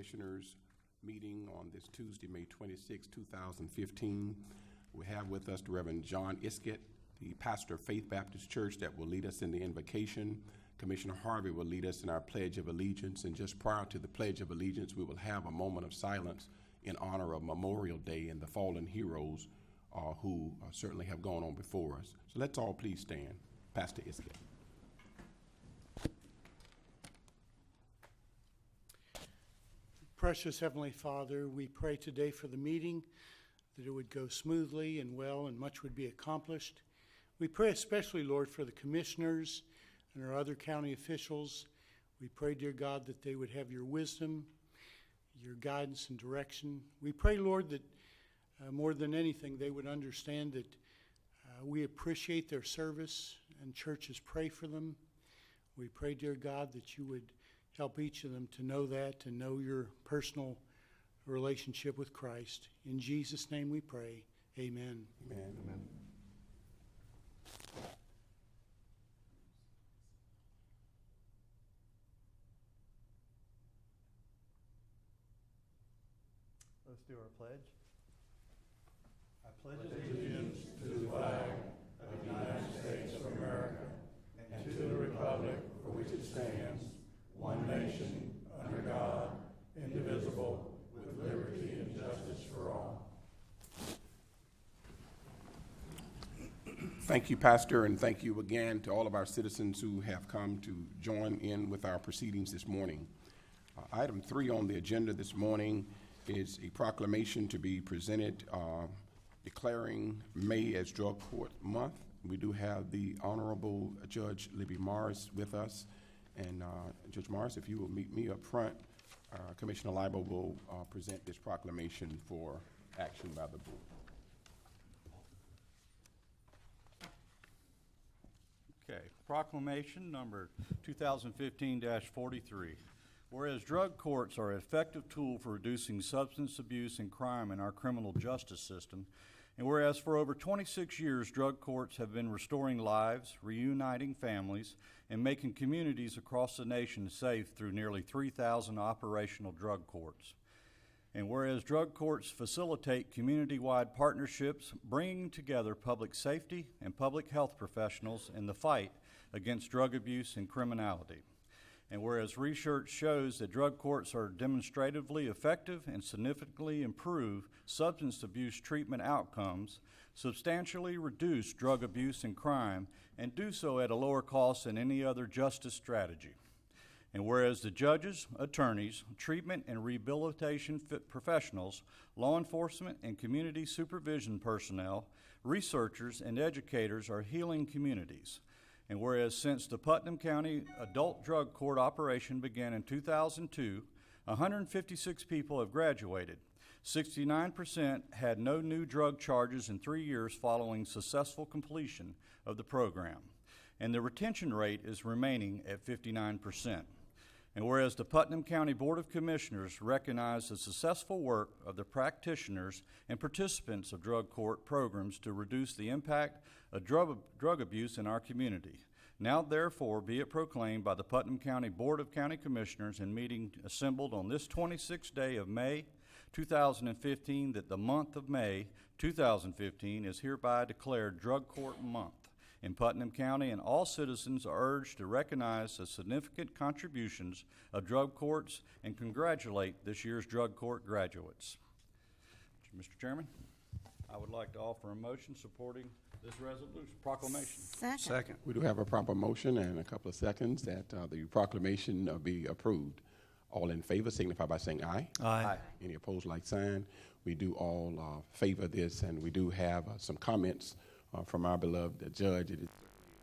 Commissioners meeting on this Tuesday, May 26, 2015. We have with us the Reverend John Iskett, the pastor of Faith Baptist Church, that will lead us in the invocation. Commissioner Harvey will lead us in our Pledge of Allegiance, and just prior to the Pledge of Allegiance, we will have a moment of silence in honor of Memorial Day and the fallen heroes who certainly have gone on before us. So let's all please stand. Pastor Iskett. Precious Heavenly Father, we pray today for the meeting, that it would go smoothly and well and much would be accomplished. We pray especially, Lord, for the commissioners and our other county officials. We pray, dear God, that they would have your wisdom, your guidance and direction. We pray, Lord, that more than anything, they would understand that we appreciate their service and churches pray for them. We pray, dear God, that you would help each of them to know that, to know your personal relationship with Christ. In Jesus' name we pray. Amen. Amen. Amen. Let's do our pledge. I pledge allegiance to the flag of the United States of America and to the republic for which it stands, one nation, under God, indivisible, with liberty and justice for all. Thank you, Pastor, and thank you again to all of our citizens who have come to join in with our proceedings this morning. Item 3 on the agenda this morning is a proclamation to be presented declaring May as Drug Court Month. We do have the Honorable Judge Libby Morris with us. And Judge Morris, if you will meet me up front, Commissioner Leiber will present this proclamation for action by the board. Okay, proclamation number 2015-43. Whereas drug courts are an effective tool for reducing substance abuse and crime in our criminal justice system, and whereas for over 26 years drug courts have been restoring lives, reuniting families, and making communities across the nation safe through nearly 3,000 operational drug courts. And whereas drug courts facilitate community-wide partnerships, bringing together public safety and public health professionals in the fight against drug abuse and criminality. And whereas research shows that drug courts are demonstratively effective and significantly improve substance abuse treatment outcomes, substantially reduce drug abuse and crime, and do so at a lower cost than any other justice strategy. And whereas the judges, attorneys, treatment and rehabilitation professionals, law enforcement and community supervision personnel, researchers, and educators are healing communities. And whereas since the Putnam County Adult Drug Court operation began in 2002, 156 people have graduated. 69% had no new drug charges in 3 years following successful completion of the program. And the retention rate is remaining at 59%. And whereas the Putnam County Board of Commissioners recognize the successful work of the practitioners and participants of drug court programs to reduce the impact of drug abuse in our community. Now therefore be it proclaimed by the Putnam County Board of County Commissioners in meeting assembled on this 26th day of May 2015 that the month of May 2015 is hereby declared Drug Court Month in Putnam County, and all citizens are urged to recognize the significant contributions of drug courts and congratulate this year's drug court graduates. Mr. Chairman, I would like to offer a motion supporting this resolution, proclamation. Second. We do have a proper motion and a couple of seconds that the proclamation be approved. All in favor signify by saying aye. Aye. Any opposed, like sign. We do all favor this, and we do have some comments from our beloved judge. It is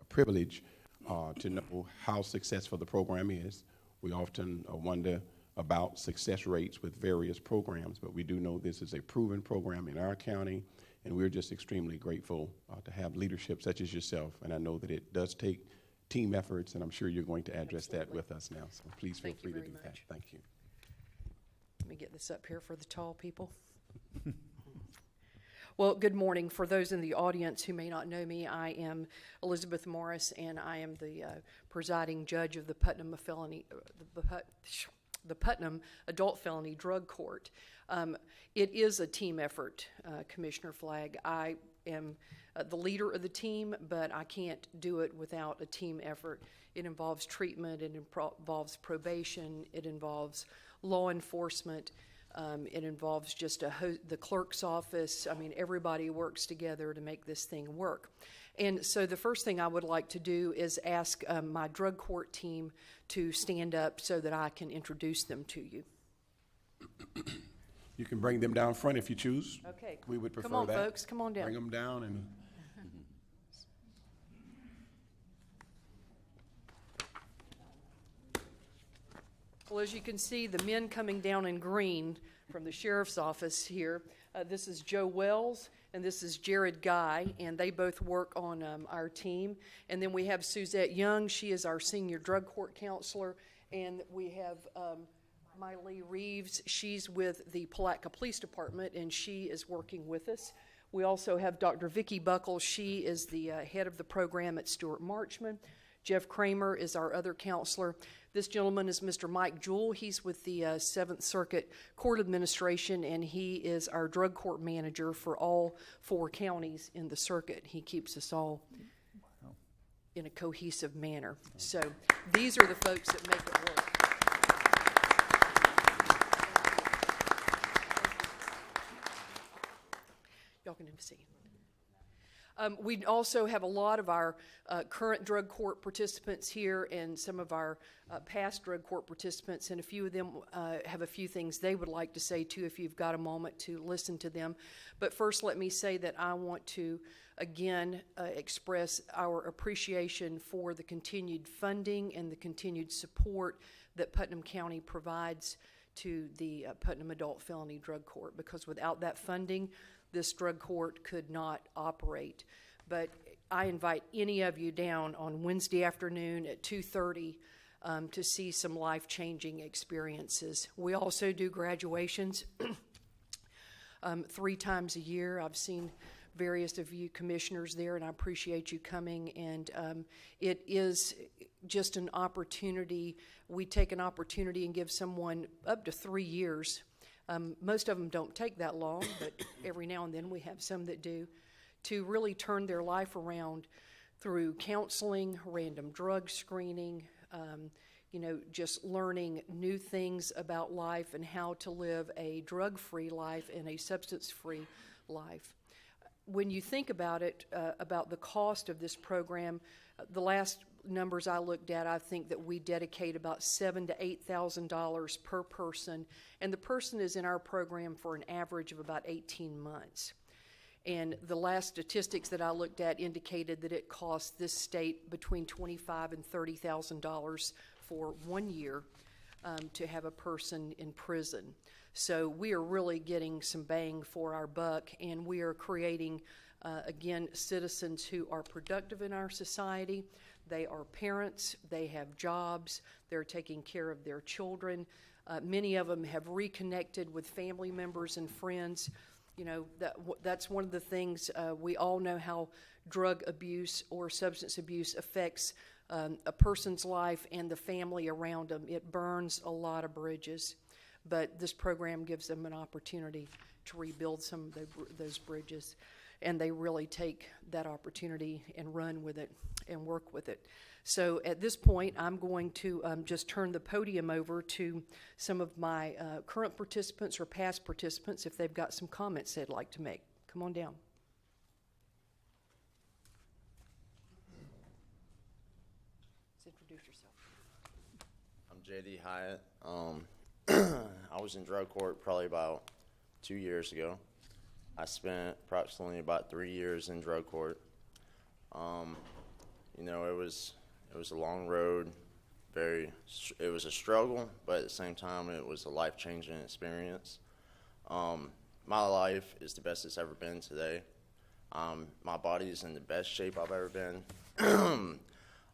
a privilege to know how successful the program is. We often wonder about success rates with various programs, but we do know this is a proven program in our county, and we're just extremely grateful to have leadership such as yourself. And I know that it does take team efforts, and I'm sure you're going to address that with us now. So please feel free to do that. Thank you. Let me get this up here for the tall people. Well, good morning. For those in the audience who may not know me, I am Elizabeth Morris, and I am the presiding judge of the Putnam the Putnam Adult Felony Drug Court. It is a team effort, Commissioner Flagg. I am the leader of the team, but I can't do it without a team effort. It involves treatment, it involves probation, it involves law enforcement, it involves just the clerk's office. I mean, everybody works together to make this thing work. And so the first thing I would like to do is ask my drug court team to stand up so that I can introduce them to you. You can bring them down front if you choose. Okay. We would prefer that. Come on, folks. Come on down. Bring them down and. Well, as you can see, the men coming down in green from the sheriff's office here, this is Joe Wells and this is Jared Guy, and they both work on our team. And then we have Suzette Young. She is our senior drug court counselor. And we have Miley Reeves. She's with the Palatka Police Department, and she is working with us. We also have Dr. Vicki Buckles. She is the head of the program at Stuart Marchman. Jeff Kramer is our other counselor. This gentleman is Mr. Mike Jewell. He's with the 7th Circuit Court Administration, and he is our drug court manager for all 4 counties in the circuit. He keeps us all in a cohesive manner. So these are the folks that make it work. Y'all can have a seat. We also have a lot of our current drug court participants here and some of our past drug court participants, and a few of them have a few things they would like to say too if you've got a moment to listen to them. But first let me say that I want to again express our appreciation for the continued funding and the continued support that Putnam County provides to the Putnam Adult Felony Drug Court, because without that funding, this drug court could not operate. But I invite any of you down on Wednesday afternoon at 2:30 to see some life-changing experiences. We also do graduations 3 times a year. I've seen various of you commissioners there, and I appreciate you coming. And it is just an opportunity. We take an opportunity and give someone up to 3 years. Most of them don't take that long, but every now and then we have some that do, to really turn their life around through counseling, random drug screening, just learning new things about life and how to live a drug-free life and a substance-free life. When you think about it, about the cost of this program, the last numbers I looked at, I think that we dedicate about $7,000 to $8,000 per person, and the person is in our program for an average of about 18 months. And the last statistics that I looked at indicated that it costs this state between $25,000 and $30,000 for 1 year to have a person in prison. So we are really getting some bang for our buck, and we are creating, again, citizens who are productive in our society. They are parents, they have jobs, they're taking care of their children. Many of them have reconnected with family members and friends. You know, that's one of the things, we all know how drug abuse or substance abuse affects a person's life and the family around them. It burns a lot of bridges, but this program gives them an opportunity to rebuild some of those bridges. And they really take that opportunity and run with it and work with it. So at this point, I'm going to just turn the podium over to some of my current participants or past participants if they've got some comments they'd like to make. Come on down. Let's introduce yourself. I'm J.D. Hyatt. I was in drug court probably about 2 years ago. I spent approximately about 3 years in drug court. It was a long road. It was a struggle, but at the same time, it was a life-changing experience. My life is the best it's ever been today. My body is in the best shape I've ever been.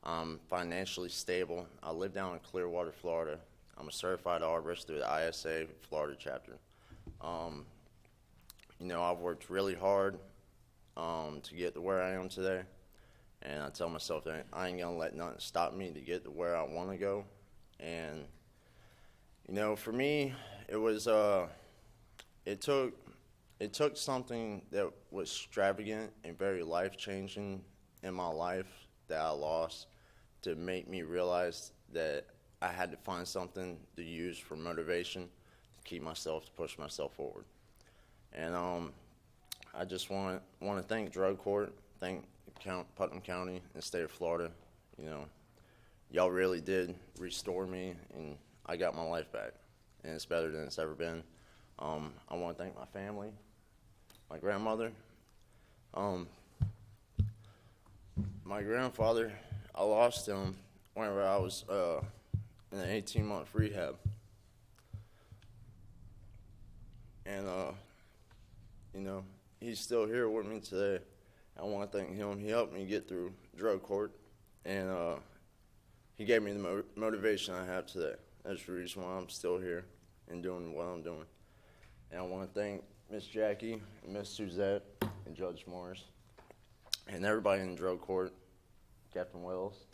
I'm financially stable. I live down in Clearwater, Florida. I'm a certified arborist through the ISA Florida chapter. I've worked really hard to get to where I am today, and I tell myself that I ain't gonna let nothing stop me to get to where I want to go. And You know, for me, it was it took something that was extravagant and very life-changing in my life that I lost to make me realize that I had to find something to use for motivation to keep myself, to push myself forward. And I just want to thank Drug Court, thank Putnam County and the state of Florida. You know, y'all really did restore me, and I got my life back, and it's better than it's ever been. I want to thank my family, my grandmother, my grandfather. I lost him whenever I was in an 18-month rehab, and you know, he's still here with me today. I want to thank him. He helped me get through Drug Court, and he gave me the motivation I have today. That's the reason why I'm still here and doing what I'm doing. And I want to thank Miss Jackie and Miss Suzette and Judge Morris and everybody in Drug Court, Captain Wells.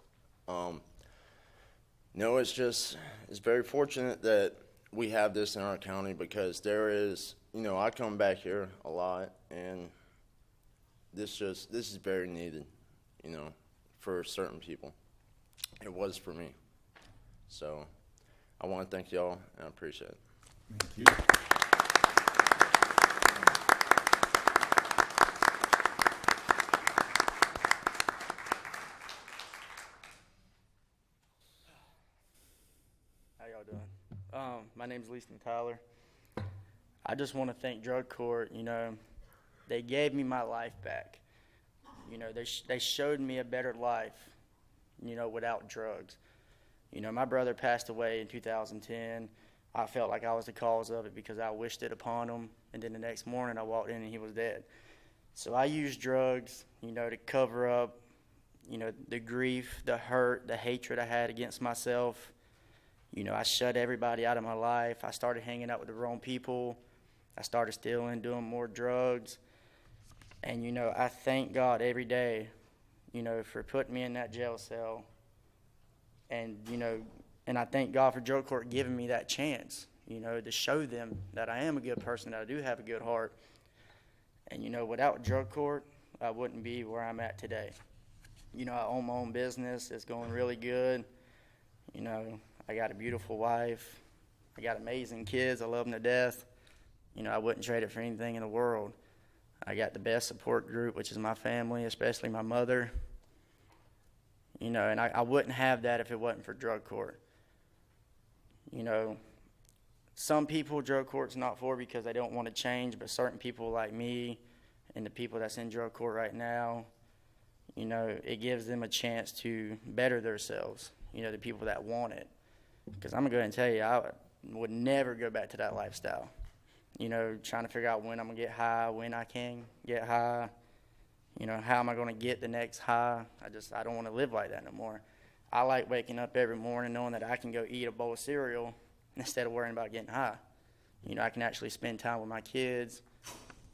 No, it's very fortunate that we have this in our county, because there is, you know, I come back here a lot, and this is very needed, you know, for certain people. It was for me. So I want to thank y'all, and I appreciate it. Thank you. How y'all doing? My name's Leaston Tyler. I just want to thank Drug Court. You know, they gave me my life back. You know, they showed me a better life, you know, without drugs. You know, my brother passed away in 2010. I felt like I was the cause of it because I wished it upon him, and then the next morning I walked in and he was dead. So I used drugs, you know, to cover up, you know, the grief, the hurt, the hatred I had against myself. You know, I shut everybody out of my life. I started hanging out with the wrong people. I started stealing, doing more drugs. And, you know, I thank God every day, you know, for putting me in that jail cell. And, you know, and I thank God for Drug Court giving me that chance, you know, to show them that I am a good person, that I do have a good heart. And, you know, without Drug Court, I wouldn't be where I'm at today. You know, I own my own business. It's going really good. You know, I got a beautiful wife. I got amazing kids. I love them to death. You know, I wouldn't trade it for anything in the world. I got the best support group, which is my family, especially my mother. You know, and I wouldn't have that if it wasn't for Drug Court. You know, some people Drug Court's not for because they don't want to change, but certain people like me and the people that's in Drug Court right now, you know, it gives them a chance to better themselves, you know, the people that want it. Because I'm going to go ahead and tell you, I would never go back to that lifestyle. You know, trying to figure out when I'm going to get high, when I can get high. You know, how am I going to get the next high? I don't want to live like that no more. I like waking up every morning knowing that I can go eat a bowl of cereal instead of worrying about getting high. You know, I can actually spend time with my kids,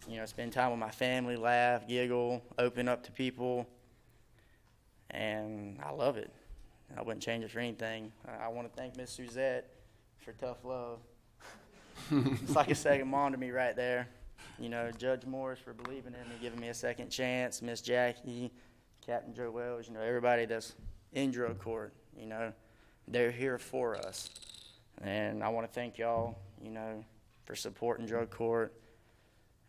you know, spend time with my family, laugh, giggle, open up to people. And I love it. I wouldn't change it for anything. I want to thank Miss Suzette for tough love. It's like a second mom to me right there. You know, Judge Morris for believing in me, giving me a second chance, Miss Jackie, Captain Joe Wells, you know, everybody that's in Drug Court, you know, they're here for us. And I want to thank y'all, you know, for supporting Drug Court.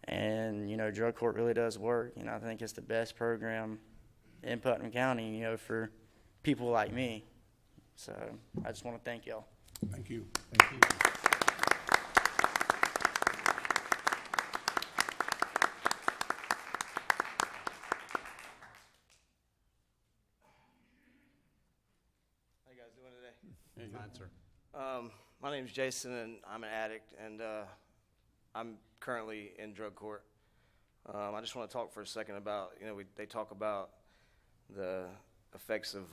And, you know, Drug Court really does work. You know, I think it's the best program in Putnam County, you know, for people like me. So I just want to thank y'all. Thank you. Thank you. How you guys doing today? Fine, sir. My name's Jason, and I'm an addict, and I'm currently in Drug Court. I just want to talk for a second about, you know, they talk about the effects of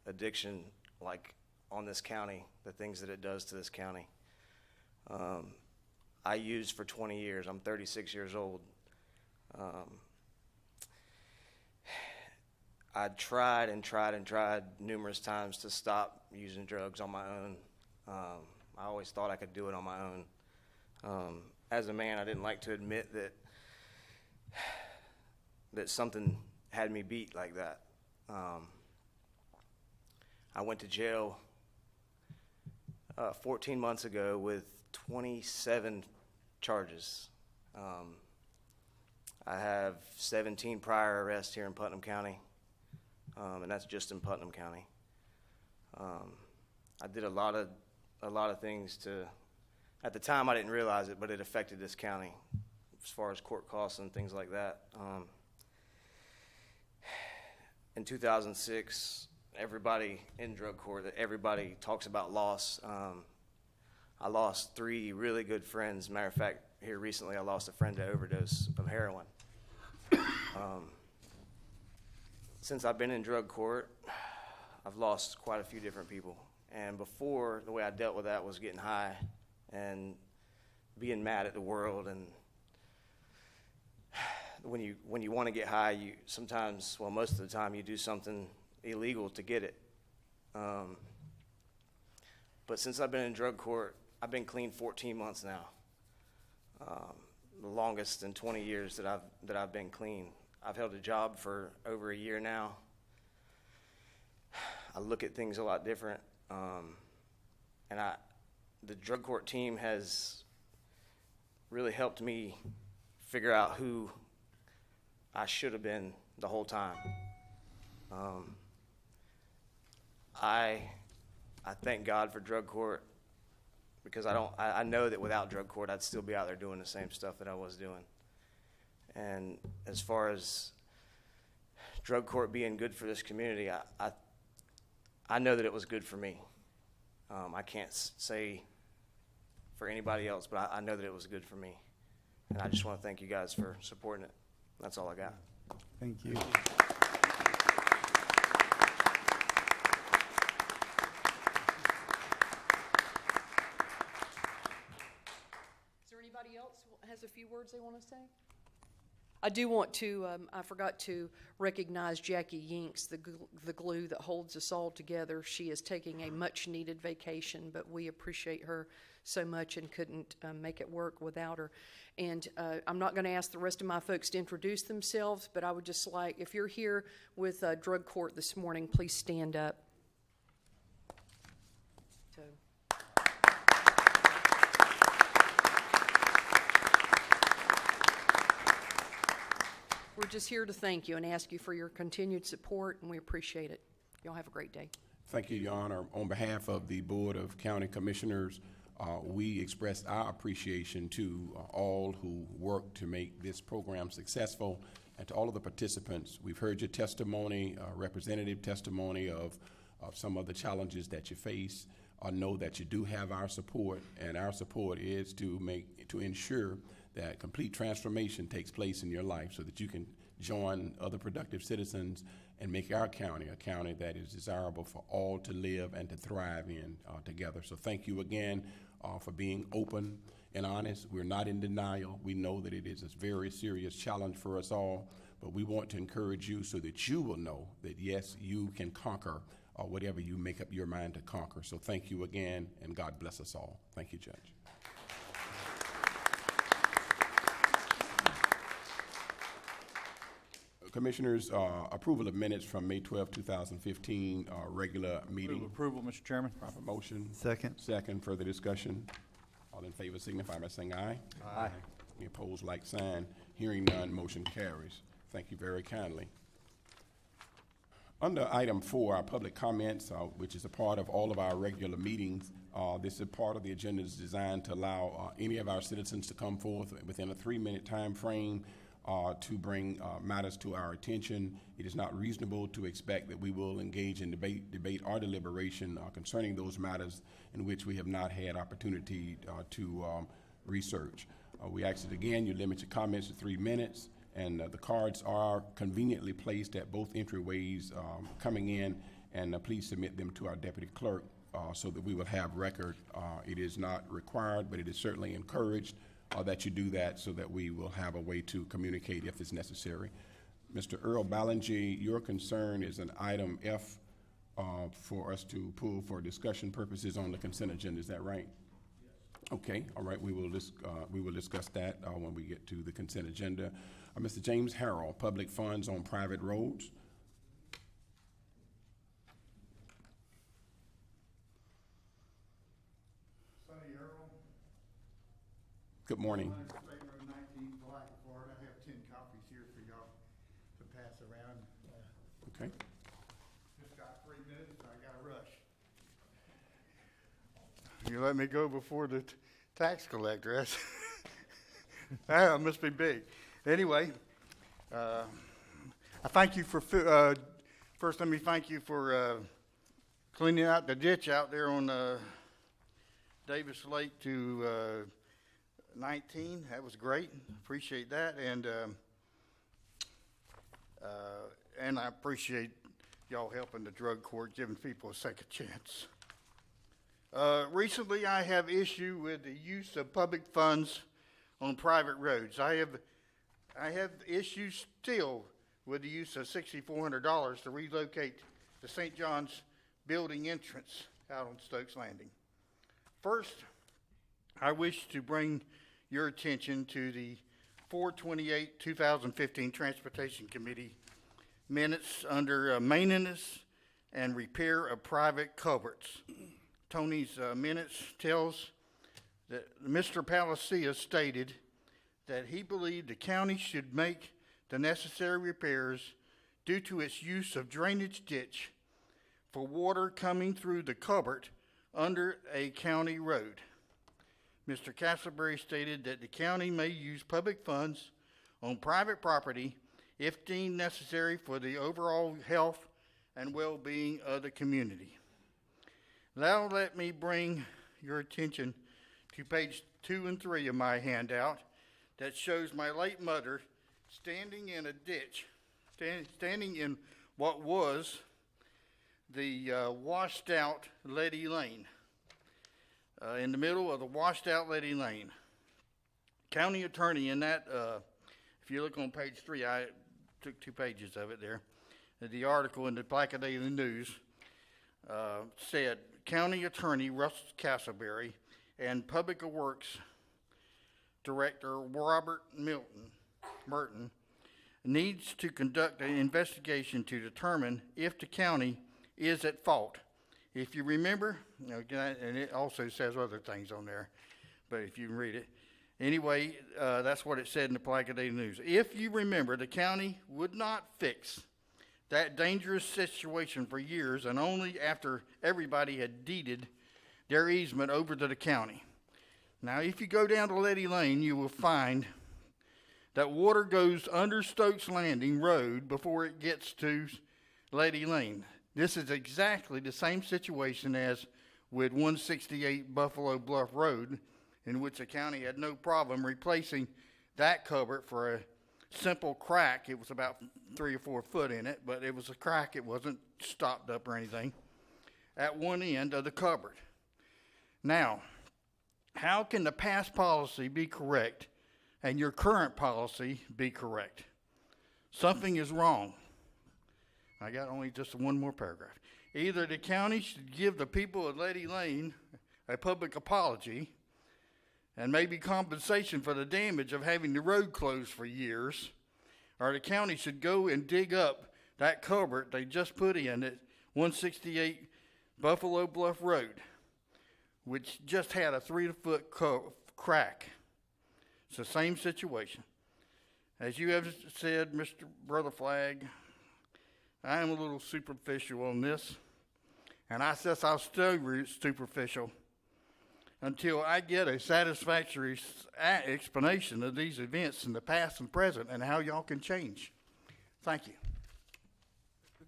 addiction, like on this county, the things that it does to this county. I used for 20 years. I'm 36 years old. I tried numerous times to stop using drugs on my own. I always thought I could do it on my own. As a man, I didn't like to admit that something had me beat like that. I went to jail 14 months ago with 27 charges. I have 17 prior arrests here in Putnam County, and that's just in Putnam County. I did a lot of things to. At the time, I didn't realize it, but it affected this county as far as court costs and things like that. In 2006, everybody in drug court, everybody talks about loss. I lost 3 really good friends. Matter of fact, here recently, I lost a friend to overdose of heroin. Since I've been in drug court, I've lost quite a few different people. And before, the way I dealt with that was getting high and being mad at the world. And when you want to get high, you sometimes, well, most of the time, you do something illegal to get it. But since I've been in drug court, I've been clean 14 months now. The longest in 20 years that I've been clean. I've held a job for over a year now. I look at things a lot different. And the drug court team has really helped me figure out who I should have been the whole time. I thank God for drug court, because I know that without drug court, I'd still be out there doing the same stuff that I was doing. And as far as drug court being good for this community, I know that it was good for me. I can't say for anybody else, but I know that it was good for me. And I just want to thank you guys for supporting it. That's all I got. Thank you. Is there anybody else who has a few words they want to say? I do want to, I forgot to recognize Jackie Yinks, the glue that holds us all together. She is taking a much-needed vacation, but we appreciate her so much and couldn't make it work without her. And I'm not going to ask the rest of my folks to introduce themselves, but I would just like, if you're here with drug court this morning, please stand up. So. We're just here to thank you and ask you for your continued support, and we appreciate it. Y'all have a great day. Thank you, Your Honor. On behalf of the Board of County Commissioners, we express our appreciation to all who worked to make this program successful, and to all of the participants. We've heard your testimony, representative testimony of some of the challenges that you face. Know that you do have our support, and our support is to ensure that complete transformation takes place in your life so that you can join other productive citizens and make our county a county that is desirable for all to live and to thrive in together. So thank you again for being open and honest. We're not in denial. We know that it is a very serious challenge for us all, but we want to encourage you so that you will know that, yes, you can conquer whatever you make up your mind to conquer. So thank you again, and God bless us all. Thank you, Judge. Commissioners, approval of minutes from May 12, 2015, regular meeting. Approval, Mr. Chairman. Proper motion. Second. Second, further discussion. All in favor signify by saying aye. Aye. Any opposed, like sign. Hearing none, motion carries. Thank you very kindly. Under item 4, our public comments, which is a part of all of our regular meetings, this is part of the agenda is designed to allow any of our citizens to come forth within a 3-minute time frame to bring matters to our attention. It is not reasonable to expect that we will engage in debate or deliberation concerning those matters in which we have not had opportunity to research. We ask that, again, you limit your comments to 3 minutes, and the cards are conveniently placed at both entryways coming in, and please submit them to our deputy clerk so that we will have record. It is not required, but it is certainly encouraged that you do that so that we will have a way to communicate if it's necessary. Mr. Earl Ballinger, your concern is an item F for us to pull for discussion purposes on the consent agenda. Is that right? Okay, all right, we will discuss that when we get to the consent agenda. Mr. James Harrell, public funds on private roads. Sonny Earl, Good morning. 100 State Road 19, Black, Florida. I have 10 copies here for y'all to pass around. Okay. Just got 3 minutes, I gotta rush. You let me go before the tax collector. That's that must be big. Anyway, I thank you for, first let me thank you for cleaning out the ditch out there on Davis Lake to 19. That was great. Appreciate that. And I appreciate y'all helping the drug court, giving people a second chance. Recently, I have issue with the use of public funds on private roads. I have issues still with the use of $6,400 to relocate the St. John's building entrance out on Stokes Landing. First, I wish to bring your attention to the 4/28/2015 Transportation Committee minutes under maintenance and repair of private culverts. Tony's minutes tells that Mr. Palacia stated that he believed the county should make the necessary repairs due to its use of drainage ditch for water coming through the culvert under a county road. Mr. Castleberry stated that the county may use public funds on private property if deemed necessary for the overall health and well-being of the community. Now let me bring your attention to page 2 and 3 of my handout that shows my late mother standing in a ditch, standing in what was the washed out Letty Lane, in the middle of the washed out Letty Lane. County attorney in that, if you look on page 3, I took 2 pages of it there. The article in the Placer Daily News said, County Attorney Russ Castleberry and Public Works Director Robert Merton needs to conduct an investigation to determine if the county is at fault. If you remember, and it also says other things on there, but if you can read it. Anyway, that's what it said in the Placer Daily News. If you remember, the county would not fix that dangerous situation for years, and only after everybody had deeded their easement over to the county. Now, if you go down to Letty Lane, you will find that water goes under Stokes Landing Road before it gets to Letty Lane. This is exactly the same situation as with 168 Buffalo Bluff Road, in which the county had no problem replacing that culvert for a simple crack. It was about 3 or 4 foot in it, but it was a crack. It wasn't stopped up or anything at one end of the culvert. Now, how can the past policy be correct and your current policy be correct? Something is wrong. I got only just one more paragraph. Either the county should give the people of Letty Lane a public apology and maybe compensation for the damage of having the road closed for years, or the county should go and dig up that culvert they just put in at 168 Buffalo Bluff Road, which just had a 3-foot crack. It's the same situation. As you have said, Mr. Brother Flagg, I am a little superficial on this, and I guess I'll stay superficial until I get a satisfactory explanation of these events in the past and present and how y'all can change. Thank you.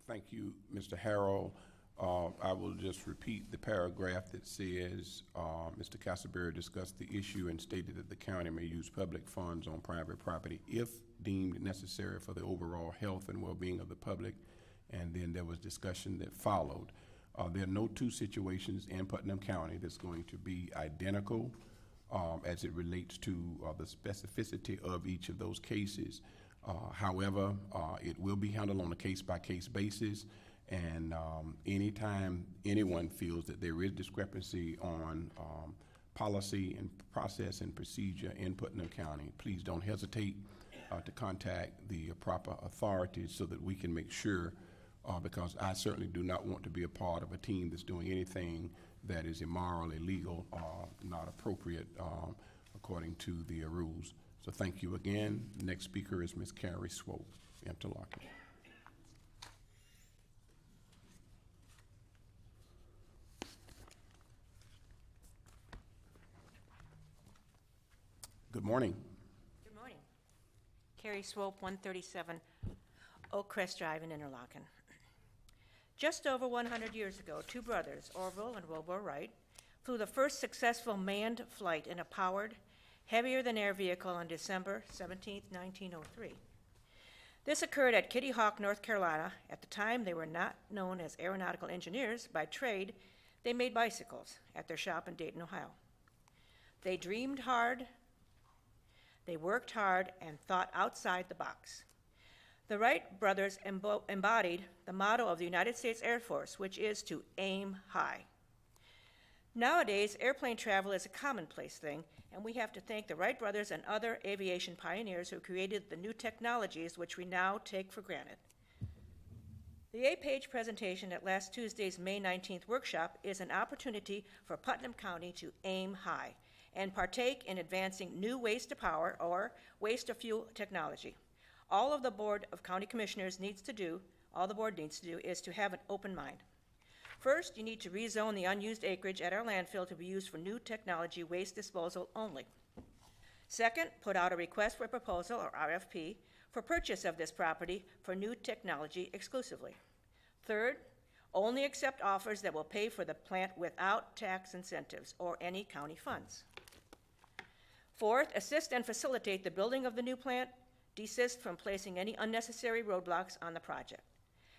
Thank you, Mr. Harrell. I will just repeat the paragraph that says, Mr. Castleberry discussed the issue and stated that the county may use public funds on private property if deemed necessary for the overall health and well-being of the public. And then there was discussion that followed. There are no 2 situations in Putnam County that's going to be identical as it relates to the specificity of each of those cases. However, it will be handled on a case-by-case basis, and anytime anyone feels that there is discrepancy on policy and process and procedure in Putnam County. Please don't hesitate to contact the proper authorities so that we can make sure, because I certainly do not want to be a part of a team that's doing anything that is immoral, illegal, or not appropriate according to the rules. So thank you again. Next speaker is Ms. Carrie Swope, Interlochen. Good morning. Good morning. Carrie Swope, 137 Oak Crest Drive in Interlochen. Just over 100 years ago, two brothers, Orville and Wilbur Wright, flew the first successful manned flight in a powered, heavier-than-air vehicle on December 17, 1903. This occurred at Kitty Hawk, North Carolina. At the time, they were not known as aeronautical engineers. By trade, they made bicycles at their shop in Dayton, Ohio. They dreamed hard, they worked hard, and thought outside the box. The Wright brothers embodied the motto of the United States Air Force, which is to aim high. Nowadays, airplane travel is a commonplace thing, and we have to thank the Wright brothers and other aviation pioneers who created the new technologies which we now take for granted. The 8-page presentation at last Tuesday's May 19th workshop is an opportunity for Putnam County to aim high and partake in advancing new waste-to-power or waste-to-fuel technology. All the Board of County Commissioners needs to do is to have an open mind. First, you need to rezone the unused acreage at our landfill to be used for new technology waste disposal only. Second, put out a request for proposal, or RFP, for purchase of this property for new technology exclusively. Third, only accept offers that will pay for the plant without tax incentives or any county funds. Fourth, assist and facilitate the building of the new plant. Desist from placing any unnecessary roadblocks on the project.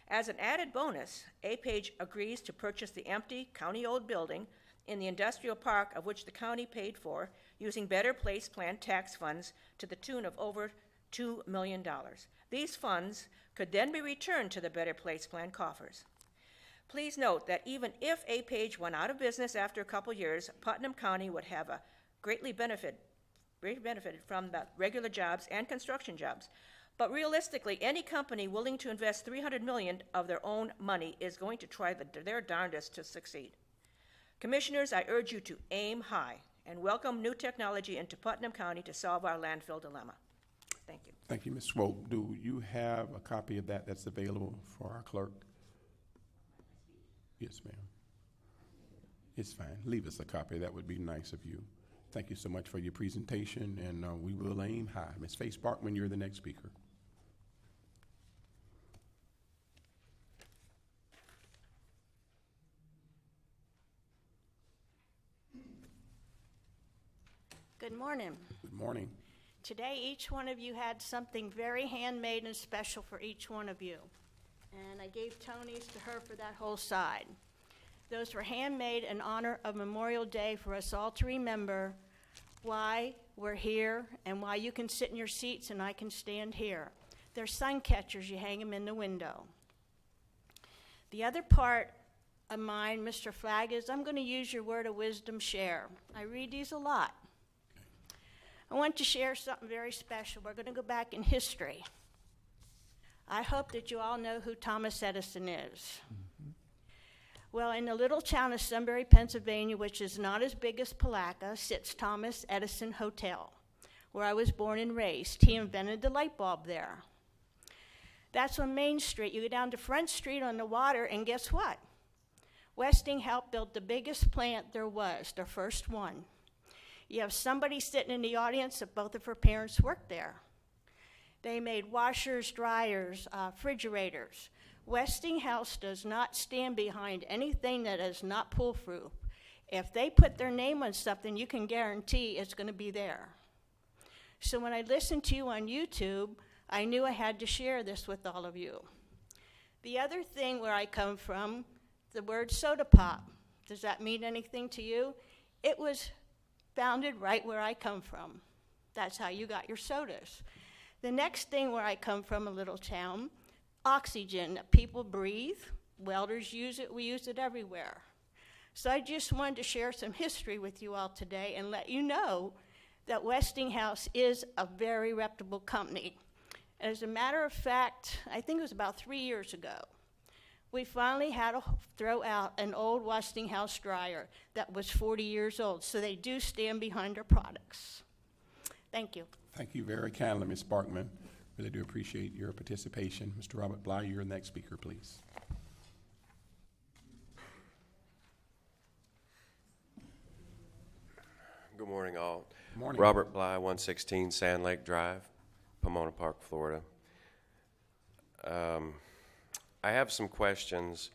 As an added bonus, A-Page agrees to purchase the empty county-owned building in the industrial park of which the county paid for using Better Place Plan tax funds to the tune of over $2 million. These funds could then be returned to the Better Place Plan coffers. Please note that even if A-Page went out of business after a couple years, Putnam County would have greatly benefited from the regular jobs and construction jobs. But realistically, any company willing to invest $300 million of their own money is going to try their darndest to succeed. Commissioners, I urge you to aim high and welcome new technology into Putnam County to solve our landfill dilemma. Thank you. Thank you, Ms. Swope. Do you have a copy of that that's available for our clerk? Yes, ma'am. It's fine. Leave us a copy. That would be nice of you. Thank you so much for your presentation, and we will aim high. Ms. Faye Sparkman, you're the next speaker. Good morning. Good morning. Today, each one of you had something very handmade and special for each one of you. And I gave Tony's to her for that whole side. Those were handmade in honor of Memorial Day for us all to remember why we're here and why you can sit in your seats and I can stand here. They're sun catchers. You hang them in the window. The other part of mine, Mr. Flagg, is I'm going to use your word of wisdom share. I read these a lot. I want to share something very special. We're going to go back in history. I hope that you all know who Thomas Edison is. Well, in the little town of Sunbury, Pennsylvania, which is not as big as Palatka, sits Thomas Edison Hotel, where I was born and raised. He invented the light bulb there. That's on Main Street. You go down to Front Street on the water, and guess what? Westinghouse built the biggest plant there was, their first one. You have somebody sitting in the audience that both of her parents worked there. They made washers, dryers, refrigerators. Westinghouse does not stand behind anything that is not foolproof. If they put their name on something, you can guarantee it's going to be there. So when I listened to you on YouTube, I knew I had to share this with all of you. The other thing where I come from, the word soda pop. Does that mean anything to you? It was founded right where I come from. That's how you got your sodas. The next thing where I come from, a little town, oxygen that people breathe. Welders use it. We use it everywhere. So I just wanted to share some history with you all today and let you know that Westinghouse is a very reputable company. As a matter of fact, I think it was about 3 years ago, we finally had to throw out an old Westinghouse dryer that was 40 years old, so they do stand behind their products. Thank you. Thank you very kindly, Ms. Sparkman. Really do appreciate your participation. Mr. Robert Bly, you're the next speaker, please. Good morning, all. Good morning. Robert Bly, 116 Sand Lake Drive, Pomona Park, Florida. I have some questions.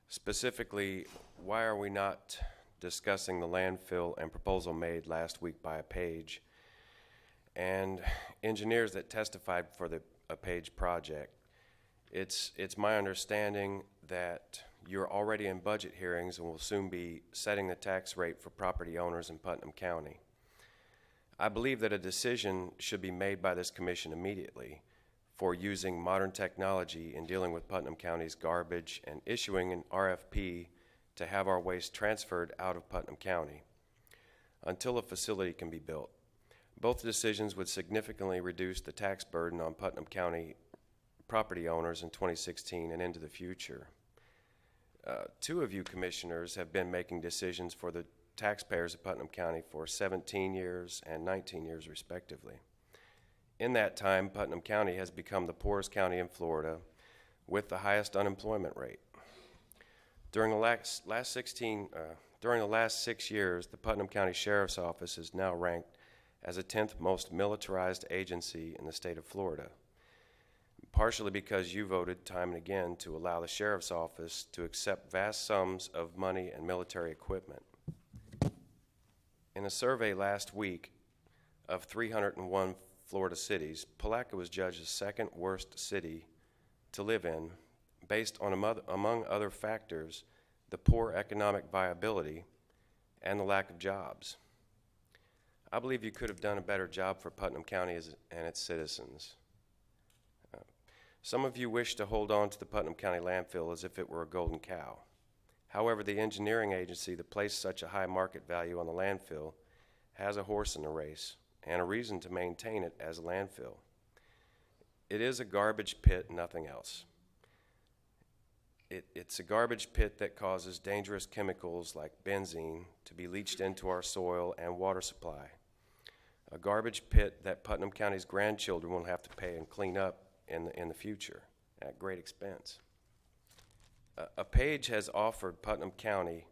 Specifically, why are we not discussing the landfill and proposal made last week by a Page and engineers that testified for a Page project? It's my understanding that you're already in budget hearings and will soon be setting the tax rate for property owners in Putnam County. I believe that a decision should be made by this commission immediately for using modern technology in dealing with Putnam County's garbage and issuing an RFP to have our waste transferred out of Putnam County until a facility can be built. Both decisions would significantly reduce the tax burden on Putnam County property owners in 2016 and into the future. Two of you commissioners have been making decisions for the taxpayers of Putnam County for 17 years and 19 years respectively. In that time, Putnam County has become the poorest county in Florida with the highest unemployment rate. During the last 6 years, the Putnam County Sheriff's Office is now ranked as the 10th most militarized agency in the state of Florida, partially because you voted time and again to allow the Sheriff's Office to accept vast sums of money and military equipment. In a survey last week of 301 Florida cities, Palatka was judged the second worst city to live in based on, among other factors, the poor economic viability and the lack of jobs. I believe you could have done a better job for Putnam County and its citizens. Some of you wish to hold on to the Putnam County landfill as if it were a golden cow. However, the engineering agency that placed such a high market value on the landfill has a horse in the race and a reason to maintain it as a landfill. It is a garbage pit, nothing else. It's a garbage pit that causes dangerous chemicals like benzene to be leached into our soil and water supply. A garbage pit that Putnam County's grandchildren will have to pay and clean up in the future at great expense. A Page has offered Putnam County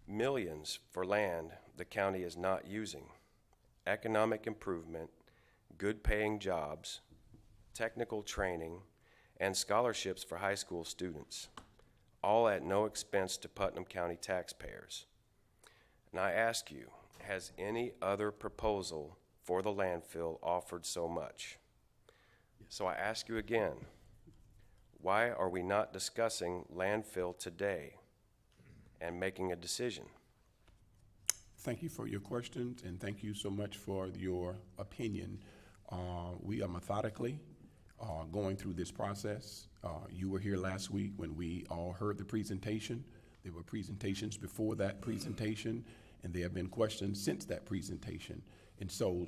millions for land the county is not using. Economic improvement, good paying jobs, technical training, and scholarships for high school students, all at no expense to Putnam County taxpayers. And I ask you, has any other proposal for the landfill offered so much? So I ask you again, why are we not discussing landfill today and making a decision? Thank you for your questions, and thank you so much for your opinion. We are methodically going through this process. You were here last week when we all heard the presentation. There were presentations before that presentation, and there have been questions since that presentation. And so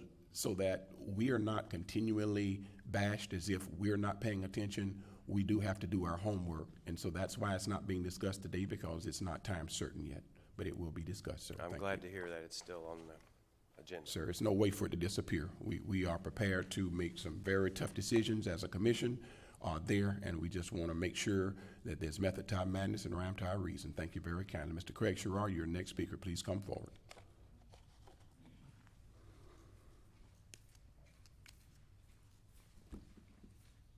that we are not continually bashed as if we're not paying attention, we do have to do our homework. And so that's why it's not being discussed today, because it's not time certain yet. But it will be discussed, sir. I'm glad to hear that it's still on the agenda. Sir, it's no way for it to disappear. We are prepared to make some very tough decisions as a commission there, and we just want to make sure that there's method to our madness and rhyme to our reason. Thank you very kindly. Mr. Craig Sherrar, your next speaker. Please come forward.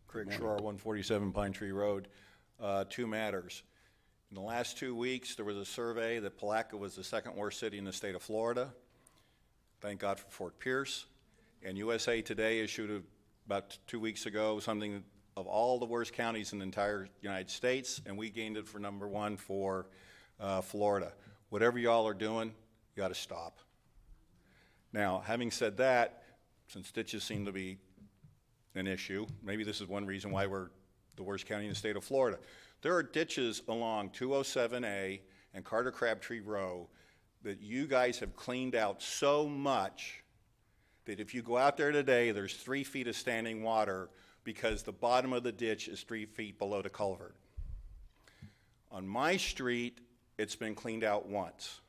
Craig Sherrar, 147 Pine Tree Road. Two matters. In the last 2 weeks, there was a survey that Palatka was the second worst city in the state of Florida. Thank God for Fort Pierce. And USA Today issued about 2 weeks ago something of all the worst counties in the entire United States, and we gained it for number one for Florida. Whatever y'all are doing, you got to stop. Now, having said that, since ditches seem to be an issue, maybe this is one reason why we're the worst county in the state of Florida. There are ditches along 207A and Carter Crabtree Row that you guys have cleaned out so much that if you go out there today, there's 3 feet of standing water because the bottom of the ditch is 3 feet below the culvert. On my street, it's been cleaned out once.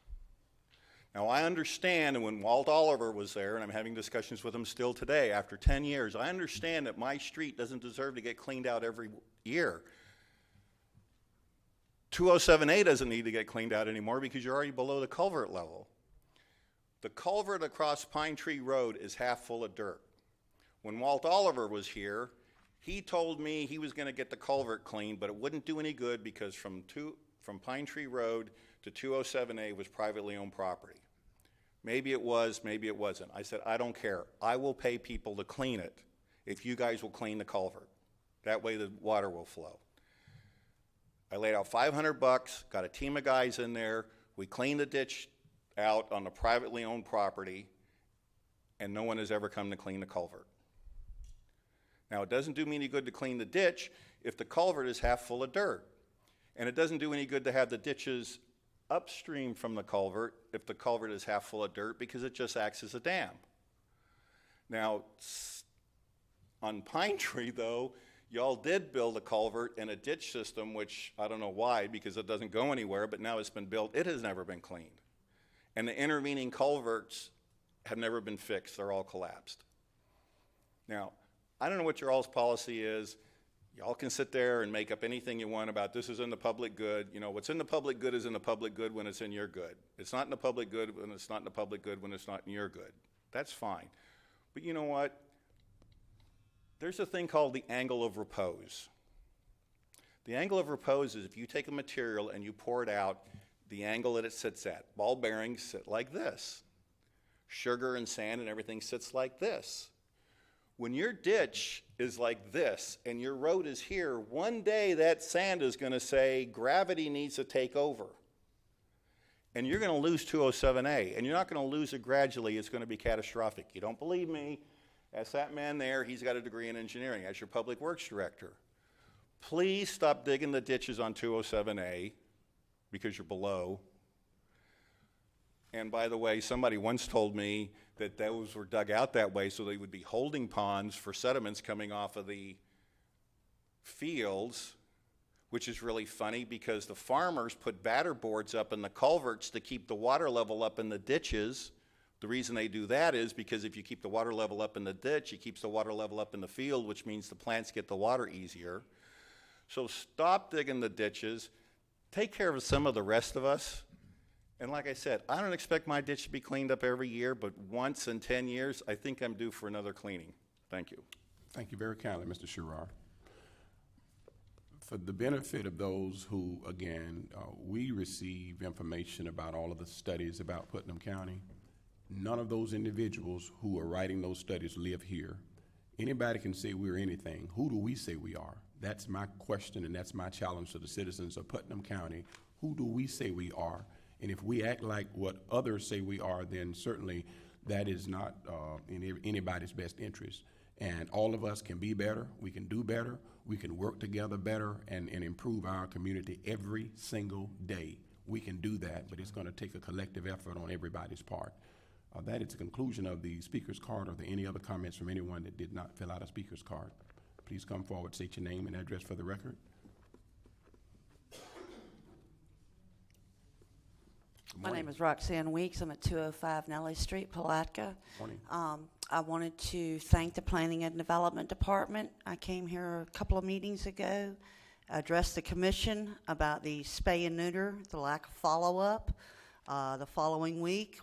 Now, I understand, and when Walt Oliver was there, and I'm having discussions with him still today after 10 years, I understand that my street doesn't deserve to get cleaned out every year. 207A doesn't need to get cleaned out anymore because you're already below the culvert level. The culvert across Pine Tree Road is half full of dirt. When Walt Oliver was here, he told me he was going to get the culvert cleaned, but it wouldn't do any good because from Pine Tree Road to 207A was privately owned property. Maybe it was, maybe it wasn't. I said, I don't care. I will pay people to clean it if you guys will clean the culvert. That way the water will flow. I laid out $500, got a team of guys in there. We cleaned the ditch out on the privately owned property, and no one has ever come to clean the culvert. Now, it doesn't do me any good to clean the ditch if the culvert is half full of dirt. And it doesn't do any good to have the ditches upstream from the culvert if the culvert is half full of dirt because it just acts as a dam. Now, on Pine Tree, though, y'all did build a culvert and a ditch system, which I don't know why, because it doesn't go anywhere, but now it's been built. It has never been cleaned. And the intervening culverts have never been fixed. They're all collapsed. Now, I don't know what your all's policy is. Y'all can sit there and make up anything you want about this is in the public good. You know, what's in the public good is in the public good when it's in your good. It's not in the public good when it's not in the public good when it's not in your good. That's fine. But you know what? There's a thing called the angle of repose. The angle of repose is if you take a material and you pour it out, the angle that it sits at. Ball bearings sit like this. Sugar and sand and everything sits like this. When your ditch is like this and your road is here, one day that sand is going to say gravity needs to take over. And you're going to lose 207A. And you're not going to lose it gradually. It's going to be catastrophic. You don't believe me? Ask that man there. He's got a degree in engineering as your public works director. Please stop digging the ditches on 207A because you're below. And by the way, somebody once told me that those were dug out that way so they would be holding ponds for sediments coming off of the fields, which is really funny because the farmers put batter boards up in the culverts to keep the water level up in the ditches. The reason they do that is because if you keep the water level up in the ditch, it keeps the water level up in the field, which means the plants get the water easier. So stop digging the ditches. Take care of some of the rest of us. And like I said, I don't expect my ditch to be cleaned up every year, but once in 10 years, I think I'm due for another cleaning. Thank you. Thank you very kindly, Mr. Shurar. For the benefit of those who, again, we receive information about all of the studies about Putnam County. None of those individuals who are writing those studies live here. Anybody can say we're anything. Who do we say we are? That's my question, and that's my challenge to the citizens of Putnam County. Who do we say we are? And if we act like what others say we are, then certainly that is not in anybody's best interest. And all of us can be better. We can do better. We can work together better and improve our community every single day. We can do that, but it's going to take a collective effort on everybody's part. That is the conclusion of the speaker's card. Are there any other comments from anyone that did not fill out a speaker's card? Please come forward, state your name and address for the record. My name is Roxanne Weeks. I'm at 205 Nellie Street, Palatka. Morning. I wanted to thank the Planning and Development Department. I came here a couple of meetings ago, addressed the commission about the spay and neuter, the lack of follow-up. The following week,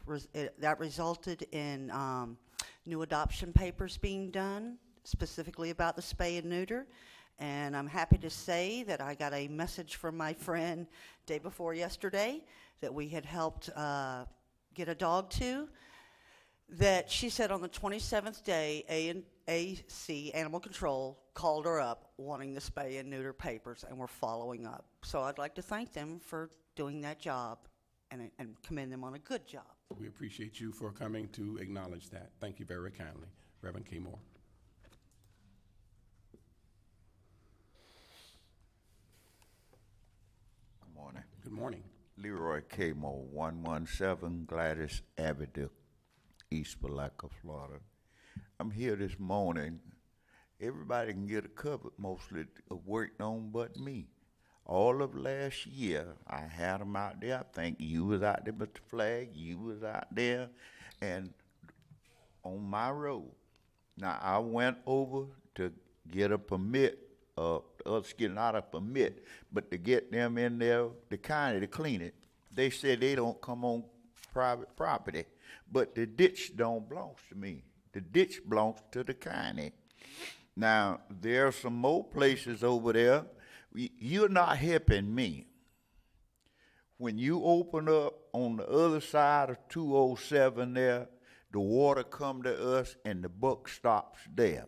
that resulted in new adoption papers being done, specifically about the spay and neuter. And I'm happy to say that I got a message from my friend day before yesterday that we had helped get a dog to, that she said on the 27th day, AC, Animal Control, called her up wanting the spay and neuter papers, and we're following up. So I'd like to thank them for doing that job and commend them on a good job. We appreciate you for coming to acknowledge that. Thank you very kindly. Reverend K. Moore. Good morning. Good morning. Leroy Camo, 117 Gladys Avenue, East Palatka, Florida. I'm here this morning. Everybody can get a cover mostly worked on but me. All of last year, I had them out there. I think you was out there with the flag. You was out there and on my road. Now, I went over to get a permit, us getting out a permit, but to get them in there, the county to clean it. They said they don't come on private property, but the ditch don't belong to me. The ditch belongs to the county. Now, there are some more places over there. You're not helping me. When you open up on the other side of 207 there, the water come to us and the buck stops there.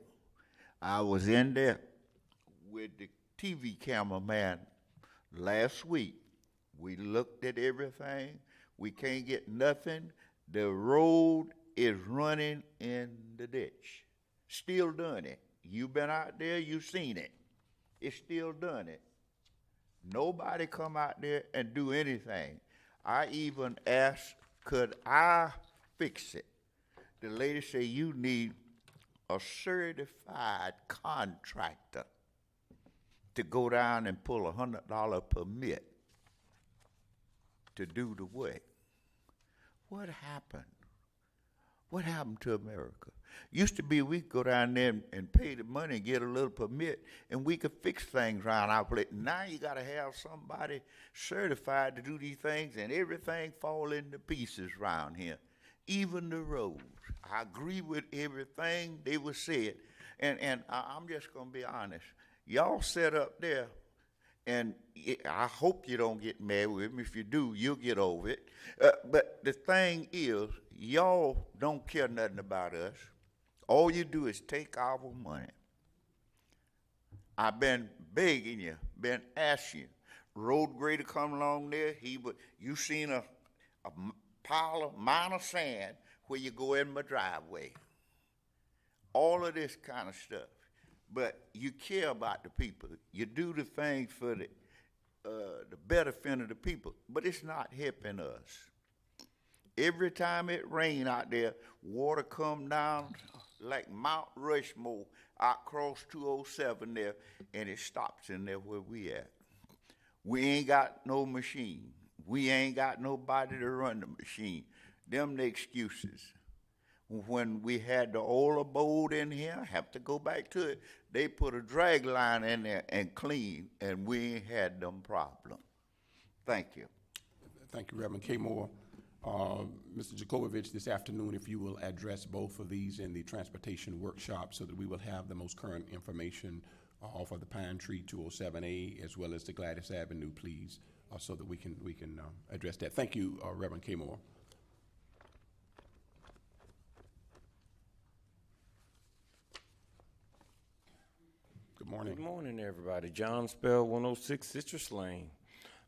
I was in there with the TV cameraman last week. We looked at everything. We can't get nothing. The road is running in the ditch. Still doing it. You been out there, you seen it. It's still doing it. Nobody come out there and do anything. I even asked, could I fix it? The lady said, you need a certified contractor to go down and pull a $100 permit to do the work. What happened? What happened to America? Used to be we could go down there and pay the money and get a little permit, and we could fix things around our place. Now you got to have somebody certified to do these things, and everything fall into pieces around here, even the roads. I agree with everything they were said, and I'm just going to be honest. Y'all set up there, and I hope you don't get mad with me. If you do, you'll get over it. But the thing is, y'all don't care nothing about us. All you do is take our money. I've been begging you, been asking you. Road grader come along there, you seen a pile of minor sand where you go in my driveway. All of this kind of stuff. But you care about the people. You do the things for the betterment of the people. But it's not helping us. Every time it rain out there, water come down like Mount Rushmore out across 207 there, and it stops in there where we at. We ain't got no machine. We ain't got nobody to run the machine. Them the excuses. When we had the oil abode in here, I have to go back to it, they put a drag line in there and clean, and we ain't had them problems. Thank you. Thank you, Reverend K. Moore. Mr. Jakovich, this afternoon, if you will address both of these in the transportation workshop so that we will have the most current information for the Pine Tree 207A as well as the Gladys Avenue, please, so that we can address that. Thank you, Reverend K. Moore. Good morning. Good morning, everybody. John Spell, 106 Citrus Lane.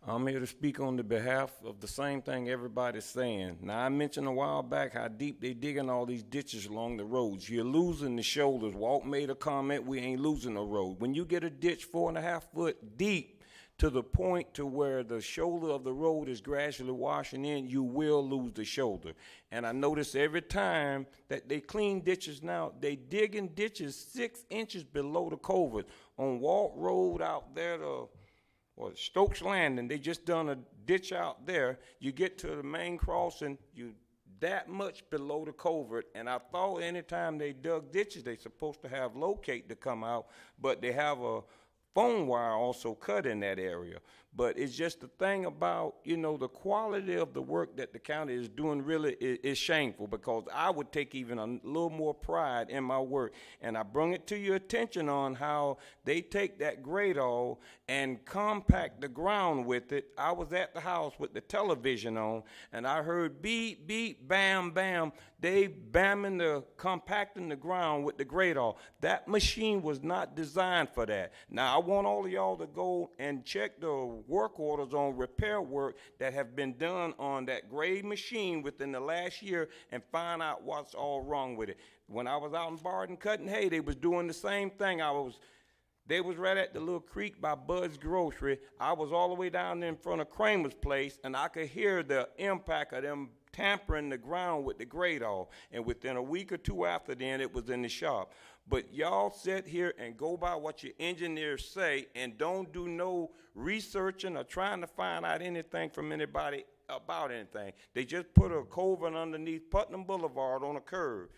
I'm here to speak on the behalf of the same thing everybody's saying. Now, I mentioned a while back how deep they digging all these ditches along the roads. You're losing the shoulders. Walt made a comment, we ain't losing a road. When you get a ditch 4.5 foot deep to the point to where the shoulder of the road is gradually washing in, you will lose the shoulder. And I notice every time that they clean ditches now, they digging ditches 6 inches below the culvert. On Walt Road out there to Stokes Landing, they just done a ditch out there. You get to the main crossing, you that much below the culvert, and I thought anytime they dug ditches, they supposed to have locate to come out, but they have a phone wire also cut in that area. But it's just the thing about, the quality of the work that the county is doing really is shameful, because I would take even a little more pride in my work. And I bring it to your attention on how they take that gradol and compact the ground with it. I was at the house with the television on, and I heard beep, beep, bam, bam. They compacting the ground with the gradol. That machine was not designed for that. Now, I want all of y'all to go and check the work orders on repair work that have been done on that grade machine within the last year and find out what's all wrong with it. When I was out in Barden cutting hay, they was doing the same thing. I was They was right at the little creek by Bud's Grocery. I was all the way down there in front of Kramer's place, and I could hear the impact of them tampering the ground with the Gradol. And within a week or two after then, it was in the shop. But y'all sit here and go by what your engineers say and don't do no researching or trying to find out anything from anybody about anything. They just put a culvert underneath Putnam Boulevard on a curve.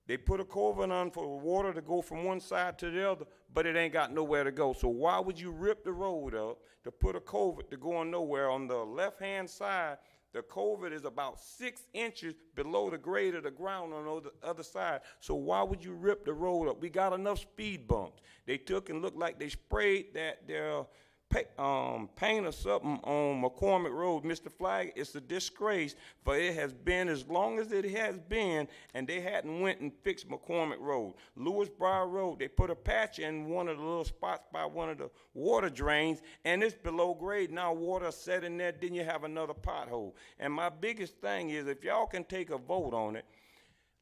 They put a culvert on for water to go from one side to the other, but it ain't got nowhere to go. So why would you rip the road up to put a culvert to go nowhere? On the left-hand side, the culvert is about 6 inches below the grade of the ground on the other side. So why would you rip the road up? We got enough speed bumps. They took and looked like they sprayed their paint or something on McCormick Road. Mr. Flagg, it's a disgrace, for it has been as long as it has been, and they hadn't went and fixed McCormick Road. Lewis Briar Road, they put a patch in one of the little spots by one of the water drains, and it's below grade. Now water set in there, then you have another pothole. And my biggest thing is, if y'all can take a vote on it,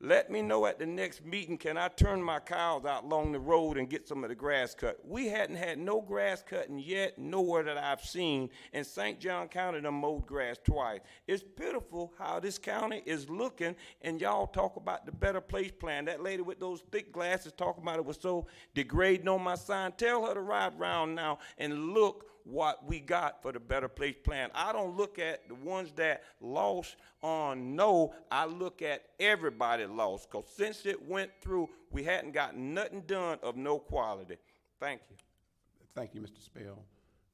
let me know at the next meeting, can I turn my cows out along the road and get some of the grass cut? We hadn't had no grass cutting yet, nowhere that I've seen. In St. John County, they mowed grass twice. It's pitiful how this county is looking, and y'all talk about the Better Place plan. That lady with those thick glasses talking about it was so degrading on my sign. Tell her to ride around now and look what we got for the Better Place plan. I don't look at the ones that lost on no, I look at everybody lost, because since it went through, we hadn't gotten nothing done of no quality. Thank you. Thank you, Mr. Spell.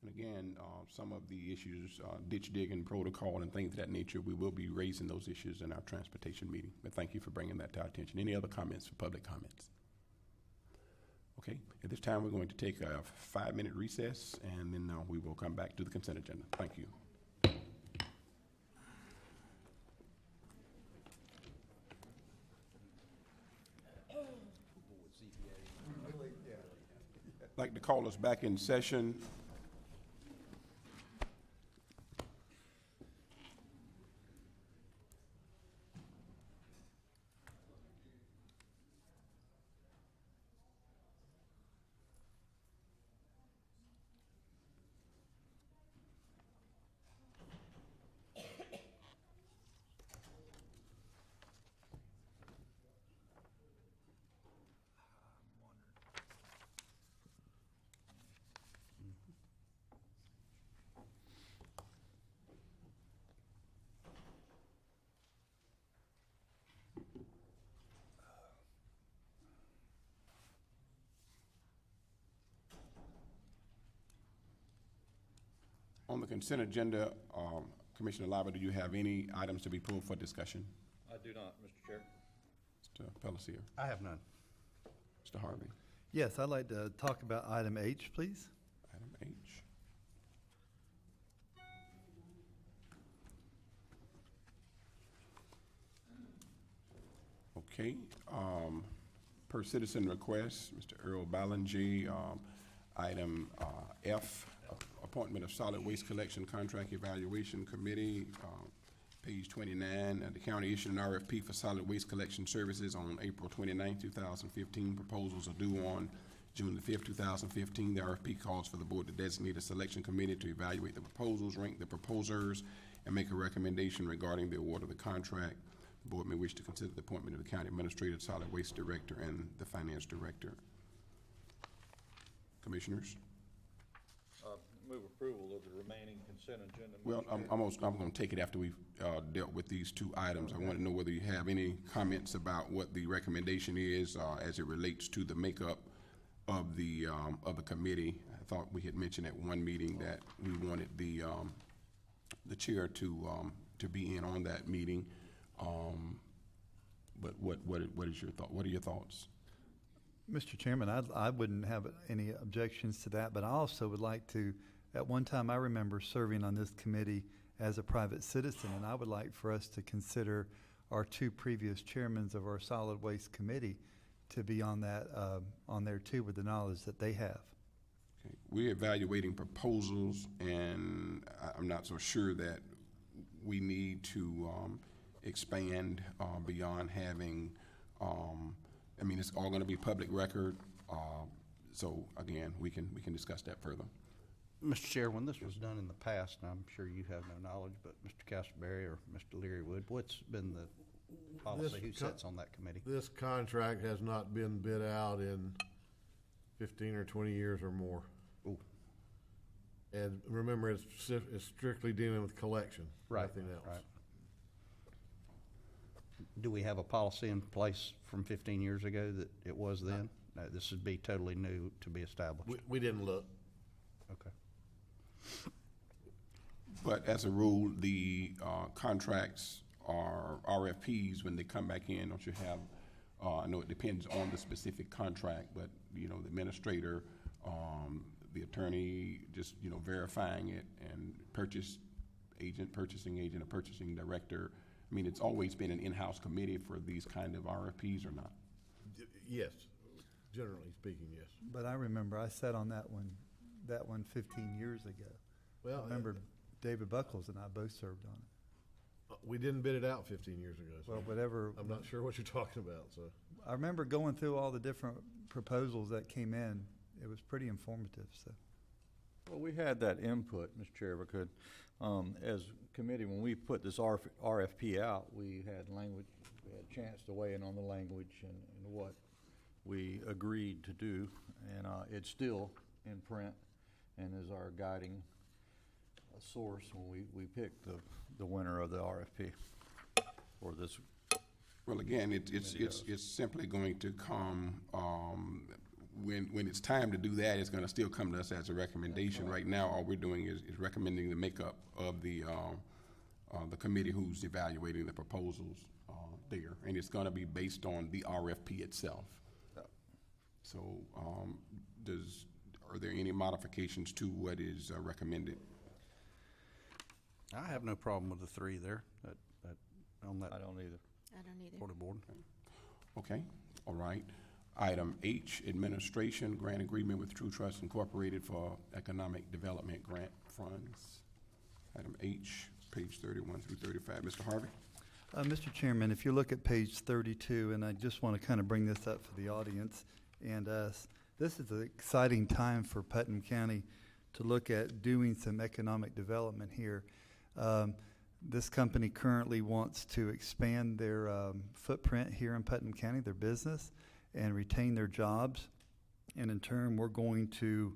And again, some of the issues, ditch digging protocol and things of that nature, we will be raising those issues in our transportation meeting. But thank you for bringing that to our attention. Any other comments for public comments? Okay, at this time, we're going to take a 5-minute recess, and then we will come back to the consent agenda. Thank you. I'd like to call us back in session. On the consent agenda, Commissioner Lava, do you have any items to be pulled for discussion? I do not, Mr. Chair. Mr. Pelletier. I have none. Mr. Harvey. Yes, I'd like to talk about item H, please. Item H. Okay. Per citizen request, Mr. Earl Ballinger, item F, appointment of solid waste collection contract evaluation committee, page 29. The county issued an RFP for solid waste collection services on April 29, 2015. Proposals are due on June the 5th, 2015. The RFP calls for the board to designate a selection committee to evaluate the proposals, rank the proposers, and make a recommendation regarding the award of the contract. The board may wish to consider the appointment of the county administrator, solid waste director, and the finance director. Commissioners? Move approval of the remaining consent agenda. Well, I'm going to take it after we've dealt with these two items. Okay. I want to know whether you have any comments about what the recommendation is as it relates to the makeup of the committee. I thought we had mentioned at one meeting that we wanted the chair to be in on that meeting. But what is your thought? What are your thoughts? Mr. Chairman, I wouldn't have any objections to that, but I also would like to, at one time I remember serving on this committee as a private citizen, and I would like for us to consider our two previous chairmen of our solid waste committee to be on that, on there too, with the knowledge that they have. Okay. We're evaluating proposals, and I'm not so sure that we need to expand beyond having, I mean, it's all going to be public record. So again, we can discuss that further. Mr. Chair, when this was done in the past, and I'm sure you have no knowledge, but Mr. Castleberry or Mr. Learywood, what's been the policy? Who sits on that committee? This contract has not been bid out in 15 or 20 years or more. Ooh. And remember, it's strictly dealing with collection, Right, nothing else. right. Do we have a policy in place from 15 years ago that it was then? No, this would be totally new to be established. We didn't look. Okay. But as a rule, the contracts are RFPs when they come back in. Don't you have? I know it depends on the specific contract, but the administrator, the attorney, just verifying it, and purchasing agent, or purchasing director. I mean, it's always been an in-house committee for these kind of RFPs, or not? Yes, generally speaking, yes. But I remember I sat on that one 15 years ago. Well, I remember David Buckles and I both served on it. we didn't bid it out 15 years ago. So Well, whatever. I'm not sure what you're talking about. So I remember going through all the different proposals that came in. It was pretty informative, so. Well, we had that input, Mr. Chair, if I could. As committee, when we put this RFP out, we had language, we had a chance to weigh in on the language and what we agreed to do. And it's still in print and is our guiding source when we pick the winner of the RFP for this. Well, again, it's simply going to come, when it's time to do that, it's going to still come to us as a recommendation. Right now, all we're doing is recommending the makeup of the committee who's evaluating the proposals there, and it's going to be based on the RFP itself. So, are there any modifications to what is recommended? I have no problem with the three there on that I don't either. I don't either. for the board. Okay, all right. Item H, administration grant agreement with True Trust Incorporated for economic development grant funds. Item H, page 31 through 35. Mr. Harvey? Mr. Chairman, if you look at page 32, and I just want to kind of bring this up for the audience and us, this is an exciting time for Putnam County to look at doing some economic development here. This company currently wants to expand their footprint here in Putnam County, their business, and retain their jobs. And in turn, we're going to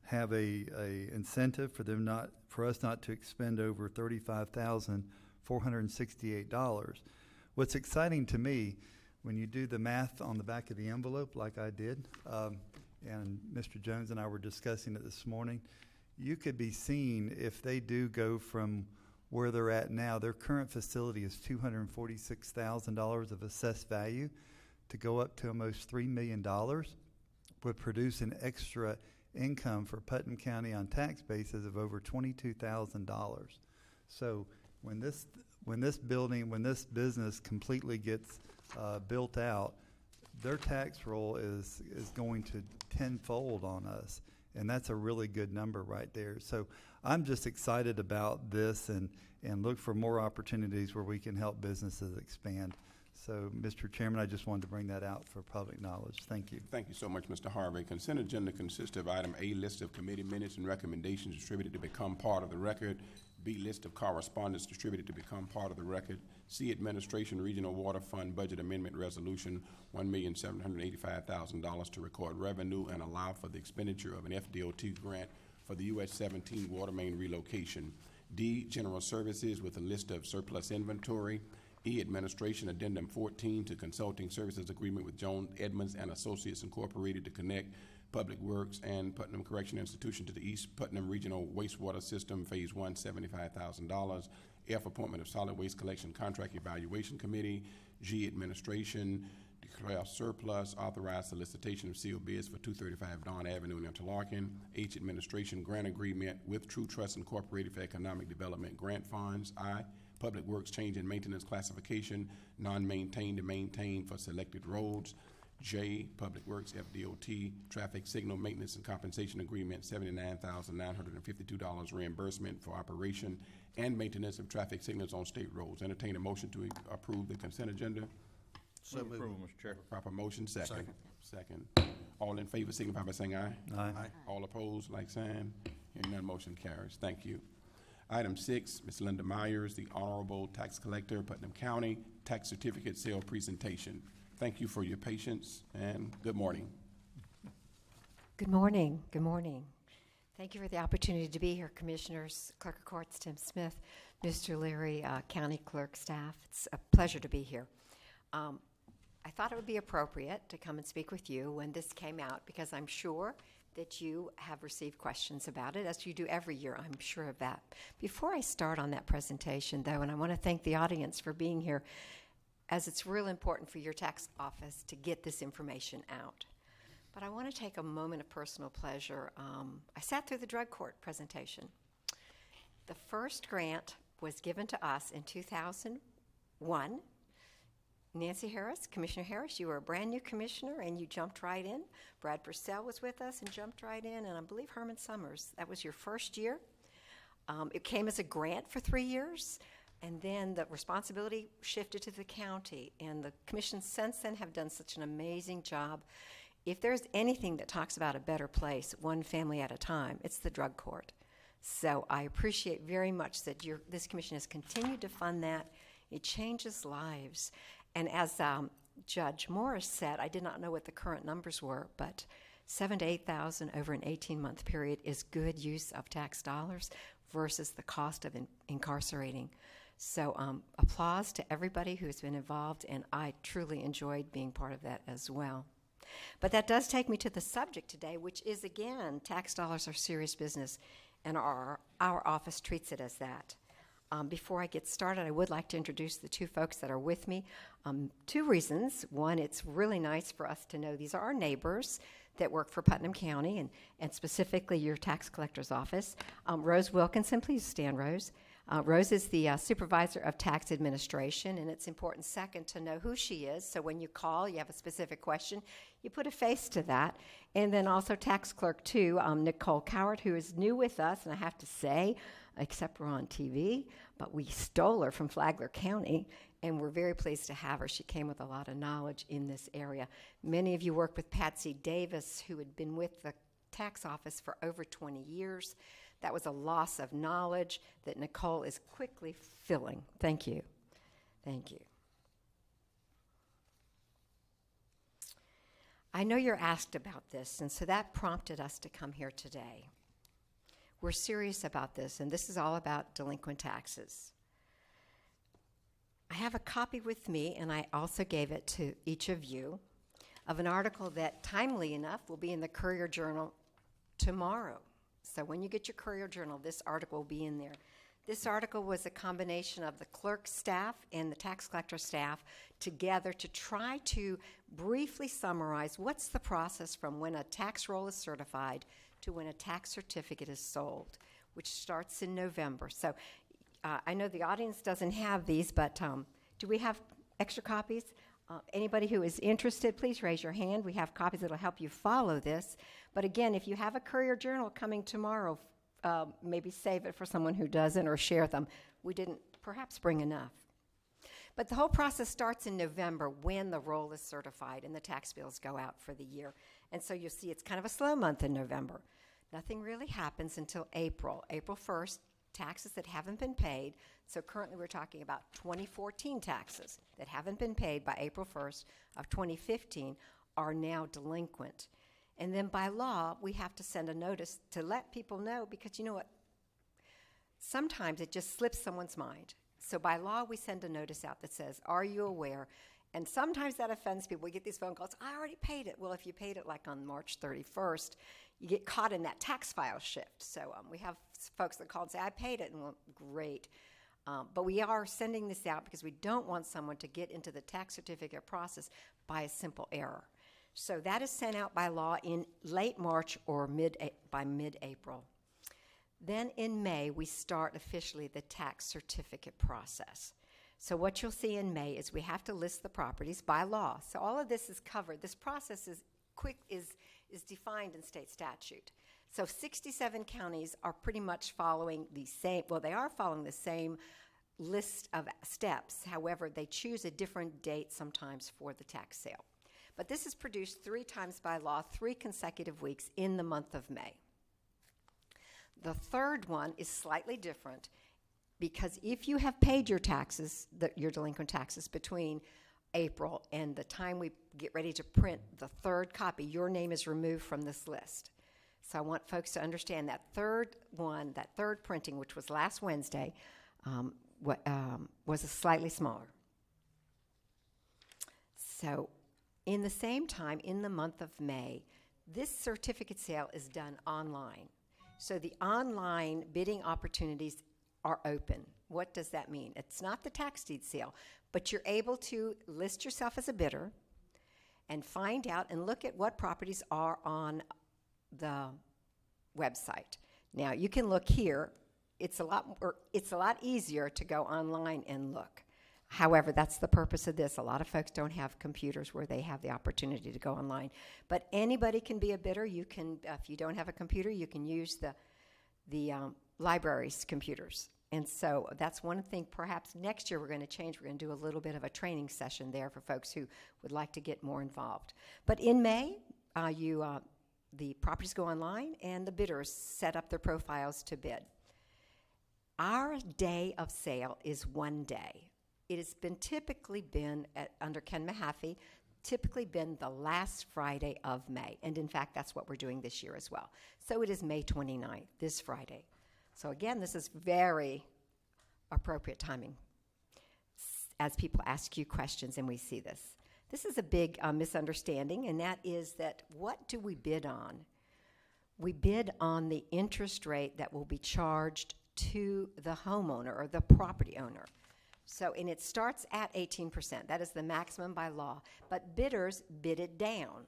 have a incentive for us not to expend over $35,468. What's exciting to me, when you do the math on the back of the envelope, like I did, and Mr. Jones and I were discussing it this morning, you could be seeing if they do go from where they're at now, their current facility is $246,000 of assessed value, to go up to almost $3 million would produce an extra income for Putnam County on tax basis of over $22,000. So when this business completely gets built out, their tax roll is going to tenfold on us, and that's a really good number right there. So I'm just excited about this and look for more opportunities where we can help businesses expand. So, Mr. Chairman, I just wanted to bring that out for public knowledge. Thank you. Thank you so much, Mr. Harvey. Consent agenda consists of item A, list of committee minutes and recommendations distributed to become part of the record. B, list of correspondence distributed to become part of the record. C, administration regional water fund budget amendment resolution, $1,785,000 to record revenue and allow for the expenditure of an FDOT grant for the US 17 water main relocation. D, general services with a list of surplus inventory. E, administration addendum 14 to consulting services agreement with Jones Edmonds and Associates Incorporated to connect Public Works and Putnam Correction Institution to the East Putnam Regional Wastewater System, Phase 1, $75,000. F, appointment of Solid Waste Collection Contract Evaluation Committee. G, administration declare surplus, authorize solicitation of sealed bids for 235 Don Avenue in Interlaken. H, administration grant agreement with True Trust Incorporated for economic development grant funds. I, Public Works change in maintenance classification, non-maintained to maintained for selected roads. J, Public Works FDOT traffic signal maintenance and compensation agreement, $79,952 reimbursement for operation and maintenance of traffic signals on state roads. Entertain a motion to approve the consent agenda. So Move approval, Mr. Chair. Proper motion, second. Second. All in favor signify by saying aye. Aye. All opposed, like sign. Hearing none, motion carries. Thank you. Item 6, Ms. Linda Myers, the Honorable Tax Collector, Putnam County, tax certificate sale presentation. Thank you for your patience, and good morning. Good morning. Good morning. Thank you for the opportunity to be here, Commissioners, Clerk of Courts Tim Smith, Mr. Leary, County Clerk staff. It's a pleasure to be here. I thought it would be appropriate to come and speak with you when this came out, because I'm sure that you have received questions about it, as you do every year. I'm sure of that. Before I start on that presentation, though, and I want to thank the audience for being here, as it's real important for your tax office to get this information out. But I want to take a moment of personal pleasure. I sat through the drug court presentation. The first grant was given to us in 2001. Nancy Harris, Commissioner Harris, you were a brand new commissioner and you jumped right in. Brad Purcell was with us and jumped right in, and I believe Herman Summers. That was your first year. It came as a grant for 3 years, and then the responsibility shifted to the county, and the commissions since then have done such an amazing job. If there's anything that talks about a better place, one family at a time, it's the drug court. So I appreciate very much that this commission has continued to fund that. It changes lives. And as Judge Morris said, I did not know what the current numbers were, but $7,000 to $8,000 over an 18-month period is good use of tax dollars versus the cost of incarcerating. So applause to everybody who's been involved, and I truly enjoyed being part of that as well. But that does take me to the subject today, which is, again, tax dollars are serious business, and our office treats it as that. Before I get started, I would like to introduce the two folks that are with me. 2 reasons. One, it's really nice for us to know these are our neighbors that work for Putnam County, and specifically your tax collector's office. Rose Wilkinson, please stand, Rose. Rose is the supervisor of tax administration, and it's important, second, to know who she is. So when you call, you have a specific question, you put a face to that. And then also tax clerk, too, Nicole Cowart, who is new with us, and I have to say, except we're on TV, but we stole her from Flagler County, and we're very pleased to have her. She came with a lot of knowledge in this area. Many of you worked with Patsy Davis, who had been with the tax office for over 20 years. That was a loss of knowledge that Nicole is quickly filling. Thank you. Thank you. I know you're asked about this, and so that prompted us to come here today. We're serious about this, and this is all about delinquent taxes. I have a copy with me, and I also gave it to each of you, of an article that, timely enough, will be in the Courier Journal tomorrow. So when you get your Courier Journal, this article will be in there. This article was a combination of the clerk staff and the tax collector staff together to try to briefly summarize what's the process from when a tax roll is certified to when a tax certificate is sold, which starts in November. So I know the audience doesn't have these, but do we have extra copies? Anybody who is interested, please raise your hand. We have copies that will help you follow this. But again, if you have a Courier Journal coming tomorrow, maybe save it for someone who doesn't, or share them. We didn't perhaps bring enough. But the whole process starts in November when the roll is certified and the tax bills go out for the year. And so you'll see it's kind of a slow month in November. Nothing really happens until April. April 1st, taxes that haven't been paid. So currently we're talking about 2014 taxes that haven't been paid by April 1st of 2015 are now delinquent. And then by law, we have to send a notice to let people know, because you know what? Sometimes it just slips someone's mind. So by law, we send a notice out that says, are you aware? And sometimes that offends people. We get these phone calls, I already paid it. Well, if you paid it like on March 31st, you get caught in that tax file shift. So we have folks that call and say, I paid it. And well, great. But we are sending this out because we don't want someone to get into the tax certificate process by a simple error. So that is sent out by law in late March or by mid-April. Then in May, we start officially the tax certificate process. So what you'll see in May is we have to list the properties by law. So all of this is covered. This process is defined in state statute. So 67 counties are pretty much following the same, well, they are following the same list of steps. However, they choose a different date sometimes for the tax sale. But this is produced 3 times by law, 3 consecutive weeks in the month of May. The third one is slightly different because if you have paid your taxes, your delinquent taxes, between April and the time we get ready to print the third copy, your name is removed from this list. So I want folks to understand that third one, that third printing, which was last Wednesday, was a slightly smaller. So in the same time, in the month of May, this certificate sale is done online. So the online bidding opportunities are open. What does that mean? It's not the tax deed sale, but you're able to list yourself as a bidder and find out and look at what properties are on the website. Now, you can look here. It's a lot easier to go online and look. However, that's the purpose of this. A lot of folks don't have computers where they have the opportunity to go online. But anybody can be a bidder. You can, if you don't have a computer, you can use the library's computers. And so that's one thing perhaps next year we're going to change. We're going to do a little bit of a training session there for folks who would like to get more involved. But in May, the properties go online and the bidders set up their profiles to bid. Our day of sale is one day. It has been typically been, under Ken Mahaffey, typically been the last Friday of May. And in fact, that's what we're doing this year as well. So it is May 29th, this Friday. So again, this is very appropriate timing as people ask you questions and we see this. This is a big misunderstanding, and that is that what do we bid on? We bid on the interest rate that will be charged to the homeowner or the property owner. So, and it starts at 18%. That is the maximum by law. But bidders bid it down.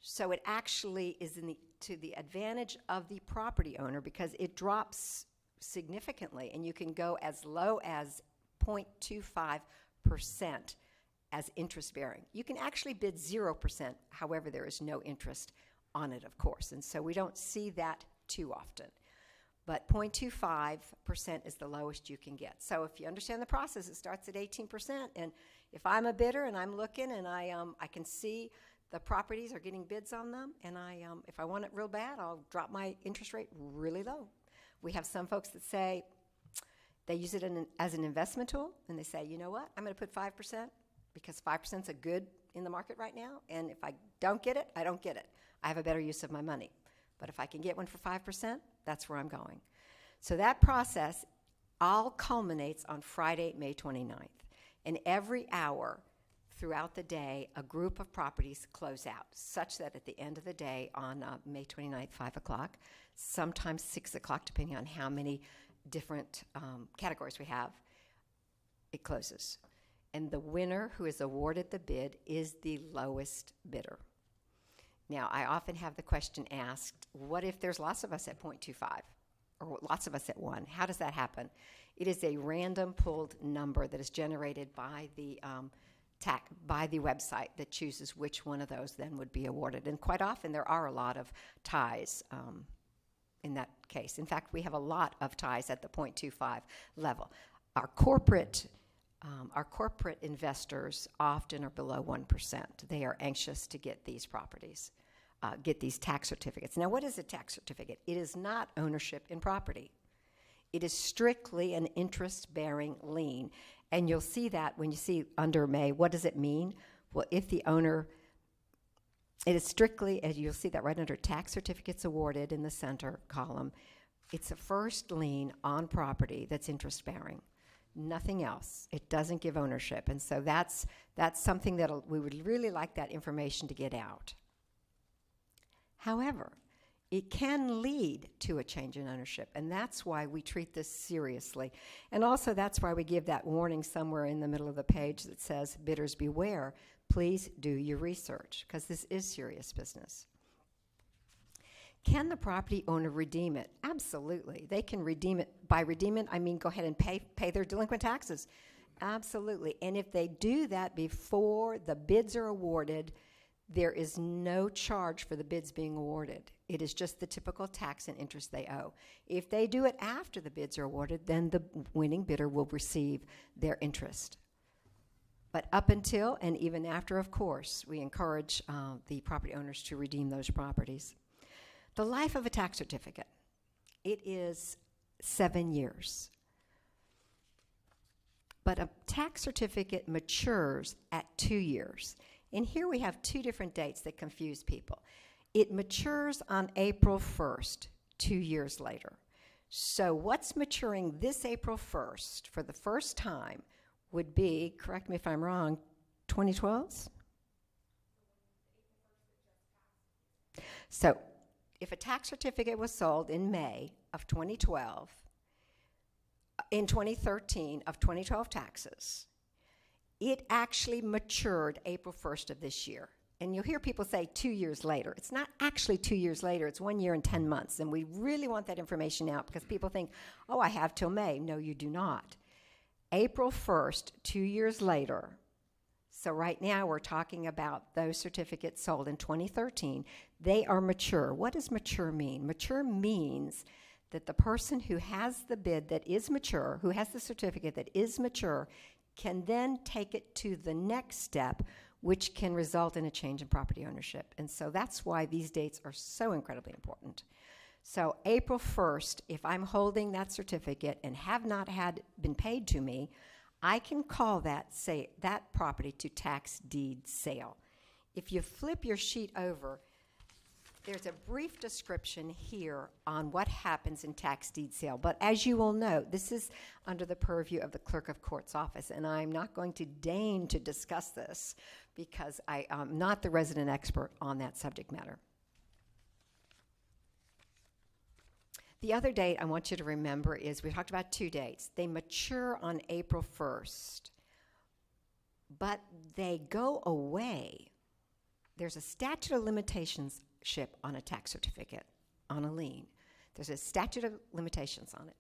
So it actually is to the advantage of the property owner because it drops significantly, and you can go as low as 0.25% as interest bearing. You can actually bid 0%, however, there is no interest on it, of course. And so we don't see that too often. But 0.25% is the lowest you can get. So if you understand the process, it starts at 18%. And if I'm a bidder and I'm looking and I can see the properties are getting bids on them, and if I want it real bad, I'll drop my interest rate really low. We have some folks that say they use it as an investment tool, and they say, you know what, I'm going to put 5% because 5% is a good in the market right now, and if I don't get it, I don't get it. I have a better use of my money. But if I can get one for 5%, that's where I'm going. So that process all culminates on Friday, May 29th. And every hour throughout the day, a group of properties close out, such that at the end of the day on May 29th, 5 o'clock, sometimes 6 o'clock, depending on how many different categories we have, it closes. And the winner who is awarded the bid is the lowest bidder. Now, I often have the question asked, what if there's lots of us at 0.25 or lots of us at 1? How does that happen? It is a random pulled number that is generated by the website that chooses which one of those then would be awarded. And quite often there are a lot of ties in that case. In fact, we have a lot of ties at the 0.25 level. Our corporate investors often are below 1%. They are anxious to get these properties, get these tax certificates. Now, what is a tax certificate? It is not ownership in property. It is strictly an interest-bearing lien. And you'll see that when you see under May, what does it mean? Well, if the owner, it is strictly, as you'll see that right under tax certificates awarded in the center column, it's a first lien on property that's interest-bearing. Nothing else. It doesn't give ownership. And so that's something that we would really like that information to get out. However, it can lead to a change in ownership, and that's why we treat this seriously. And also that's why we give that warning somewhere in the middle of the page that says, bidders beware, please do your research, because this is serious business. Can the property owner redeem it? Absolutely. They can redeem it. By redeem it, I mean go ahead and pay their delinquent taxes. Absolutely. And if they do that before the bids are awarded, there is no charge for the bids being awarded. It is just the typical tax and interest they owe. If they do it after the bids are awarded, then the winning bidder will receive their interest. But up until and even after, of course, we encourage the property owners to redeem those properties. The life of a tax certificate, it is 7 years. But a tax certificate matures at 2 years. And here we have two different dates that confuse people. It matures on April 1st, 2 years later. So what's maturing this April 1st for the first time would be, correct me if I'm wrong, 2012s? So if a tax certificate was sold in May of 2012, in 2013 of 2012 taxes, it actually matured April 1st of this year. And you'll hear people say 2 years later. It's not actually 2 years later. It's 1 year and 10 months. And we really want that information out because people think, oh, I have till May. No, you do not. April 1st, 2 years later. So right now we're talking about those certificates sold in 2013. They are mature. What does mature mean? Mature means that the person who has the bid that is mature, who has the certificate that is mature, can then take it to the next step, which can result in a change in property ownership. And so that's why these dates are so incredibly important. So April 1st, if I'm holding that certificate and have not been paid to me, I can call that property to tax deed sale. If you flip your sheet over, there's a brief description here on what happens in tax deed sale. But as you will note, this is under the purview of the Clerk of Court's office, and I'm not going to deign to discuss this because I am not the resident expert on that subject matter. The other date I want you to remember is, we talked about two dates. They mature on April 1st, but they go away. There's a statute of limitations on a tax certificate, on a lien. There's a statute of limitations on it.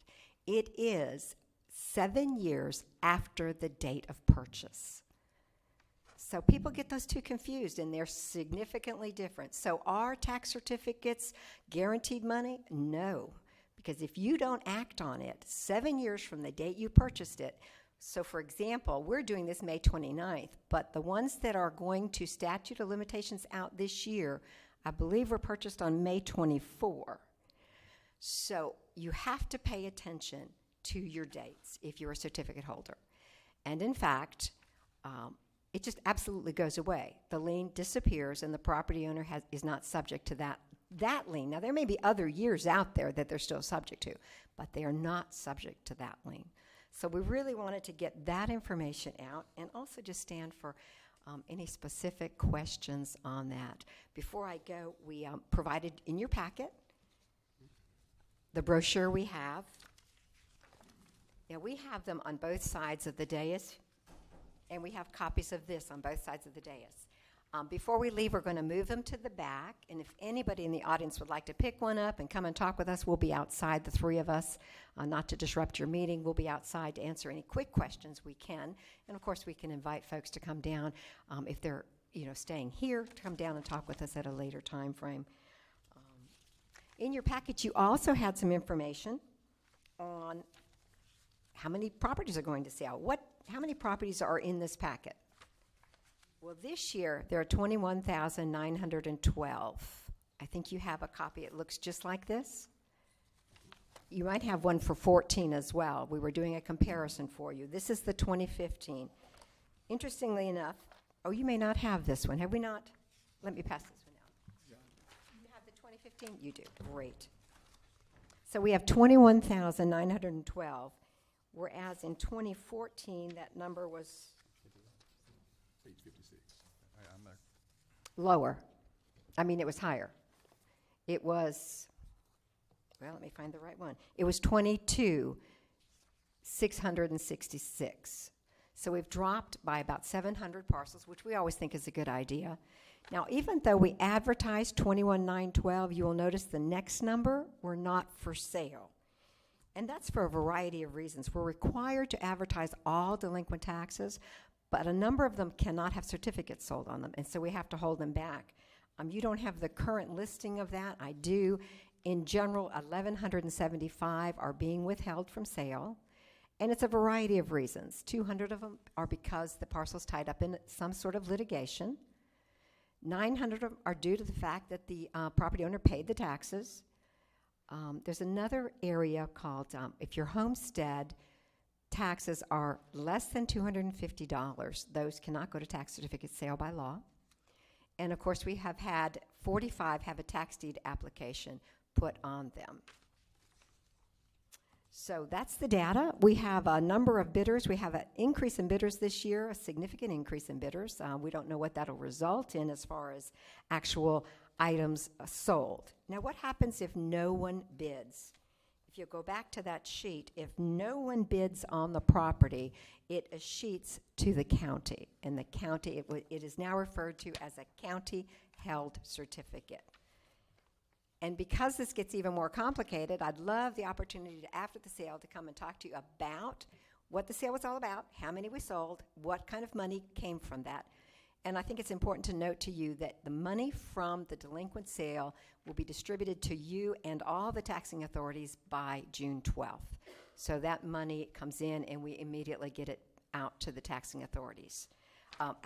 It is 7 years after the date of purchase. So people get those two confused, and they're significantly different. So are tax certificates guaranteed money? No, because if you don't act on it 7 years from the date you purchased it, so for example, we're doing this May 29th, but the ones that are going to statute of limitations out this year, I believe were purchased on May 24. So you have to pay attention to your dates if you're a certificate holder. And in fact, it just absolutely goes away. The lien disappears and the property owner is not subject to that lien. Now there may be other years out there that they're still subject to, but they are not subject to that lien. So we really wanted to get that information out and also just stand for any specific questions on that. Before I go, we provided in your packet the brochure we have. Yeah, we have them on both sides of the dais, and we have copies of this on both sides of the dais. Before we leave, we're going to move them to the back, and if anybody in the audience would like to pick one up and come and talk with us, we'll be outside, the three of us, not to disrupt your meeting. We'll be outside to answer any quick questions we can, and of course we can invite folks to come down if they're staying here, to come down and talk with us at a later time frame. In your packet, you also had some information on how many properties are going to sell. How many properties are in this packet? Well, this year, there are 21,912. I think you have a copy. It looks just like this. You might have one for 14 as well. We were doing a comparison for you. This is the 2015. Interestingly enough, you may not have this one. Have we not? Let me pass this one out. You have the 2015? You do. Great. So we have 21,912, whereas in 2014, that number was Page 56. I'm there. lower. I mean, it was higher. It was, let me find the right one. It was 22,666. So we've dropped by about 700 parcels, which we always think is a good idea. Now, even though we advertised 21,912, you will notice the next number were not for sale. And that's for a variety of reasons. We're required to advertise all delinquent taxes, but a number of them cannot have certificates sold on them, and so we have to hold them back. You don't have the current listing of that. I do. In general, 1,175 are being withheld from sale, And it's a variety of reasons. 200 of them are because the parcel's tied up in some sort of litigation. 900 of them are due to the fact that the property owner paid the taxes. There's another area called, if your homestead taxes are less than $250, those cannot go to tax certificate sale by law. And of course, we have had 45 have a tax deed application put on them. So that's the data. We have a number of bidders. We have an increase in bidders this year, a significant increase in bidders. We don't know what that'll result in as far as actual items sold. Now, what happens if no one bids? If you go back to that sheet, if no one bids on the property, it escheats to the county. And the county, it is now referred to as a county-held certificate. And because this gets even more complicated, I'd love the opportunity to, after the sale, to come and talk to you about what the sale was all about, how many we sold, what kind of money came from that. And I think it's important to note to you that the money from the delinquent sale will be distributed to you and all the taxing authorities by June 12th. So that money comes in and we immediately get it out to the taxing authorities. To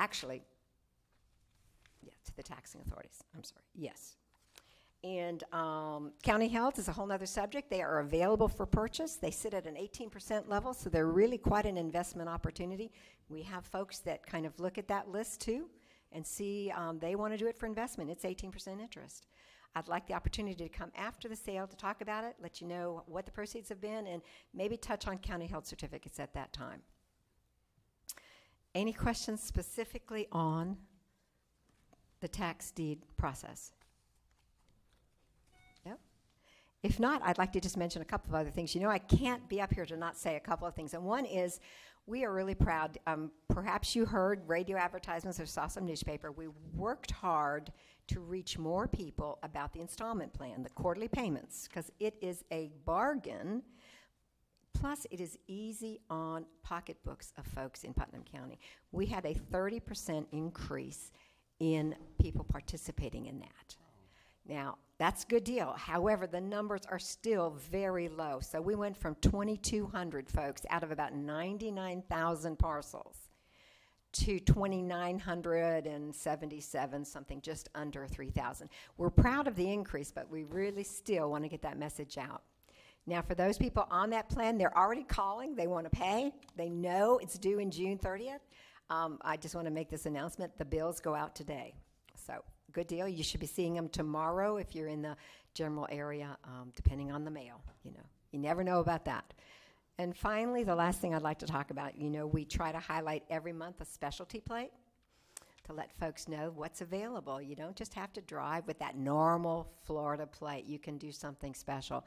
the taxing authorities, I'm sorry, yes. And county health is a whole other subject. They are available for purchase. They sit at an 18% level, so they're really quite an investment opportunity. We have folks that kind of look at that list too and see they want to do it for investment. It's 18% interest. I'd like the opportunity to come after the sale to talk about it, let you know what the proceeds have been, and maybe touch on county health certificates at that time. Any questions specifically on the tax deed process? If not, I'd like to just mention a couple of other things. You know, I can't be up here to not say a couple of things. And one is, we are really proud. Perhaps you heard radio advertisements or saw some newspaper. We worked hard to reach more people about the installment plan, the quarterly payments, because it is a bargain. Plus, it is easy on pocketbooks of folks in Putnam County. We had a 30% increase in people participating in that. Now, that's a good deal. However, the numbers are still very low. So we went from 2,200 folks out of about 99,000 parcels to 2,977, something just under 3,000. We're proud of the increase, but we really still want to get that message out. Now, for those people on that plan, they're already calling. They want to pay. They know it's due in June 30th. I just want to make this announcement. The bills go out today. So good deal. You should be seeing them tomorrow if you're in the general area, depending on the mail. You know, you never know about that. And finally, the last thing I'd like to talk about, you know, we try to highlight every month a specialty plate to let folks know what's available. You don't just have to drive with that normal Florida plate. You can do something special.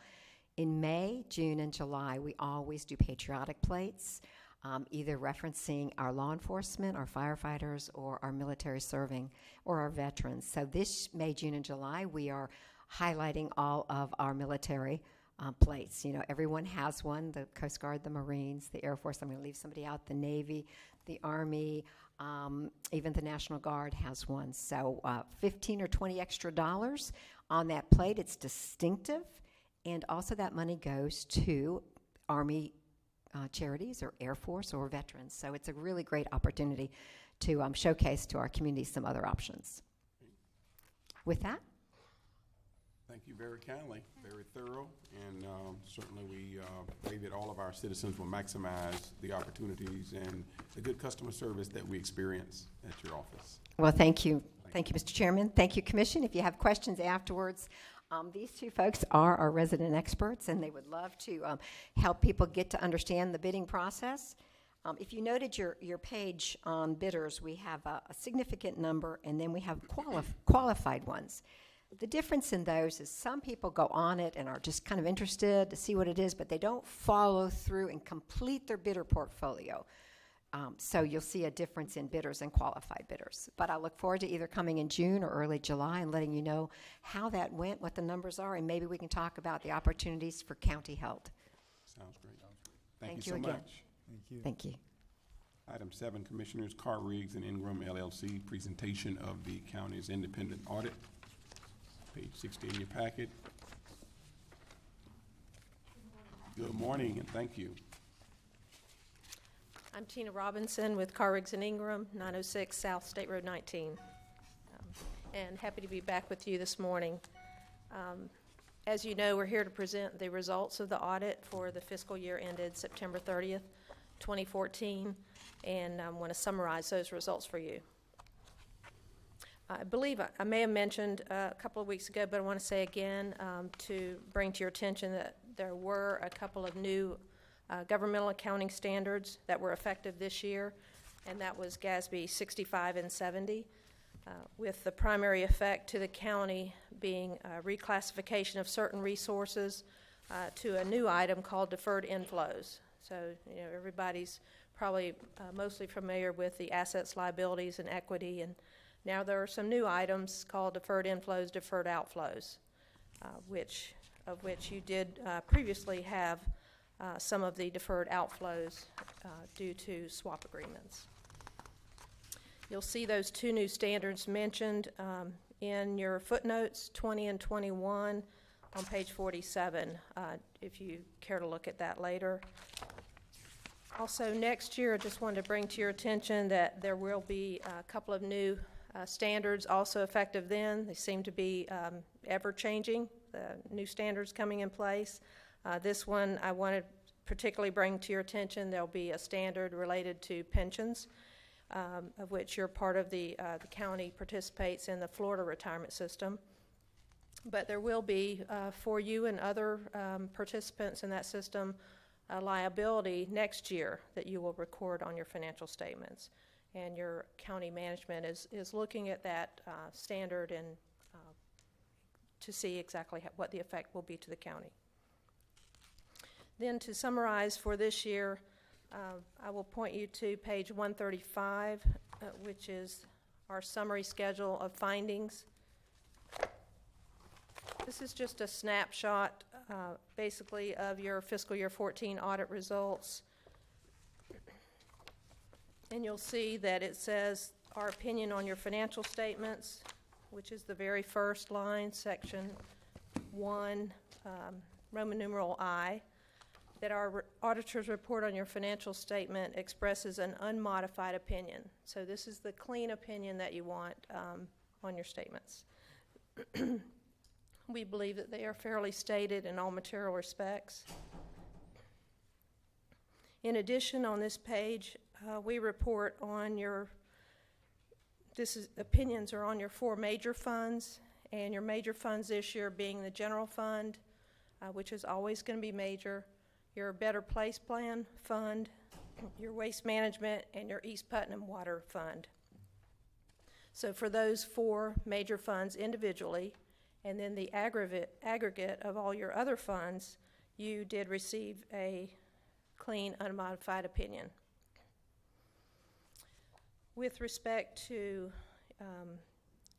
In May, June, and July, we always do patriotic plates, either referencing our law enforcement, our firefighters, or our military serving, or our veterans. So this May, June, and July, we are highlighting all of our military plates. You know, everyone has one, the Coast Guard, the Marines, the Air Force. I'm going to leave somebody out, the Navy, the Army, even the National Guard has one. So $15 or $20 extra on that plate. It's distinctive. And also that money goes to Army charities or Air Force or veterans. So it's a really great opportunity to showcase to our community some other options. With that. Thank you very kindly, very thorough, and certainly we pray that all of our citizens will maximize the opportunities and the good customer service that we experience at your office. Well, thank you. Thank you, Mr. Chairman. Thank you, Commission. If you have questions afterwards, these two folks are our resident experts, and they would love to help people get to understand the bidding process. If you noted your page on bidders, we have a significant number, and then we have qualified ones. The difference in those is some people go on it and are just kind of interested to see what it is, but they don't follow through and complete their bidder portfolio. So you'll see a difference in bidders and qualified bidders. But I look forward to either coming in June or early July and letting you know how that went, what the numbers are, and maybe we can talk about the opportunities for county health. Sounds great. Thank you so again. much. Thank you. Thank you. Item 7, Commissioners, Carr Riggs and Ingram LLC, presentation of the county's independent audit. Page 60 in your packet. Good morning, and thank you. I'm Tina Robinson with Car Riggs and Ingram, 906 South State Road 19. And happy to be back with you this morning. As you know, we're here to present the results of the audit for the fiscal year ended September 30th, 2014, and I want to summarize those results for you. I believe I may have mentioned a couple of weeks ago, but I want to say again to bring to your attention that there were a couple of new governmental accounting standards that were effective this year, and that was GASB 65 and 70, with the primary effect to the county being reclassification of certain resources to a new item called deferred inflows. So, you know, everybody's probably mostly familiar with the assets, liabilities, and equity, and now there are some new items called deferred inflows, deferred outflows, of which you did previously have some of the deferred outflows due to swap agreements. You'll see those two new standards mentioned in your footnotes 20 and 21 on page 47, if you care to look at that later. Also, next year, I just wanted to bring to your attention that there will be a couple of new standards also effective then. They seem to be ever-changing, the new standards coming in place. This one I want to particularly bring to your attention. There'll be a standard related to pensions, of which you're part of the county participates in the Florida retirement system. But there will be, for you and other participants in that system, a liability next year that you will record on your financial statements. And your county management is looking at that standard and to see exactly what the effect will be to the county. Then to summarize for this year, I will point you to page 135, which is our summary schedule of findings. This is just a snapshot, basically, of your fiscal year 14 audit results. And you'll see that it says our opinion on your financial statements, which is the very first line, section 1, Roman numeral I, that our auditor's report on your financial statement expresses an unmodified opinion. So this is the clean opinion that you want on your statements. We believe that they are fairly stated in all material respects. In addition, on this page, we report on opinions are on your 4 major funds, and your major funds this year being the general fund, which is always going to be major, your Better Place Plan fund, your waste management, and your East Putnam Water Fund. So for those 4 major funds individually, and then the aggregate of all your other funds, you did receive a clean, unmodified opinion. With respect to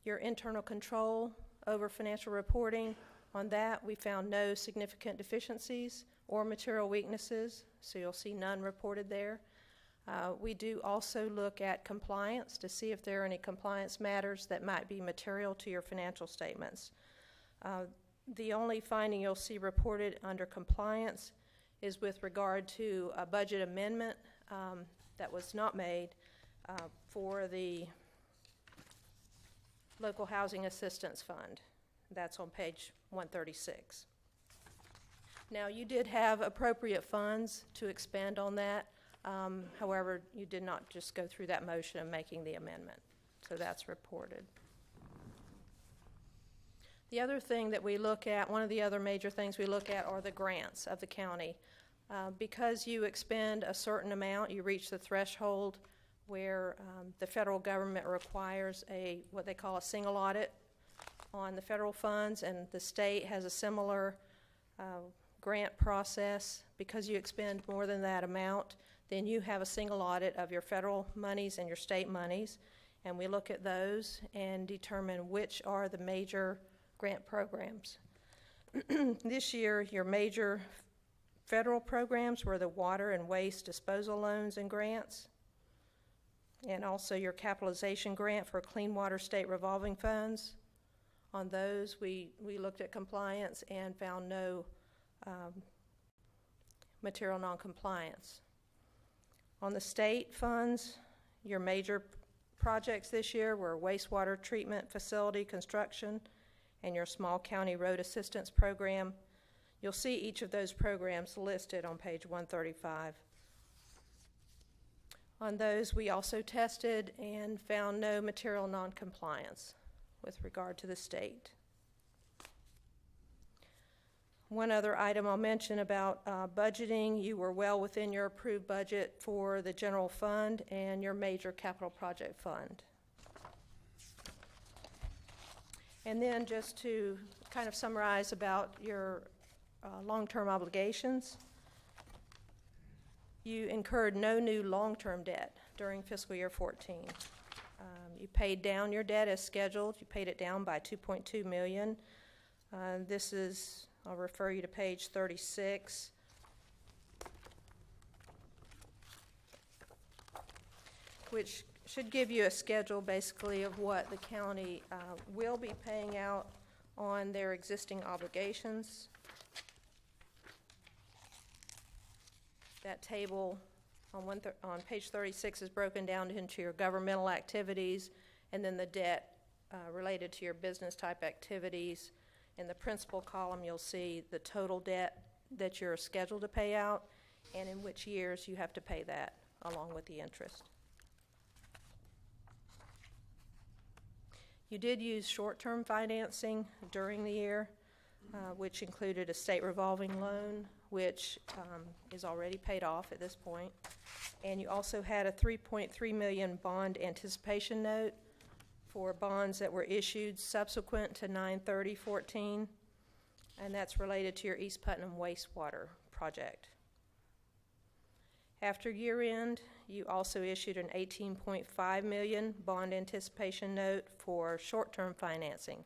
your internal control over financial reporting, on that we found no significant deficiencies or material weaknesses, so you'll see none reported there. We do also look at compliance to see if there are any compliance matters that might be material to your financial statements. The only finding you'll see reported under compliance is with regard to a budget amendment that was not made for the Local Housing Assistance Fund. That's on page 136. Now, you did have appropriate funds to expend on that. However, you did not just go through that motion of making the amendment. So that's reported. The other thing that we look at, one of the other major things we look at are the grants of the county. Because you expend a certain amount, you reach the threshold where the federal government requires what they call a single audit on the federal funds, and the state has a similar grant process. Because you expend more than that amount, then you have a single audit of your federal monies and your state monies, and we look at those and determine which are the major grant programs. This year, your major federal programs were the water and waste disposal loans and grants, and also your capitalization grant for clean water state revolving funds. On those, we looked at compliance and found no material noncompliance. On the state funds, your major projects this year were wastewater treatment facility construction and your small county road assistance program. You'll see each of those programs listed on page 135. On those, we also tested and found no material noncompliance with regard to the state. One other item I'll mention about budgeting, you were well within your approved budget for the general fund and your major capital project fund. And then just to kind of summarize about your long-term obligations, you incurred no new long-term debt during fiscal year 14. You paid down your debt as scheduled. You paid it down by $2.2 million. This is, I'll refer you to page 36. Which should give you a schedule basically of what the county will be paying out on their existing obligations. That table on page 36 is broken down into your governmental activities and then the debt related to your business type activities. In the principal column, you'll see the total debt that you're scheduled to pay out and in which years you have to pay that along with the interest. You did use short-term financing during the year, which included a state revolving loan, which is already paid off at this point. And you also had a $3.3 million bond anticipation note for bonds that were issued subsequent to 9/30/14, and that's related to your East Putnam wastewater project. After year end, you also issued an $18.5 million bond anticipation note for short-term financing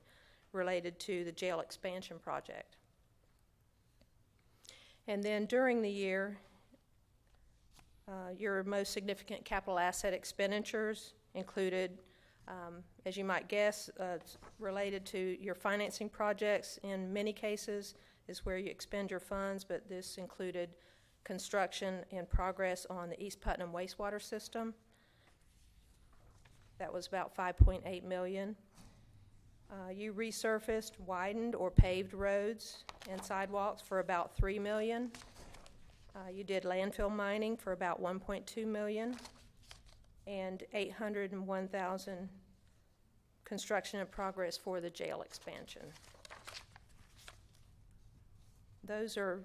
related to the jail expansion project. And then during the year, your most significant capital asset expenditures included, as you might guess, related to your financing projects. In many cases is where you expend your funds, but this included construction in progress on the East Putnam wastewater system. That was about $5.8 million. You resurfaced, widened, or paved roads and sidewalks for about $3 million. You did landfill mining for about $1.2 million, and $801,000 construction in progress for the jail expansion. Those are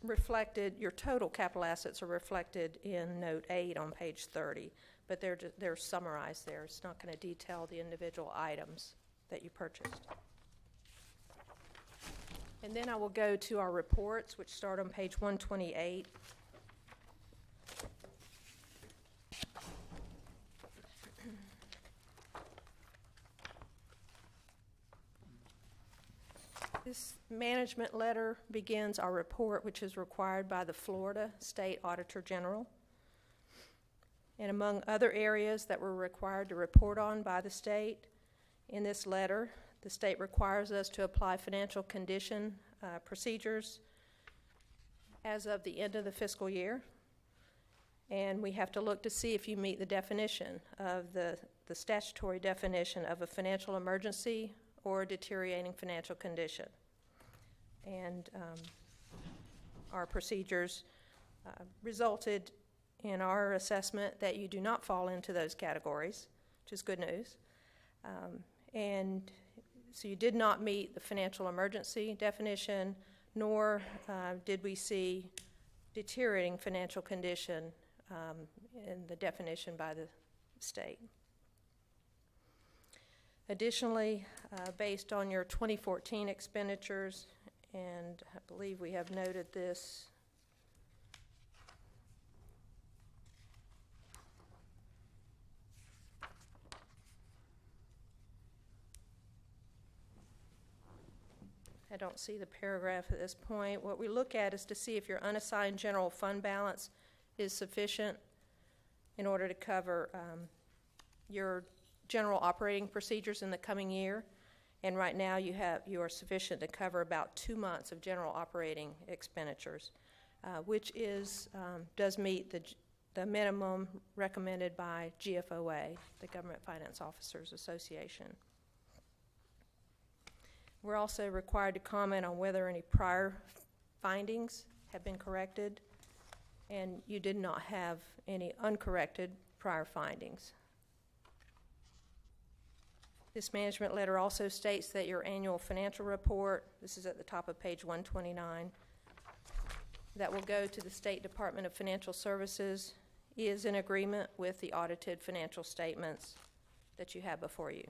reflected, your total capital assets are reflected in note 8 on page 30, but they're summarized there. It's not going to detail the individual items that you purchased. And then I will go to our reports, which start on page 128. This management letter begins our report, which is required by the Florida State Auditor General. And among other areas that we're required to report on by the state, in this letter, the state requires us to apply financial condition procedures as of the end of the fiscal year. And we have to look to see if you meet the definition of the statutory definition of a financial emergency or a deteriorating financial condition. And our procedures resulted in our assessment that you do not fall into those categories, which is good news. And so you did not meet the financial emergency definition, nor did we see deteriorating financial condition in the definition by the state. Additionally, based on your 2014 expenditures, and I believe we have noted this, I don't see the paragraph at this point. What we look at is to see if your unassigned general fund balance is sufficient in order to cover your general operating procedures in the coming year. And right now you are sufficient to cover about 2 months of general operating expenditures, which does meet the minimum recommended by GFOA, the Government Finance Officers Association. We're also required to comment on whether any prior findings have been corrected, and you did not have any uncorrected prior findings. This management letter also states that your annual financial report, this is at the top of page 129, that will go to the State Department of Financial Services, is in agreement with the audited financial statements that you have before you.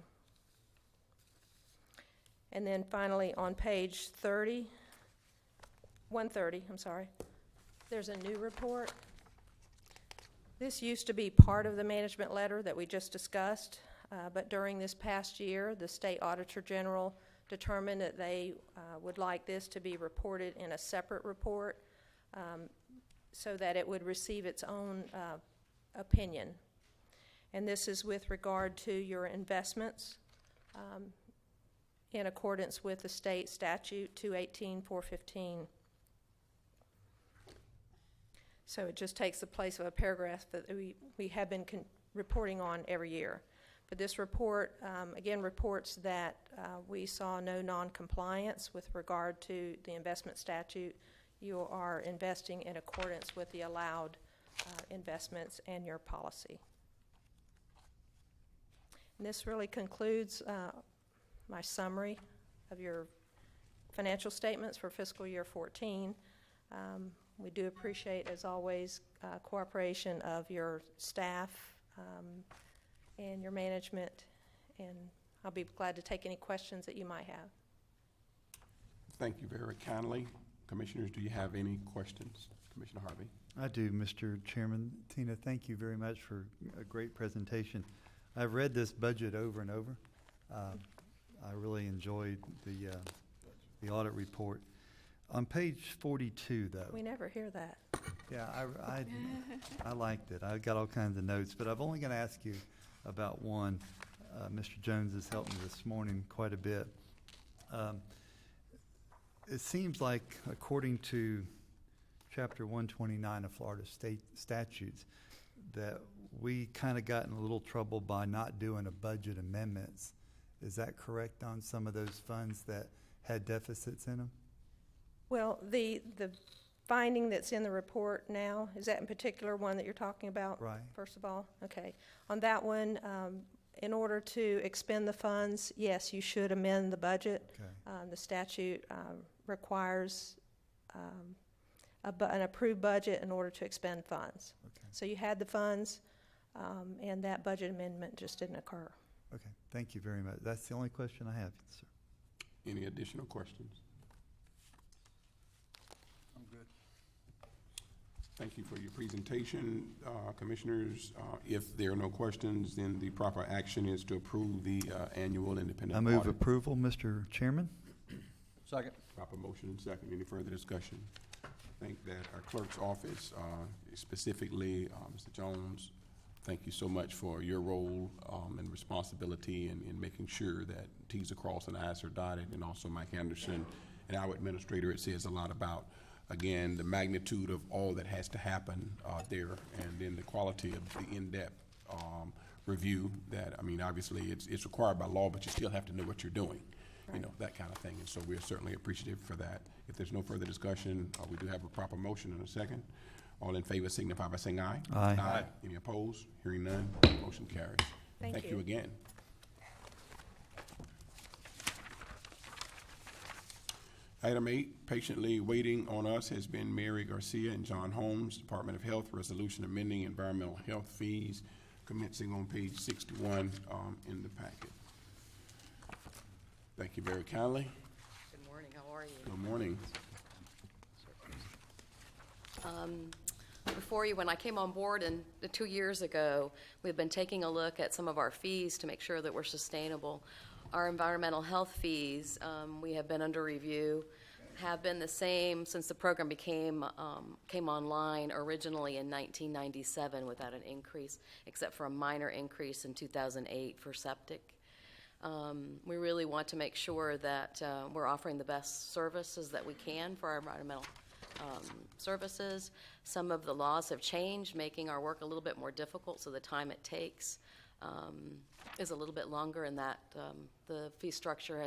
And then finally on page 130, there's a new report. This used to be part of the management letter that we just discussed, but during this past year, the State Auditor General determined that they would like this to be reported in a separate report so that it would receive its own opinion. And this is with regard to your investments in accordance with the state statute 218-415. So it just takes the place of a paragraph that we have been reporting on every year. But this report, again, reports that we saw no non-compliance with regard to the investment statute. You are investing in accordance with the allowed investments and your policy. And this really concludes my summary of your financial statements for fiscal year 14. We do appreciate, as always, cooperation of your staff and your management, and I'll be glad to take any questions that you might have. Thank you very kindly. Commissioners, do you have any questions? Commissioner Harvey. I do, Mr. Chairman. Tina, thank you very much for a great presentation. I've read this budget over and over. I really enjoyed the audit report. On page 42, though. We never hear that. Yeah, I liked it. I got all kinds of notes, but I'm only going to ask you about one. Mr. Jones has helped me this morning quite a bit. It seems like, according to Chapter 129 of Florida state statutes, that we kind of got in a little trouble by not doing a budget amendments. Is that correct on some of those funds that had deficits in them? Well, the finding that's in the report now, is that in particular one that you're talking about? Right. First of all? Okay. On that one, in order to expend the funds, yes, you should amend the budget. Okay. The statute requires an approved budget in order to expend funds. Okay. So you had the funds, and that budget amendment just didn't occur. Okay. Thank you very much. That's the only question I have, sir. Any additional questions? I'm good. Thank you for your presentation, Commissioners. If there are no questions, then the proper action is to approve the annual independent I move audit. approval, Mr. Chairman. Second. Proper motion and second. Any further discussion? I think that our clerk's office, specifically Mr. Jones, thank you so much for your role and responsibility in making sure that T's are crossed and I's are dotted, and also Mike Anderson and our administrator. It says a lot about, again, the magnitude of all that has to happen there, and then the quality of the in-depth review that, I mean, obviously it's required by law, but you still have to know what you're doing. Right. You know, that kind of thing, and so we're certainly appreciative for that. If there's no further discussion, we do have a proper motion and a second. All in favor signify by saying aye. Aye. Aye. Any opposed? Hearing none, motion carries. Thank you you. again. Item 8, patiently waiting on us has been Mary Garcia and John Holmes, Department of Health, resolution amending environmental health fees, commencing on page 61 in the packet. Thank you very kindly. Good morning. How are you? Good morning. Before you, when I came on board 2 years ago, we've been taking a look at some of our fees to make sure that we're sustainable. Our environmental health fees, we have been under review, have been the same since the program came online originally in 1997 without an increase, except for a minor increase in 2008 for septic. We really want to make sure that we're offering the best services that we can for our environmental services. Some of the laws have changed, making our work a little bit more difficult, so the time it takes is a little bit longer, and that the fee structure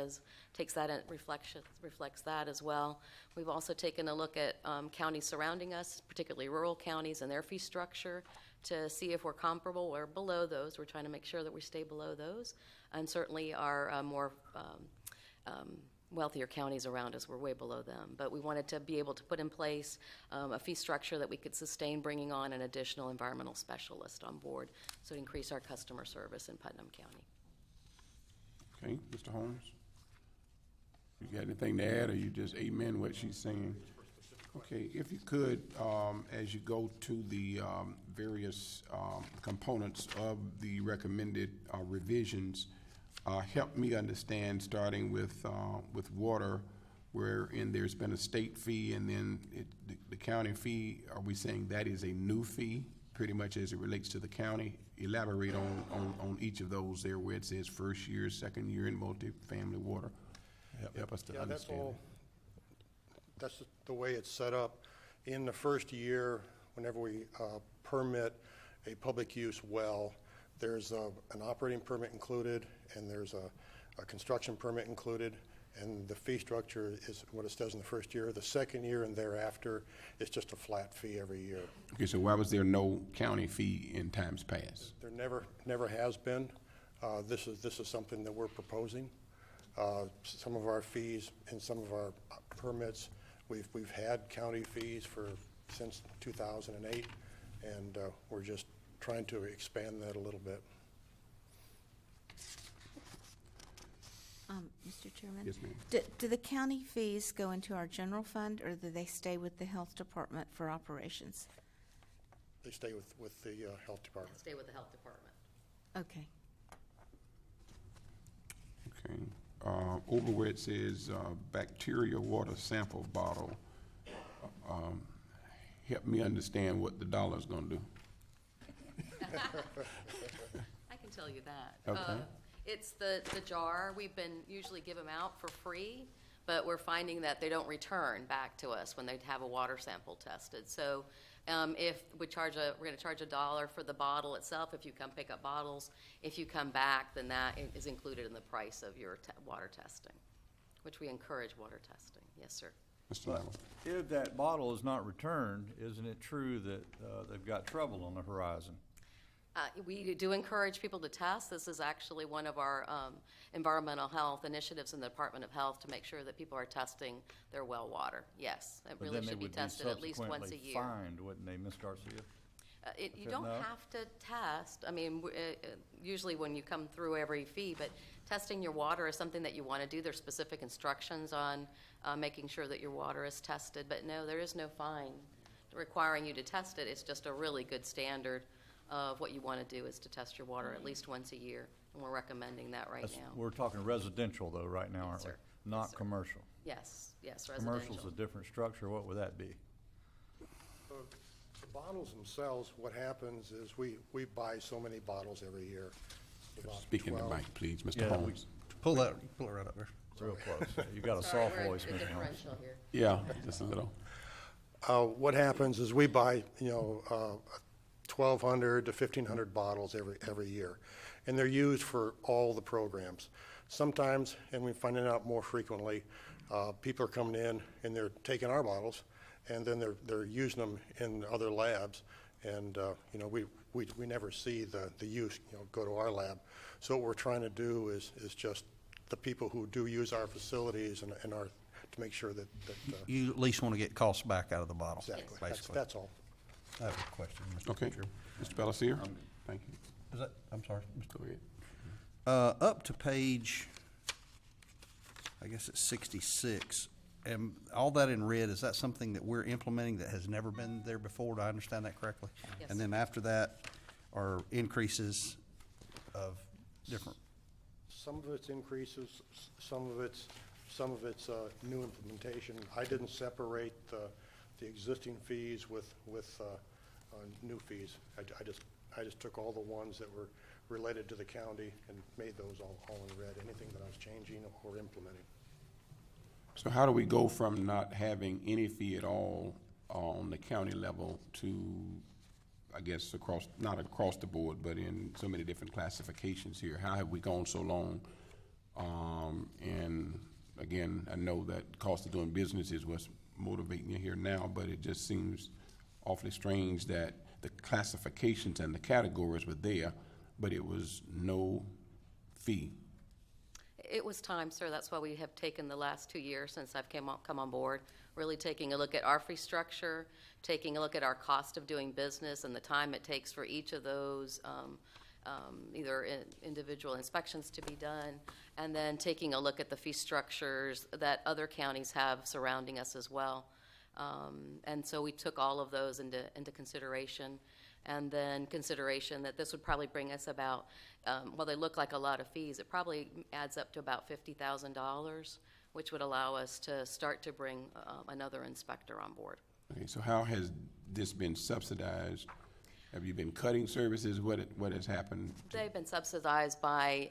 takes that and reflects that as well. We've also taken a look at counties surrounding us, particularly rural counties, and their fee structure to see if we're comparable or below those. We're trying to make sure that we stay below those, and certainly our more wealthier counties around us, we're way below them. But we wanted to be able to put in place a fee structure that we could sustain bringing on an additional environmental specialist on board, so to increase our customer service in Putnam County. Okay, Mr. Holmes? You got anything to add, or you just amen what she's saying? Okay, if you could, as you go to the various components of the recommended revisions, help me understand, starting with water, wherein there's been a state fee and then the county fee. Are we saying that is a new fee, pretty much as it relates to the county? Elaborate on each of those there, where it says first year, second year, and multifamily water. Help us to understand. That's the way it's set up. In the first year, whenever we permit a public use well, there's an operating permit included, and there's a construction permit included, and the fee structure is what it says in the first year. The second year and thereafter, it's just a flat fee every year. Okay, so why was there no county fee in times past? There never has been. This is something that we're proposing. Some of our fees and some of our permits, we've had county fees since 2008, and we're just trying to expand that a little bit. Mr. Chairman? Yes, ma'am. Do the county fees go into our general fund, or do they stay with the health department for operations? They stay with the health department. Stay with the health department. Okay. Okay. Over where it says bacteria water sample bottle, help me understand what the dollar's going to do. I can tell you that. Okay. It's the jar. We've been usually give them out for free, but we're finding that they don't return back to us when they have a water sample tested. So if we're going to charge $1 for the bottle itself. If you come pick up bottles, if you come back, then that is included in the price of your water testing, which we encourage water testing. Yes, sir. Mr. Lytle. If that bottle is not returned, isn't it true that they've got trouble on the horizon? We do encourage people to test. This is actually one of our environmental health initiatives in the Department of Health to make sure that people are testing their well water. Yes, it really should be tested at least once a year. Fined, wouldn't they, Ms. Garcia? You don't have to test. I mean, usually when you come through every fee, but testing your water is something that you want to do. There's specific instructions on making sure that your water is tested. But no, there is no fine requiring you to test it. It's just a really good standard of what you want to do is to test your water at least once a year, and we're recommending that right now. We're talking residential, though, right now, aren't we? Not commercial. Yes, residential. Commercial's a different structure. What would that be? The bottles themselves, what happens is we buy so many bottles every year. Speak in the mic, please, Mr. Holmes. Pull it right up there. Real close. You got a soft voice, Mr. Holmes. Differential here. Yeah, just a little. What happens is we buy, 1,200 to 1,500 bottles every year, and they're used for all the programs. Sometimes, and we're finding out more frequently, people are coming in and they're taking our bottles, and then they're using them in other labs, and we never see the use go to our lab. So what we're trying to do is just the people who do use our facilities and to make sure that you at least want to get costs back out of the bottle. Exactly. Basically. That's all. I have a question, Mr. Okay. Chairman. Mr. Bellasier? Thank you. I'm sorry. Go ahead. Up to page, I guess it's 66, and all that in red, is that something that we're implementing that has never been there before? Do I understand that correctly? Yes. And then after that are increases of different? Some of it's increases, some of it's new implementation. I didn't separate the existing fees with new fees. I just took all the ones that were related to the county and made those all in red. Anything that I was changing or implementing. So how do we go from not having any fee at all on the county level to, I guess, not across the board, but in so many different classifications here? How have we gone so long? And again, I know that cost of doing business is what's motivating you here now, but it just seems awfully strange that the classifications and the categories were there, but it was no fee. It was time, sir. That's why we have taken the last 2 years since I've come on board, really taking a look at our fee structure, taking a look at our cost of doing business and the time it takes for each of those either individual inspections to be done, and then taking a look at the fee structures that other counties have surrounding us as well. And so we took all of those into consideration, and then consideration that this would probably bring us about, while they look like a lot of fees, it probably adds up to about $50,000, which would allow us to start to bring another inspector on board. Okay, so how has this been subsidized? Have you been cutting services? What has happened? They've been subsidized by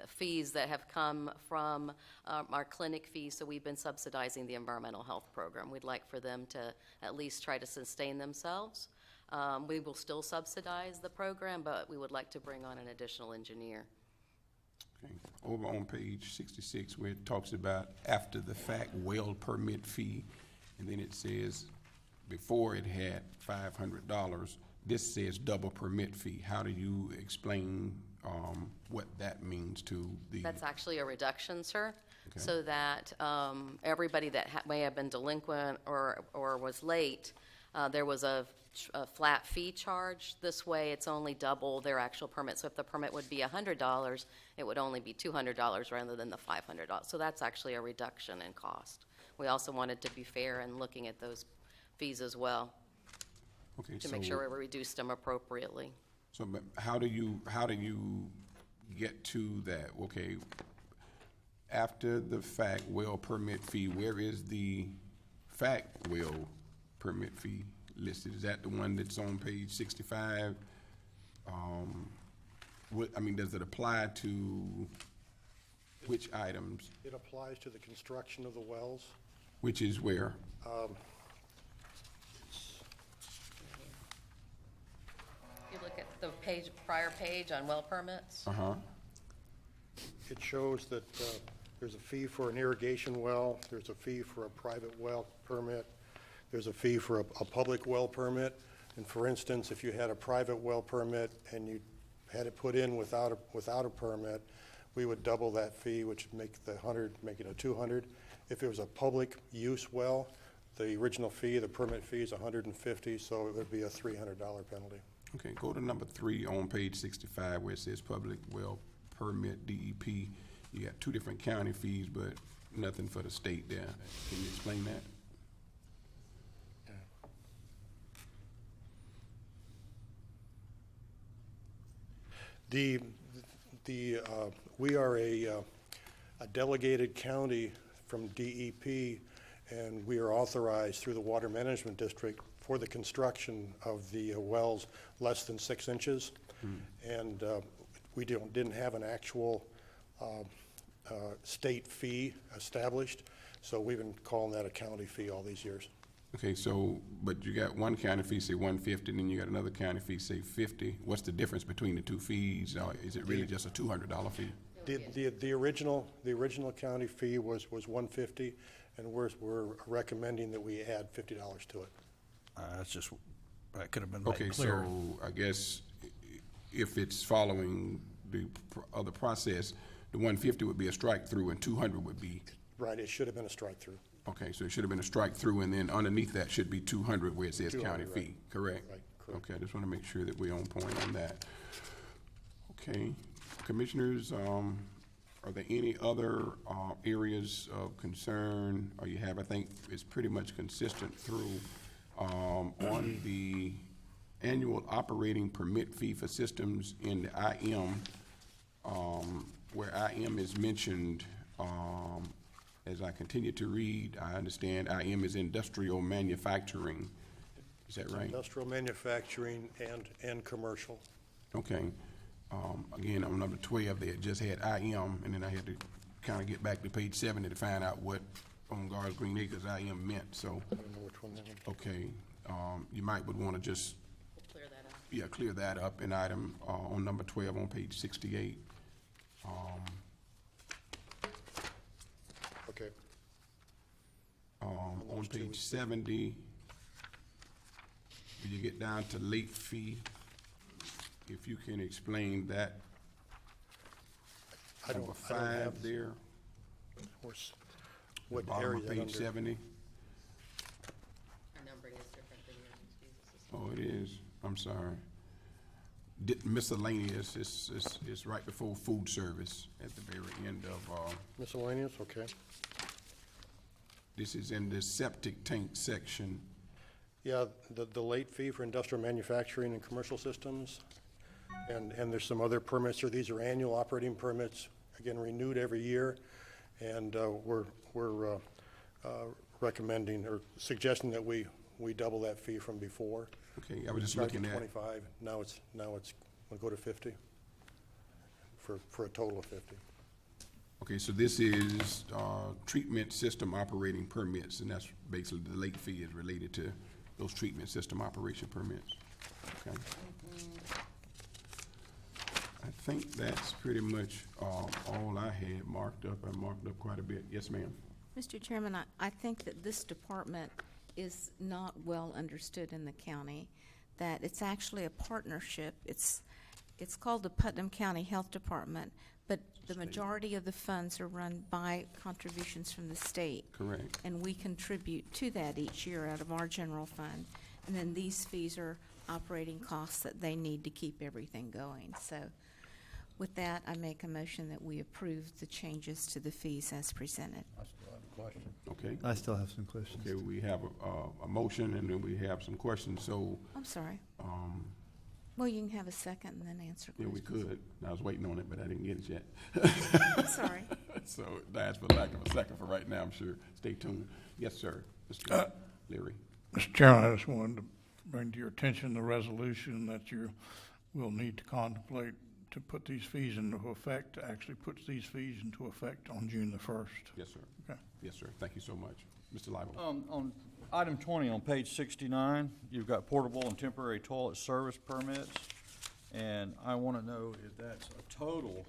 fees that have come from our clinic fees, so we've been subsidizing the environmental health program. We'd like for them to at least try to sustain themselves. We will still subsidize the program, but we would like to bring on an additional engineer. Okay. Over on page 66, where it talks about after the fact well permit fee, and then it says before it had $500, this says double permit fee. How do you explain what that means to the? That's actually a reduction, sir, Okay. so that everybody that may have been delinquent or was late, there was a flat fee charge. This way, it's only double their actual permit. So if the permit would be $100, it would only be $200 rather than the $500. So that's actually a reduction in cost. We also wanted to be fair in looking at those fees as well, Okay, to make sure we reduced them appropriately. So but how do you get to that? Okay, after the fact well permit fee, where is the fact well permit fee listed? Is that the one that's on page 65? Does it apply to which items? It applies to the construction of the wells. Which is where? If you look at the prior page on well permits. It shows that there's a fee for an irrigation well, there's a fee for a private well permit, there's a fee for a public well permit. And for instance, if you had a private well permit and you had it put in without a permit, we would double that fee, which would make the 100, make it a 200. If it was a public use well, the original fee, the permit fee is $150, so it would be a $300 penalty. Okay, go to number 3 on page 65 where it says public well permit DEP. You got 2 different county fees, but nothing for the state there. Can you explain that? We are a delegated county from DEP, and we are authorized through the Water Management District for the construction of the wells less than 6 inches. And we didn't have an actual state fee established, so we've been calling that a county fee all these years. Okay, so, but you got one county fee, say $150, and then you got another county fee, say $50. What's the difference between the 2 fees? Is it really just a $200 fee? The original county fee was $150, and we're recommending that we add $50 to it. That could have been made Okay, clearer. so I guess if it's following the other process, the $150 would be a strike-through and $200 would be? Right, it should have been a strike-through. Okay, so it should have been a strike-through, and then underneath that should be $200 where it says county right. fee, correct? Right, correct. Okay, I just want to make sure that we're on point on that. Okay, commissioners, are there any other areas of concern, or you have, I think it's pretty much consistent through, on the annual operating permit fee for systems in the IM, where IM is mentioned, as I continue to read, I understand IM is industrial manufacturing. Is that right? Industrial manufacturing and commercial. Okay. Again, on number 12, they had just had IM, and then I had to kind of get back to page 70 to find out what on Guards Green Acres IM meant, so. I don't know which one that is. Okay, you might would want to just. Clear that up. Yeah, clear that up in item, on number 12 on page 68. Okay. On those two. page 70, when you get down to late fee, if you can explain that. I don't Number I don't 5 have- there. Where's- the What bottom area of is that page under? 70. Our numbering is different than yours. Oh, it is. I'm sorry. Miscellaneous is right before food service at the very end of, Miscellaneous, okay. this is in the septic tank section. Yeah, the late fee for industrial manufacturing and commercial systems, and there's some other permits, or these are annual operating permits, again, renewed every year, and we're recommending or suggesting that we double that fee from before. Okay, I was just Started looking at at. 25, now it's, we'll go to 50, for a total of 50. Okay, so this is treatment system operating permits, and that's basically the late fee is related to those treatment system operation permits. Okay. I think that's pretty much all I had marked up. I marked up quite a bit. Yes, ma'am. Mr. Chairman, I think that this department is not well understood in the county, that it's actually a partnership. It's called the Putnam County Health Department, but the majority of the funds are run by contributions from the state. Correct. And we contribute to that each year out of our general fund. And then these fees are operating costs that they need to keep everything going. So with that, I make a motion that we approve the changes to the fees as presented. I still have a question. Okay. I still have some questions. Okay, we have a motion, and then we have some questions, so, I'm sorry. Well, you can have a second and then answer yeah, questions. we could. I was waiting on it, but I didn't get it yet. I'm sorry. So that's for lack of a second for right now, I'm sure. Stay tuned. Yes, sir, Mr. Leary. Mr. Chairman, I just wanted to bring to your attention the resolution that you will need to contemplate to put these fees into effect, actually puts these fees into effect on June the 1st. Yes, sir. Okay. Yes, sir. Thank you so much. Mr. Lible. On item 20 on page 69, you've got portable and temporary toilet service permits, and I want to know if that's a total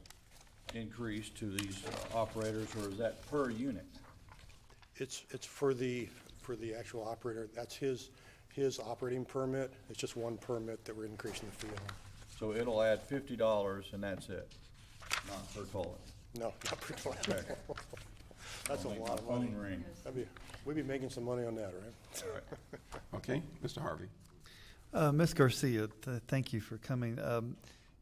increase to these operators, or is that per unit? It's for the actual operator. That's his operating permit. It's just one permit that we're increasing the fee on. So it'll add $50 and that's it, not per toilet. No, not per toilet. Okay. That's a I'll make lot of my money. phone ring. We'd be making some money on that, right? All right. Okay, Mr. Harvey. Ms. Garcia, thank you for coming.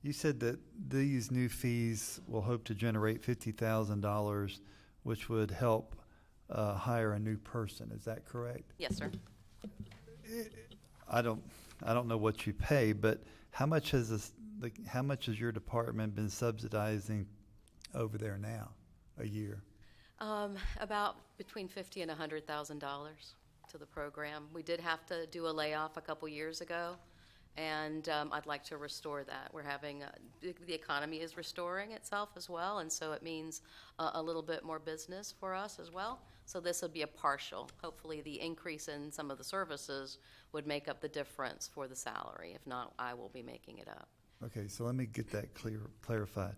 You said that these new fees will hope to generate $50,000, which would help hire a new person. Is that correct? Yes, sir. I don't know what you pay, but how much has your department been subsidizing over there now, a year? About between $50,000 and $100,000 to the program. We did have to do a layoff a couple years ago, and I'd like to restore that. We're having the economy is restoring itself as well, and so it means a little bit more business for us as well. So this would be a partial. Hopefully, the increase in some of the services would make up the difference for the salary. If not, I will be making it up. Okay, so let me get that clarified.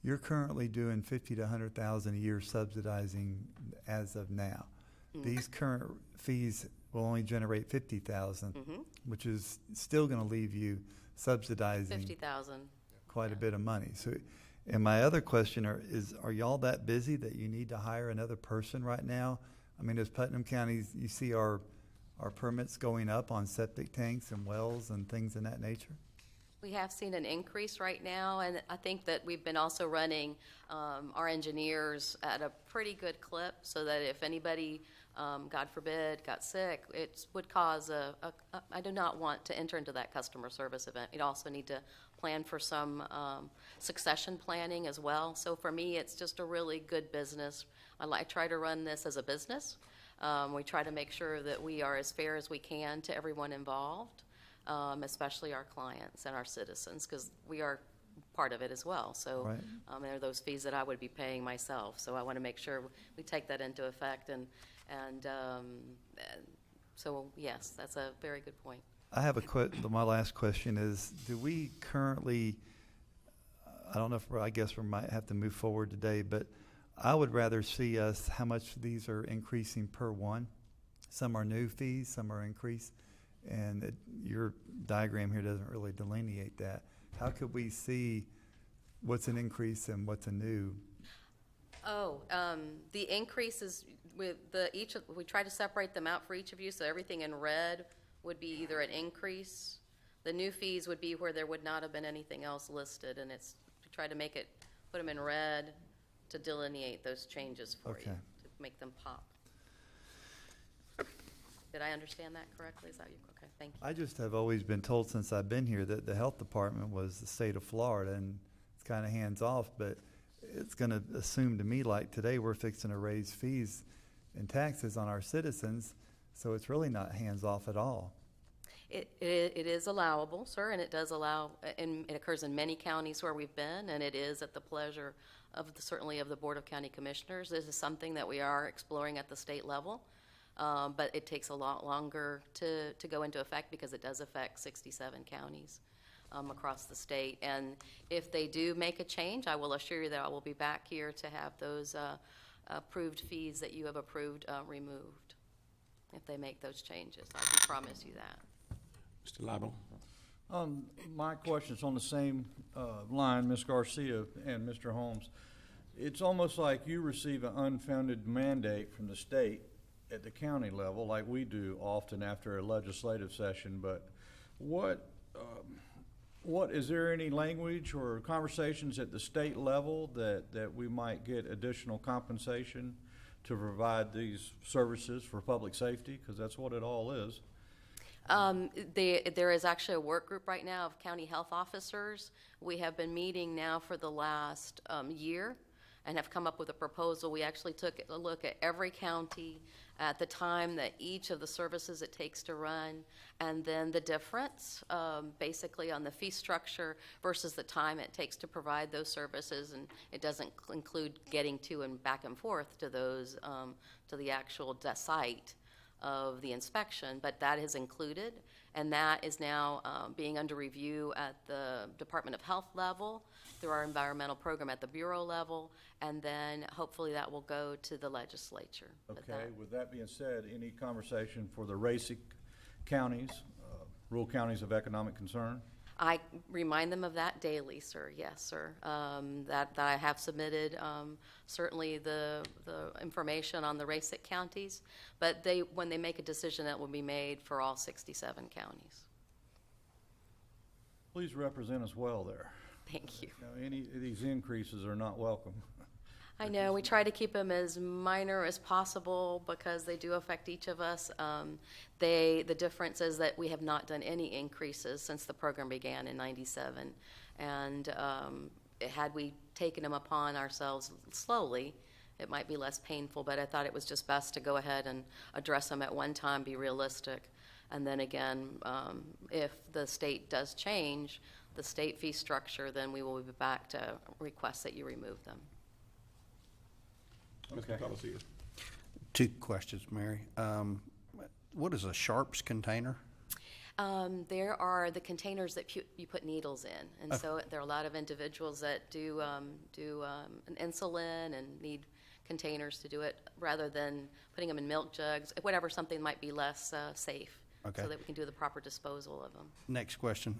You're currently doing $50,000 to $100,000 a year subsidizing as of now. These current fees will only generate $50,000, which is still going to leave you subsidizing $50,000. quite a bit of money. So, and my other question are y'all that busy that you need to hire another person right now? I mean, as Putnam County, you see our permits going up on septic tanks and wells and things in that nature? We have seen an increase right now, and I think that we've been also running our engineers at a pretty good clip, so that if anybody, God forbid, got sick, it would cause I do not want to enter into that customer service event. We'd also need to plan for some succession planning as well. So for me, it's just a really good business. I try to run this as a business. We try to make sure that we are as fair as we can to everyone involved. Especially our clients and our citizens, because we are part of it as well. So Right. there are those fees that I would be paying myself. So I want to make sure we take that into effect. And so, yes, that's a very good point. I have my last question is, do we currently, I don't know if I guess we might have to move forward today, but I would rather see us, how much these are increasing per one. Some are new fees, some are increased, and your diagram here doesn't really delineate that. How could we see what's an increase and what's a new? Oh, the increases with we try to separate them out for each of you, so everything in red would be either an increase. The new fees would be where there would not have been anything else listed, and it's to try to put them in red to delineate those changes for you, to make them pop. Did I understand that correctly? Is that you? Okay, thank you. I just have always been told since I've been here that the health department was the state of Florida, and it's kind of hands off, but it's going to assume to me like today we're fixing to raise fees and taxes on our citizens, so it's really not hands off at all. It is allowable, sir, and it does allow, and it occurs in many counties where we've been, and it is at the pleasure of certainly of the Board of County Commissioners. This is something that we are exploring at the state level, but it takes a lot longer to go into effect because it does affect 67 counties across the state. And if they do make a change, I will assure you that I will be back here to have those approved fees that you have approved removed if they make those changes. I can promise you that. Mr. Lible? My question's on the same line, Ms. Garcia and Mr. Holmes. It's almost like you receive an unfounded mandate from the state at the county level, like we do often after a legislative session. But what is there any language or conversations at the state level that we might get additional compensation to provide these services for public safety? Because that's what it all is. There is actually a work group right now of county health officers. We have been meeting now for the last year and have come up with a proposal. We actually took a look at every county at the time that each of the services it takes to run, and then the difference basically on the fee structure versus the time it takes to provide those services, and it doesn't include getting to and back and forth to those to the actual site of the inspection, but that is included, and that is now being under review at the Department of Health level through our environmental program at the Bureau level, and then hopefully that will go to the legislature. Okay, with that being said, any conversation for the RACIC counties, rural counties of economic concern? I remind them of that daily, sir. Yes, sir. That I have submitted certainly the information on the RACIC counties, but when they make a decision, that will be made for all 67 counties. Please represent us well there. Thank you. Now, any of these increases are not welcome. I know. We try to keep them as minor as possible because they do affect each of us. The difference is that we have not done any increases since the program began in '97. And had we taken them upon ourselves slowly, it might be less painful. But I thought it was just best to go ahead and address them at one time, be realistic. And then again, if the state does change the state fee structure, then we will be back to request that you remove them. Mr. Pelletier. Two questions, Mary. What is a Sharps container? There are the containers that you put needles in, and so there are a lot of individuals that do an insulin and need containers to do it rather than putting them in milk jugs, whatever, something might be less safe, so that we can do the proper disposal of them. Next question.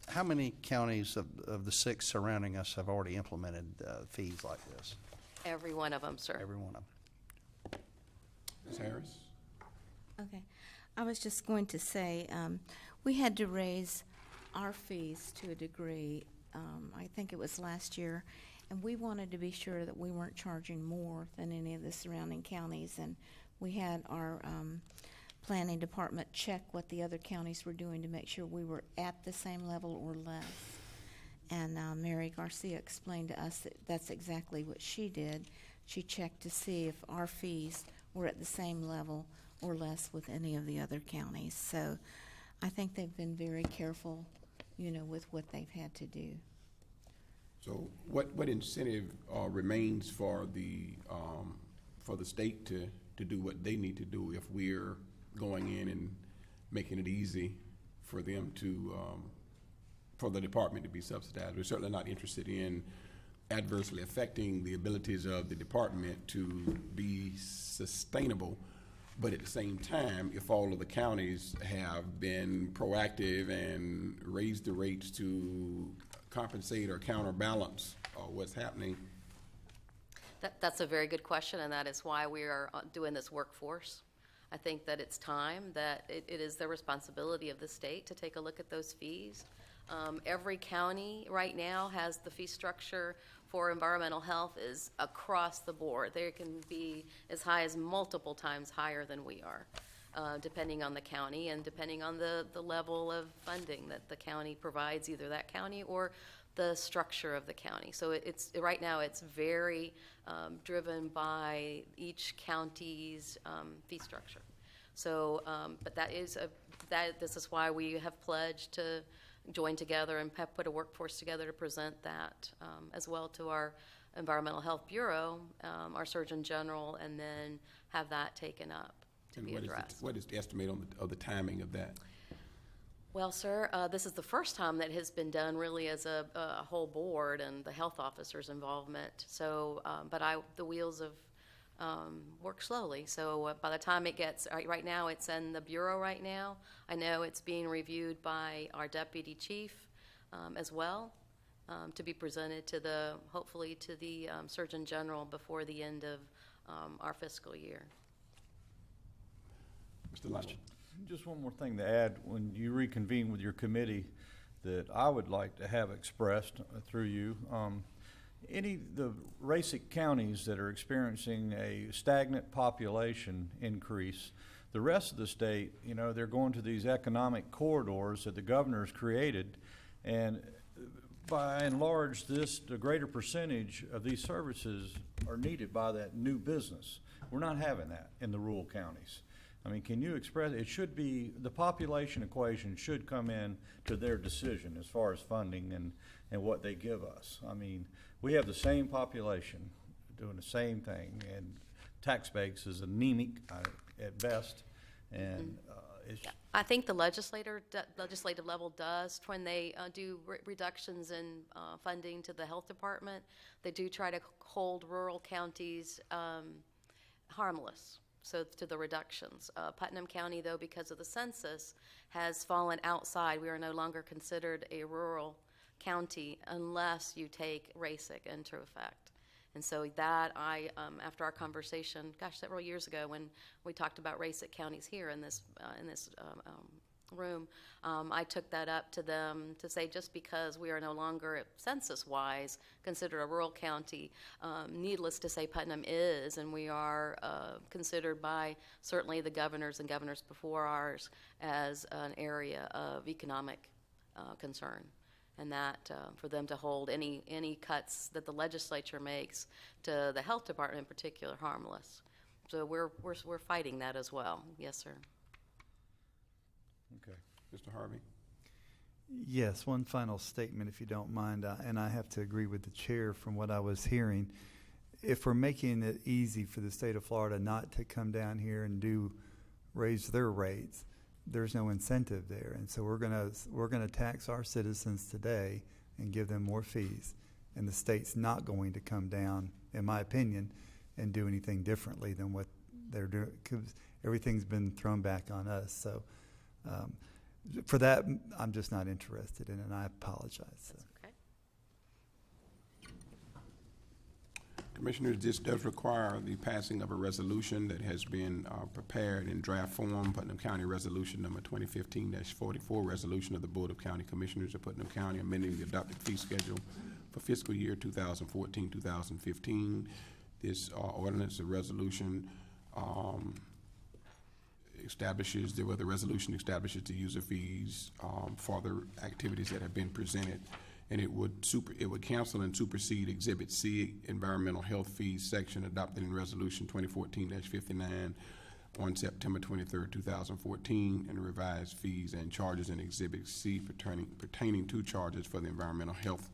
How many counties of the 6 surrounding us have already implemented fees like this? Every one of them, sir. Every one of them. Ms. Harris? Okay. I was just going to say, we had to raise our fees to a degree, I think it was last year, and we wanted to be sure that we weren't charging more than any of the surrounding counties, and we had our planning department check what the other counties were doing to make sure we were at the same level or less. And Mary Garcia explained to us that that's exactly what she did. She checked to see if our fees were at the same level or less with any of the other counties. So I think they've been very careful with what they've had to do. So what incentive remains for the state to do what they need to do if we're going in and making it easy for them to, for the department to be subsidized? We're certainly not interested in adversely affecting the abilities of the department to be sustainable. But at the same time, if all of the counties have been proactive and raised the rates to compensate or counterbalance what's happening. That's a very good question, and that is why we are doing this workforce. I think that it's time that it is the responsibility of the state to take a look at those fees. Every county right now has the fee structure for environmental health is across the board. They can be as high as multiple times higher than we are, depending on the county and depending on the level of funding that the county provides, either that county or the structure of the county. So it's right now it's very driven by each county's fee structure. So, but this is why we have pledged to join together and have put a workforce together to present that as well to our Environmental Health Bureau, our Surgeon General, and then have that taken up to be addressed. What is the estimate of the timing of that? Well, sir, this is the first time that has been done really as a whole board and the health officer's involvement. So, but the wheels have worked slowly. So by the time it gets, right now it's in the Bureau right now. I know it's being reviewed by our Deputy Chief as well to be presented to hopefully to the Surgeon General before the end of our fiscal year. Mr. Lynch. Just one more thing to add. When you reconvene with your committee, that I would like to have expressed through you, the RACIC counties that are experiencing a stagnant population increase, the rest of the state, they're going to these economic corridors that the governor's created, and by and large, the greater percentage of these services are needed by that new business. We're not having that in the rural counties. I mean, can you express, it should be, the population equation should come in to their decision as far as funding and what they give us. I mean, we have the same population doing the same thing, and tax base is anemic at best, and I think the legislative level does, when they do reductions in funding to the health department, they do try to hold rural counties harmless. So to the reductions. Putnam County, though, because of the census, has fallen outside. We are no longer considered a rural county unless you take RACIC into effect. And so that after our conversation, several years ago when we talked about RACIC counties here in this room, I took that up to them to say just because we are no longer census-wise considered a rural county, needless to say Putnam is, and we are considered by certainly the governors and governors before ours as an area of economic concern. And that for them to hold any cuts that the legislature makes to the health department in particular harmless. So we're fighting that as well. Yes, sir. Okay. Mr. Harvey? Yes, one final statement, if you don't mind, and I have to agree with the chair from what I was hearing. If we're making it easy for the state of Florida not to come down here and raise their rates, there's no incentive there, and so we're gonna tax our citizens today and give them more fees, and the state's not going to come down, in my opinion, and do anything differently than what they're doing, because everything's been thrown back on us. So for that, I'm just not interested in it, and I apologize. So. Okay. Commissioners, this does require the passing of a resolution that has been prepared in draft form, Putnam County Resolution number 2015-44, resolution of the Board of County Commissioners of Putnam County amending the adopted fee schedule for fiscal year 2014-2015. This ordinance, the resolution the resolution establishes the user fees for the activities that have been presented, and it would cancel and supersede Exhibit C, environmental health fees section adopted in Resolution 2014-59. on September 23rd, 2014, and revised fees and charges in Exhibit C pertaining to charges for the environmental health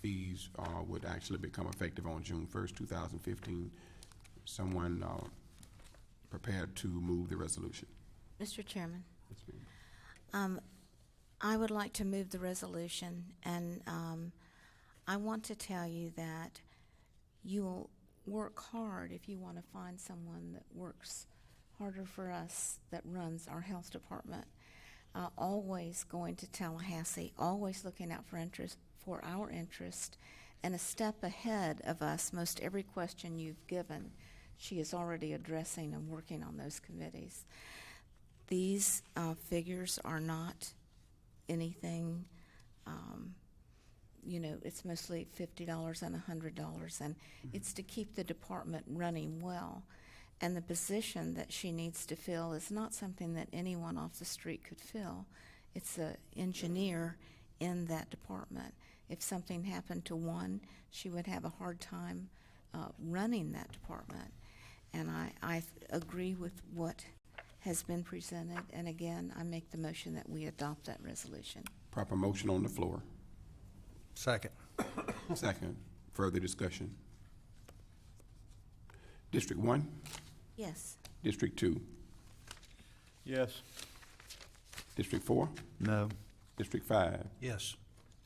fees would actually become effective on June 1st, 2015. Someone prepared to move the resolution? Mr. Chairman, Yes, ma'am. I would like to move the resolution, and I want to tell you that you'll work hard if you want to find someone that works harder for us that runs our health department. Always going to Tallahassee, always looking out for our interest, and a step ahead of us. Most every question you've given, she is already addressing and working on those committees. These figures are not anything, it's mostly $50 and $100, and it's to keep the department running well. And the position that she needs to fill is not something that anyone off the street could fill. It's an engineer in that department. If something happened to one, she would have a hard time running that department. And I agree with what has been presented, and again, I make the motion that we adopt that resolution. Proper motion on the floor. Second. Second. Further discussion? District 1? Yes. District 2? Yes. District 4? No. District 5? Yes.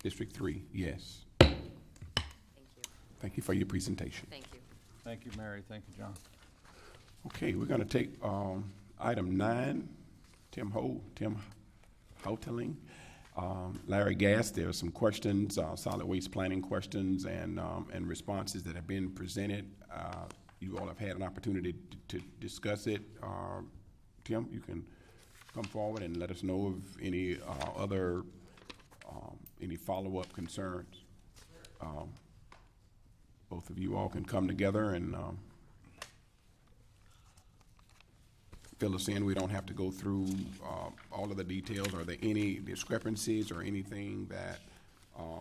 District 3? Yes. Thank you. Thank you for your presentation. Thank you. Thank you, Mary. Thank you, John. Okay, we're going to take item 9, Tim Houteling. Larry Gass, there are some questions, solid waste planning questions and responses that have been presented. You all have had an opportunity to discuss it. Tim, you can come forward and let us know of any other, any follow-up concerns. Both of you all can come together and fill us in. We don't have to go through all of the details. Are there any discrepancies or anything that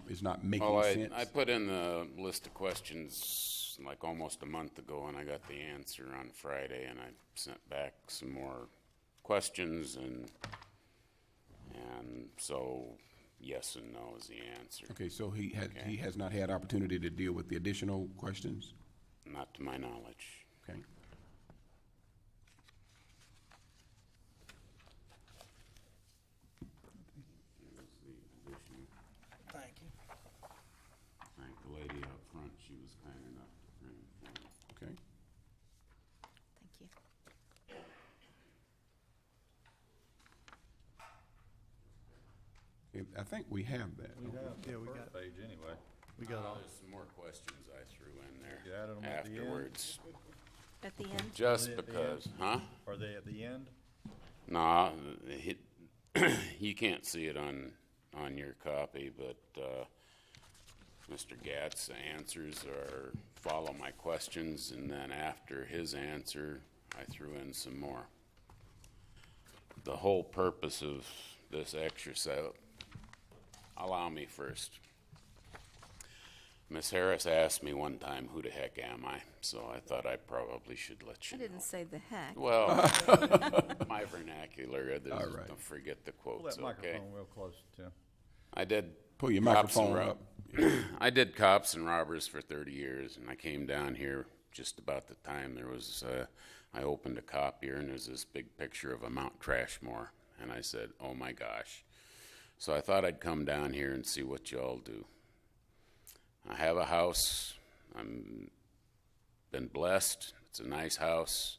is not making sense? I put in the list of questions like almost a month ago, and I got the answer on Friday, and I sent back some more questions, and so yes and no is the answer. Okay, so he has not had opportunity to deal with the additional questions? Not to my knowledge. Okay. Thank you. Thank the lady up front. She was kind enough to bring it forward. Okay. Thank you. I think we have that. We have Yeah, the we first got- page anyway. We got all. There's some more questions I threw in there You added them at the end? afterwards. At the end? Just Are they at the because, end? huh? Are they at the end? Nah, you can't see it on your copy, but Mr. Gatt's answers are follow my questions, and then after his answer, I threw in some more. The whole purpose of this exercise, allow me first. Miss Harris asked me one time, who the heck am I? So I thought I probably should let you I know. didn't say the heck. Well, my vernacular, All right. don't forget the Pull quotes, that okay? microphone real close, Tim. I did. Pull your cops and microphone up. I did cops and robbers for 30 years, and I came down here just about the time there was, I opened a copier, and there's this big picture of a Mount Trashmore, and I said, oh my gosh. So I thought I'd come down here and see what y'all do. I have a house. I'm been blessed. It's a nice house,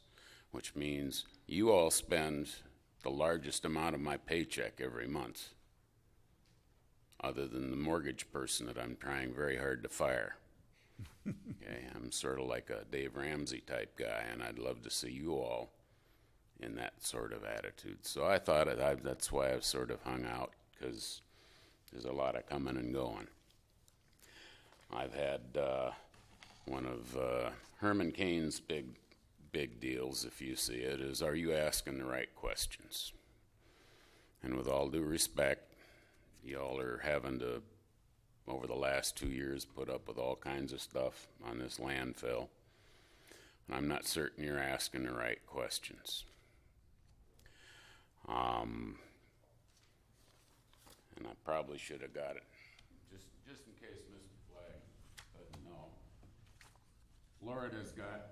which means you all spend the largest amount of my paycheck every month, other than the mortgage person that I'm trying very hard to fire. Okay, I'm sort of like a Dave Ramsey type guy, and I'd love to see you all in that sort of attitude. So I thought that's why I've sort of hung out, because there's a lot of coming and going. I've had one of Herman Cain's big deals, if you see it, is are you asking the right questions? And with all due respect, y'all are having to, over the last 2 years, put up with all kinds of stuff on this landfill. And I'm not certain you're asking the right questions. And I probably should have got it, just in case Mr. Flagg doesn't know. Florida's got,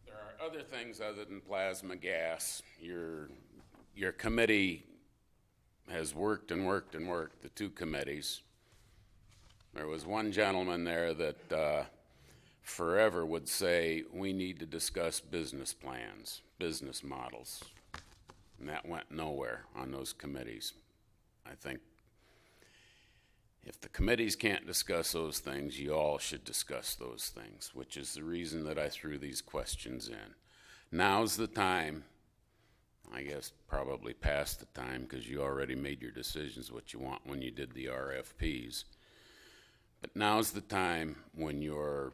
there are other things other than plasma gas. Your committee has worked and worked and worked, the two committees. There was one gentleman there that forever would say, we need to discuss business plans, business models. And that went nowhere on those committees. I think if the committees can't discuss those things, you all should discuss those things, which is the reason that I threw these questions in. Now's the time, I guess probably past the time, because you already made your decisions what you want when you did the RFPs. But now's the time when your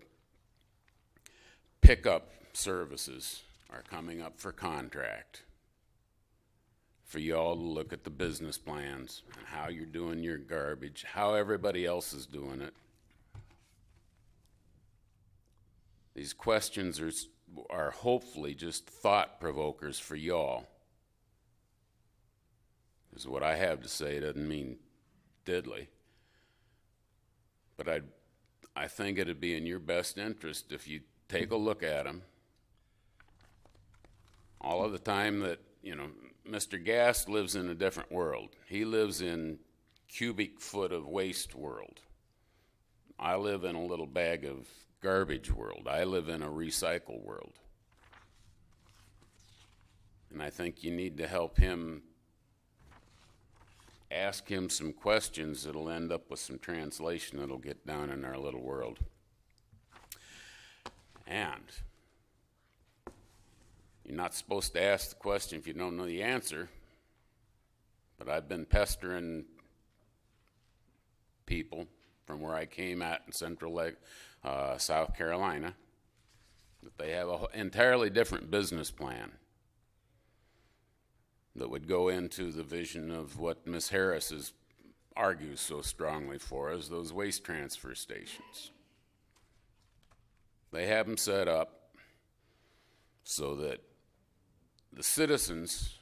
pickup services are coming up for contract, for you all to look at the business plans and how you're doing your garbage, how everybody else is doing it. These questions are hopefully just thought provokers for y'all. Because what I have to say doesn't mean diddly. But I think it'd be in your best interest if you take a look at them. All of the time that, Mr. Gass lives in a different world. He lives in cubic foot of waste world. I live in a little bag of garbage world. I live in a recycle world. And I think you need to help him, ask him some questions that'll end up with some translation that'll get down in our little world. And you're not supposed to ask the question if you don't know the answer, but I've been pestering people from where I came at in central South Carolina that they have an entirely different business plan that would go into the vision of what Ms. Harris argues so strongly for, is those waste transfer stations. They have them set up so that the citizens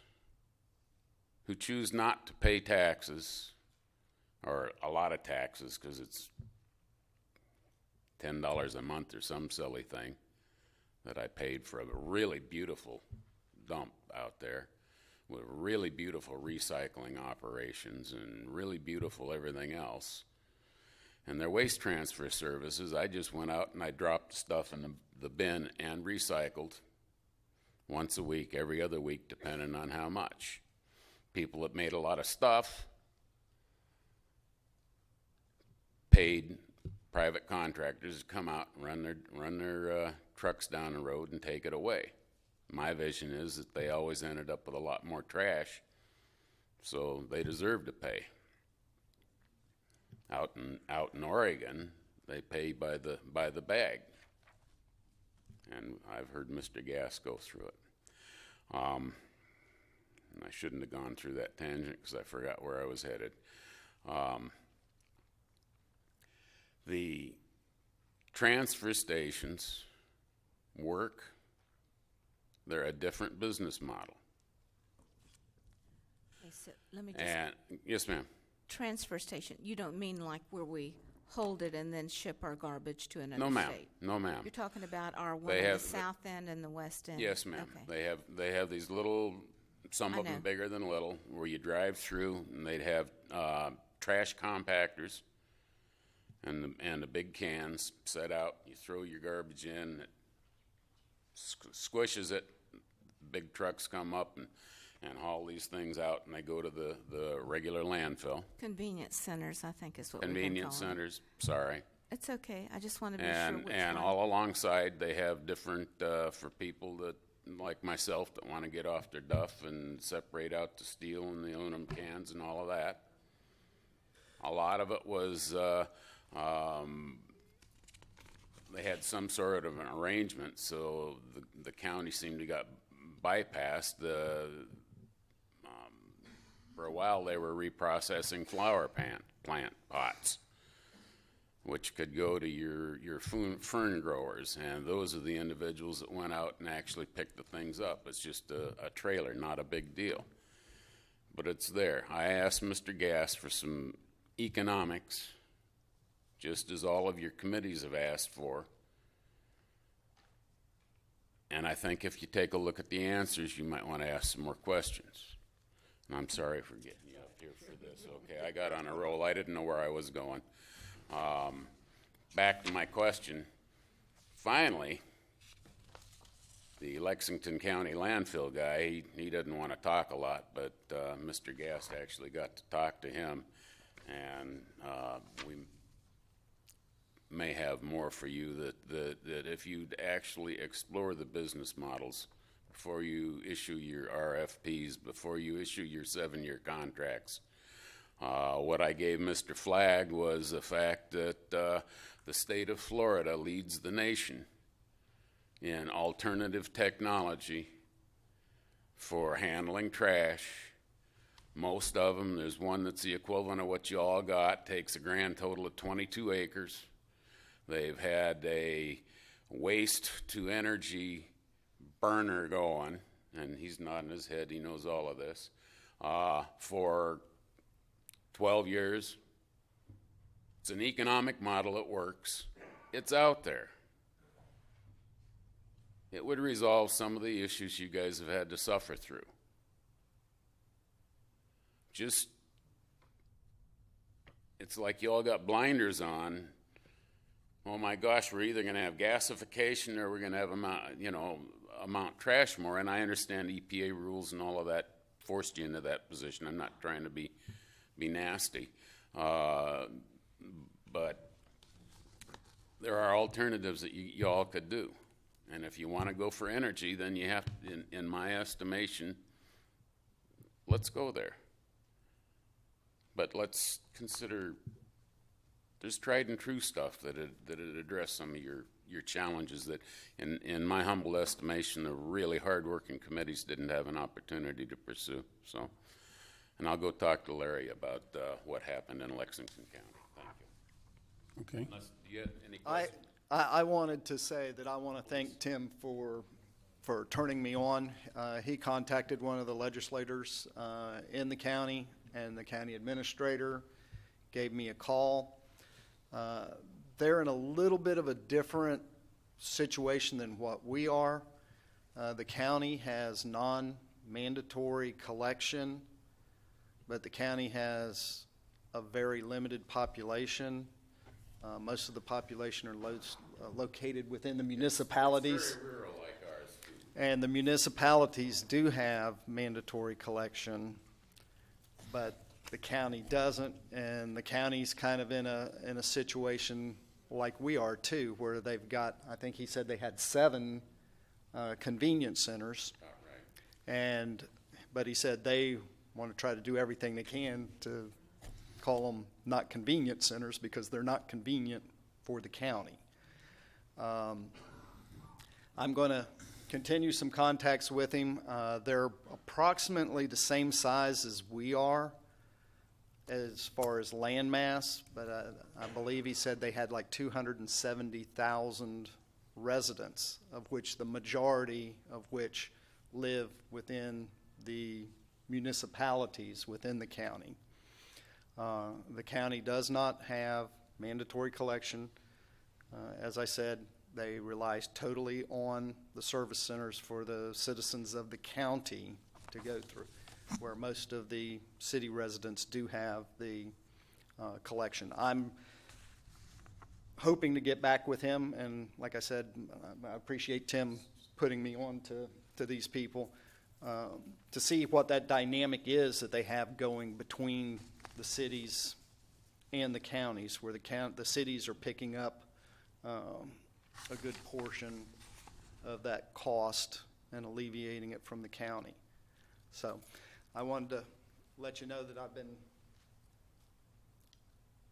who choose not to pay taxes, or a lot of taxes because it's $10 a month or some silly thing that I paid for a really beautiful dump out there with really beautiful recycling operations and really beautiful everything else. And their waste transfer services, I just went out and I dropped stuff in the bin and recycled once a week, every other week, depending on how much. People that made a lot of stuff paid private contractors to come out and run their trucks down the road and take it away. My vision is that they always ended up with a lot more trash, so they deserve to pay. Out in Oregon, they pay by the bag. And I've heard Mr. Gass go through it. And I shouldn't have gone through that tangent because I forgot where I was headed. The transfer stations work. They're a different business model. Okay, so let me just. And yes, ma'am. Transfer station, you don't mean like where we hold it and then ship our garbage to another No, ma'am. state? No, ma'am. You're talking about our one They on have the south end and the west end? Yes, ma'am. Okay. They have these little, some I of them know. bigger than little, where you drive through, and they'd have trash compactors and the big cans set out. You throw your garbage in, it squishes it. Big trucks come up and haul these things out, and they go to the regular landfill. Convenience centers, I think is what we've been Convenience calling them. centers, sorry. It's okay, I just want to be sure And which and one. all alongside, they have different for people that like myself that want to get off their duff and separate out the steel and the aluminum cans and all of that. A lot of it was they had some sort of an arrangement, so the county seemed to got bypassed. For a while, they were reprocessing flower plant pots. which could go to your fern growers, and those are the individuals that went out and actually picked the things up. It's just a trailer, not a big deal. But it's there. I asked Mr. Gass for some economics, just as all of your committees have asked for. And I think if you take a look at the answers, you might want to ask some more questions. And I'm sorry for getting you up here for this. Okay, I got on a roll. I didn't know where I was going. Back to my question. Finally, the Lexington County landfill guy, he doesn't want to talk a lot, but Mr. Gass actually got to talk to him, and we may have more for you that if you'd actually explore the business models before you issue your RFPs, before you issue your 7-year contracts. What I gave Mr. Flagg was the fact that the state of Florida leads the nation in alternative technology for handling trash. Most of them, there's one that's the equivalent of what you all got, takes a grand total of 22 acres. They've had a waste-to-energy burner going, and he's nodding his head, he knows all of this, for 12 years. It's an economic model that works. It's out there. It would resolve some of the issues you guys have had to suffer through. Just, it's like you all got blinders on. Oh my gosh, we're either going to have gasification or we're going to have amount trash more. And I understand EPA rules and all of that forced you into that position. I'm not trying to be nasty, but there are alternatives that you all could do. And if you want to go for energy, then you have, in my estimation, let's go there. But let's consider, there's tried and true stuff that address some of your challenges that, in my humble estimation, the really hard-working committees didn't have an opportunity to pursue. So, and I'll go talk to Larry about what happened in Lexington County. Thank you. Okay. Unless, do you have any questions? I wanted to say that I want to thank Tim for turning me on. He contacted one of the legislators in the county, and the county administrator gave me a call. They're in a little bit of a different situation than what we are. The county has non-mandatory collection, but the county has a very limited population. Most of the population are located within the municipalities. It's very rural like ours, too. And the municipalities do have mandatory collection, but the county doesn't, and the county's kind of in a situation like we are too, where they've got, I think he said they had 7 convenience centers. Oh, right. But he said they want to try to do everything they can to call them not convenience centers because they're not convenient for the county. I'm going to continue some contacts with him. They're approximately the same size as we are as far as land mass, but I believe he said they had like 270,000 residents, of which the majority of which live within the municipalities within the county. The county does not have mandatory collection. As I said, they rely totally on the service centers for the citizens of the county to go through, where most of the city residents do have the collection. I'm hoping to get back with him, and like I said, I appreciate Tim putting me on to these people to see what that dynamic is that they have going between the cities and the counties, where the cities are picking up a good portion of that cost and alleviating it from the county. So I wanted to let you know that I've been...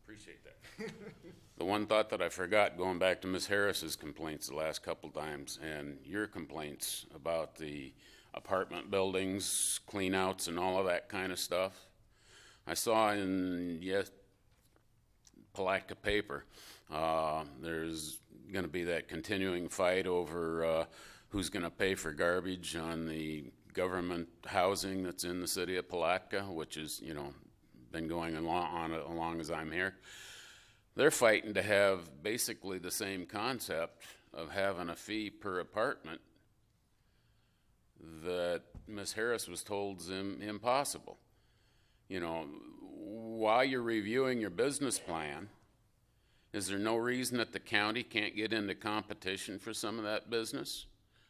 Appreciate that. The one thought that I forgot, going back to Ms. Harris's complaints the last couple times, and your complaints about the apartment buildings, clean-outs, and all of that kind of stuff. I saw in Palatka paper There's going to be that continuing fight over who's going to pay for garbage on the government housing that's in the city of Palatka, which is, been going on as long as I'm here. They're fighting to have basically the same concept of having a fee per apartment that Ms. Harris was told is impossible. While you're reviewing your business plan, is there no reason that the county can't get into competition for some of that business?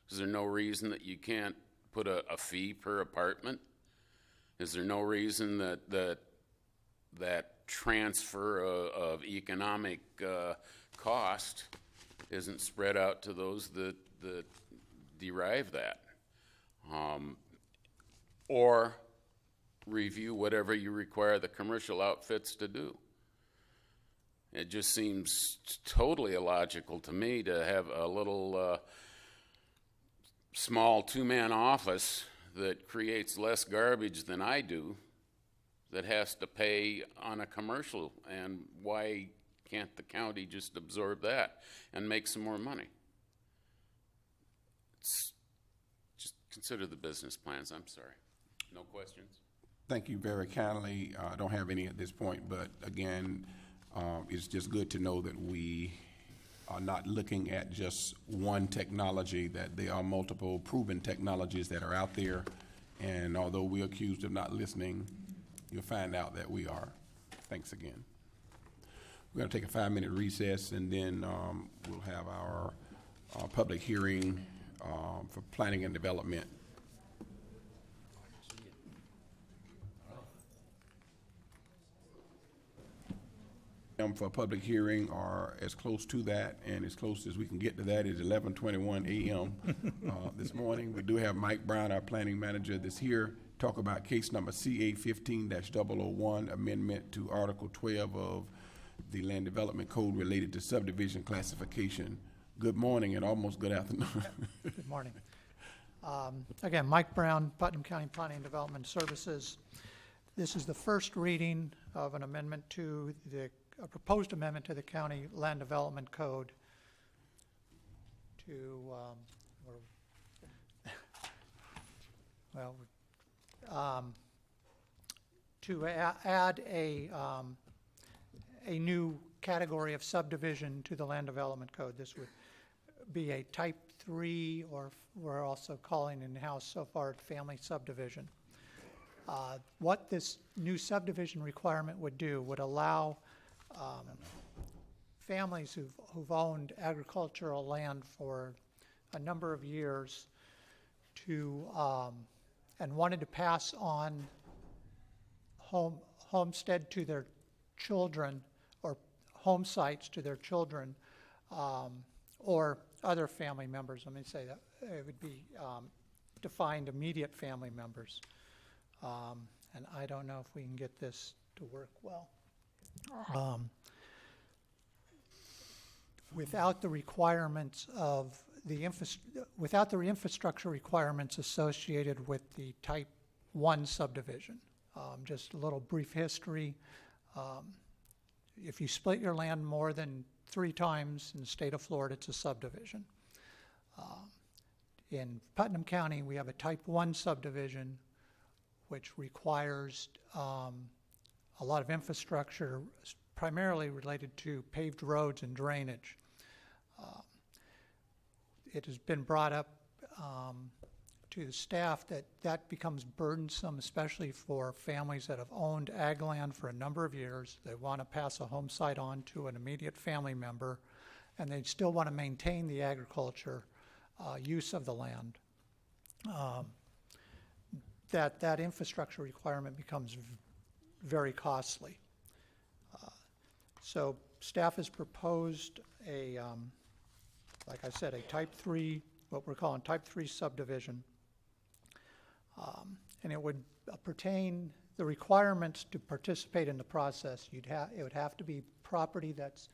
Is there no reason that you can't put a fee per apartment? Is there no reason that transfer of economic cost isn't spread out to those that derive that? Or review whatever you require the commercial outfits to do. It just seems totally illogical to me to have a little small two-man office that creates less garbage than I do that has to pay on a commercial, and why can't the county just absorb that and make some more money? Just consider the business plans. I'm sorry. No questions? Thank you very kindly. I don't have any at this point, but again, it's just good to know that we are not looking at just one technology, that there are multiple proven technologies that are out there, and although we're accused of not listening, you'll find out that we are. Thanks again. We're going to take a 5-minute recess, and then we'll have our public hearing for planning and development. For a public hearing, or as close to that, and as close as we can get to that, is 11:21 a.m. This morning. We do have Mike Brown, our planning manager, that's here. Talk about case number CA 15-001, amendment to Article 12 of the Land Development Code related to subdivision classification. Good morning and almost good afternoon. Good morning. Again, Mike Brown, Putnam County Planning and Development Services. This is the first reading of an amendment to a proposed amendment to the County Land Development Code to add a new category of subdivision to the Land Development Code. This would be a Type 3, or we're also calling in-house so far family subdivision. What this new subdivision requirement would do would allow families who've owned agricultural land for a number of years to and wanted to pass on homestead to their children, or home sites to their children, or other family members. Let me say that it would be defined immediate family members. And I don't know if we can get this to work well. Without the requirements of without the infrastructure requirements associated with the Type 1 subdivision. Just a little brief history. If you split your land more than 3 times in the state of Florida, it's a subdivision. In Putnam County, we have a Type 1 subdivision, which requires a lot of infrastructure, primarily related to paved roads and drainage. It has been brought up to the staff that becomes burdensome, especially for families that have owned ag land for a number of years. They want to pass a home site on to an immediate family member, and they still want to maintain the agriculture use of the land. That infrastructure requirement becomes very costly. So staff has proposed like I said, a Type 3, what we're calling Type 3 subdivision. And it would pertain, the requirements to participate in the process, it would have to be property that's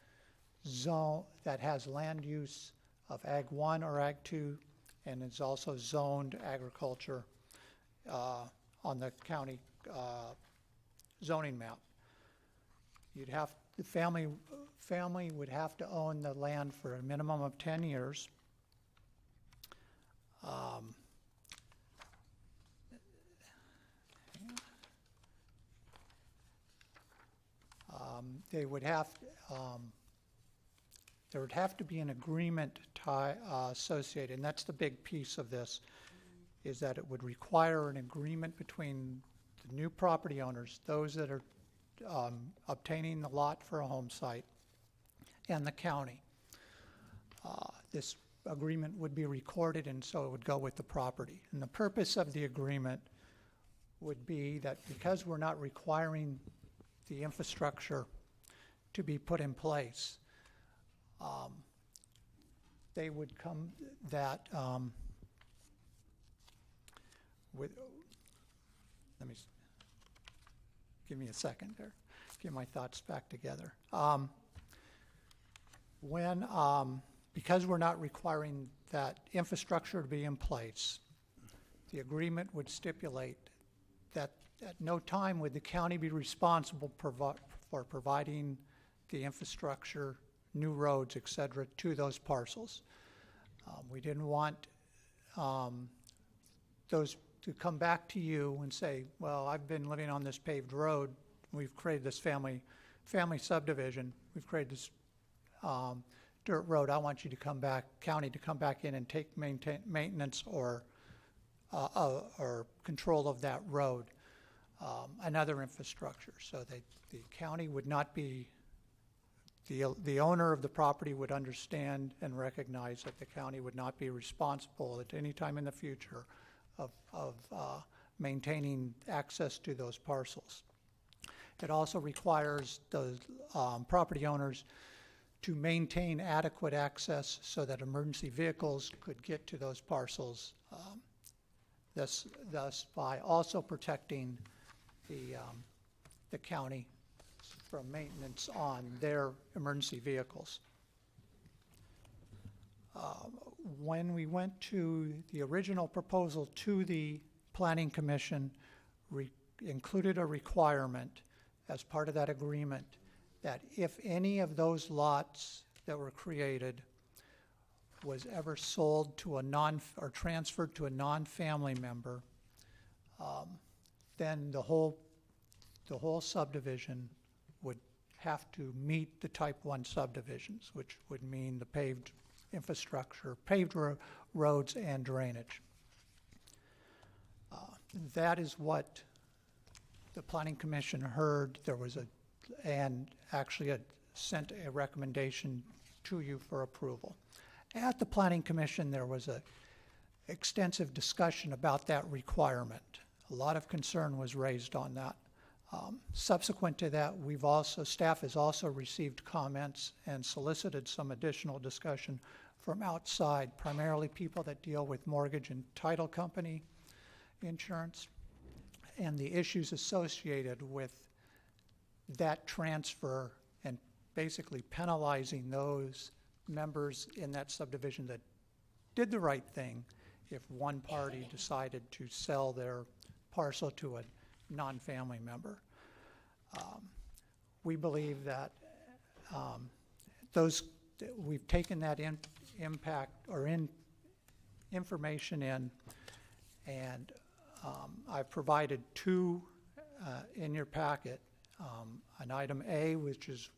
that has land use of Ag 1 or Ag 2, and it's also zoned agriculture on the county zoning map. You'd have the family would have to own the land for a minimum of 10 years. They would have, there would have to be an agreement associated, and that's the big piece of this, is that it would require an agreement between the new property owners, those that are obtaining the lot for a home site, and the county. This agreement would be recorded, and so it would go with the property. And the purpose of the agreement would be that because we're not requiring the infrastructure to be put in place, they would come that with, give me a second there, get my thoughts back together. Because we're not requiring that infrastructure to be in place, the agreement would stipulate that at no time would the county be responsible for providing the infrastructure, new roads, et cetera, to those parcels. We didn't want those to come back to you and say, well, I've been living on this paved road, we've created this family subdivision, we've created this dirt road, I want you to come back, county to come back in and take maintenance or control of that road, and other infrastructure. So that the county would not be, the owner of the property would understand and recognize that the county would not be responsible at any time in the future of maintaining access to those parcels. It also requires the property owners to maintain adequate access so that emergency vehicles could get to those parcels, thus by also protecting the county from maintenance on their emergency vehicles. When we went to the original proposal to the Planning Commission, included a requirement as part of that agreement that if any of those lots that were created was ever sold to or transferred to a non-family member, then the whole subdivision would have to meet the type 1 subdivisions, which would mean the paved infrastructure, paved roads and drainage. That is what the Planning Commission heard. There was and actually sent a recommendation to you for approval. At the Planning Commission, there was a extensive discussion about that requirement. A lot of concern was raised on that. Subsequent to that, staff has also received comments and solicited some additional discussion from outside, primarily people that deal with mortgage and title company insurance, and the issues associated with that transfer and basically penalizing those members in that subdivision that did the right thing if one party decided to sell their parcel to a non-family member. We believe that we've taken that information in, and I've provided two in your packet. An item A, which is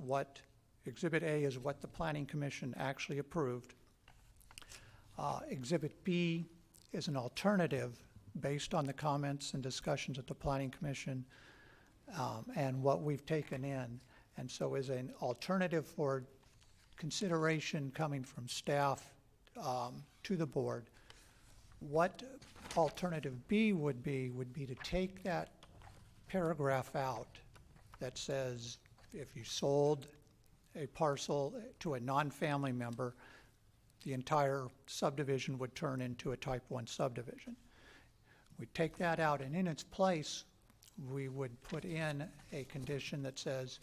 Exhibit A is what the Planning Commission actually approved. Exhibit B is an alternative based on the comments and discussions at the Planning Commission and what we've taken in. And so is an alternative for consideration coming from staff to the board. What alternative B would be to take that paragraph out that says if you sold a parcel to a non-family member, the entire subdivision would turn into a type 1 subdivision. We take that out, and in its place, we would put in a condition that says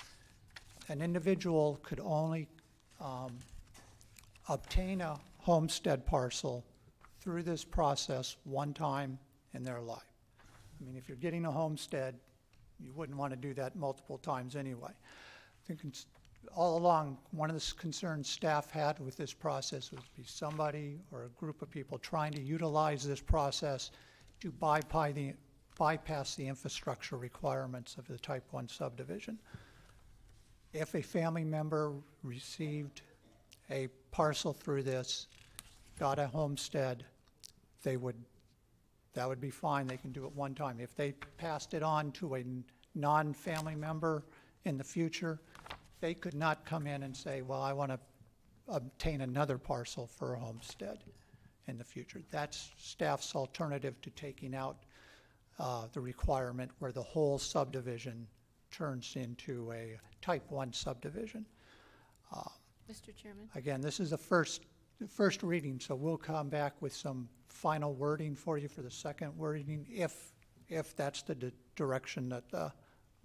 an individual could only obtain a homestead parcel through this process one time in their life. I mean, if you're getting a homestead, you wouldn't want to do that multiple times anyway. I think all along, one of the concerns staff had with this process would be somebody or a group of people trying to utilize this process to bypass the infrastructure requirements of the Type 1 subdivision. If a family member received a parcel through this, got a homestead, that would be fine. They can do it one time. If they passed it on to a non-family member in the future, they could not come in and say, well, I want to obtain another parcel for a homestead in the future. That's staff's alternative to taking out the requirement where the whole subdivision turns into a Type 1 subdivision. Mr. Chairman? Again, this is the first reading, so we'll come back with some final wording for you for the second reading if that's the direction that the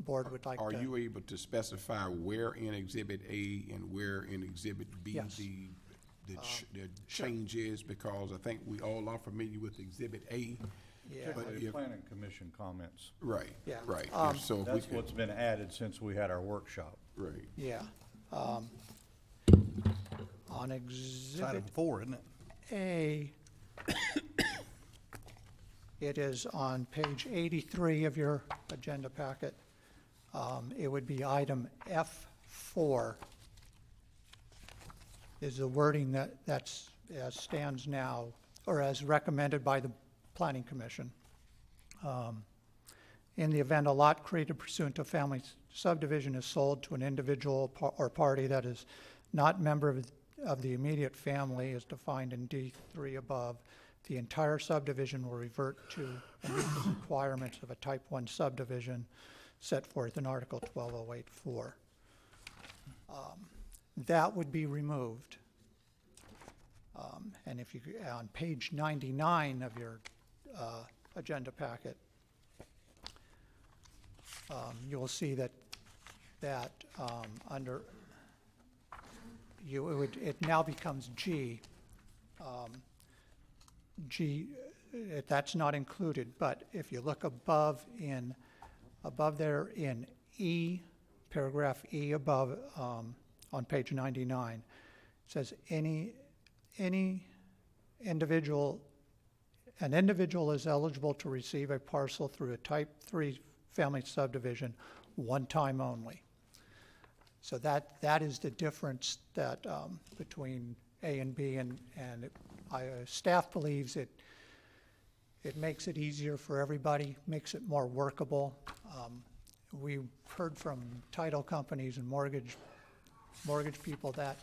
board would like to. Are you able to specify where in Exhibit A and where in Exhibit B Yes. the change is? Because I think we all are familiar with Exhibit A. Yeah. Particularly planning commission comments. Right, Yeah. right. So if we That's could- what's been added since we had our workshop. Right. Yeah. On It's item Exhibit 4, isn't it? A, it is on page 83 of your agenda packet. It would be item F4 is the wording that's as stands now, or as recommended by the Planning Commission. In the event a lot created pursuant to a family subdivision is sold to an individual or party that is not member of the immediate family as defined in D3 above, the entire subdivision will revert to and meet the requirements of a Type 1 subdivision set forth in Article 1208.4. That would be removed. And if you, on page 99 of your agenda packet, you will see that under it now becomes G. That's not included, but if you look above there in E, paragraph E above on page 99, it says an individual is eligible to receive a parcel through a Type 3 family subdivision one time only. So that is the difference that between A and B, and staff believes it makes it easier for everybody, makes it more workable. We heard from title companies and mortgage people that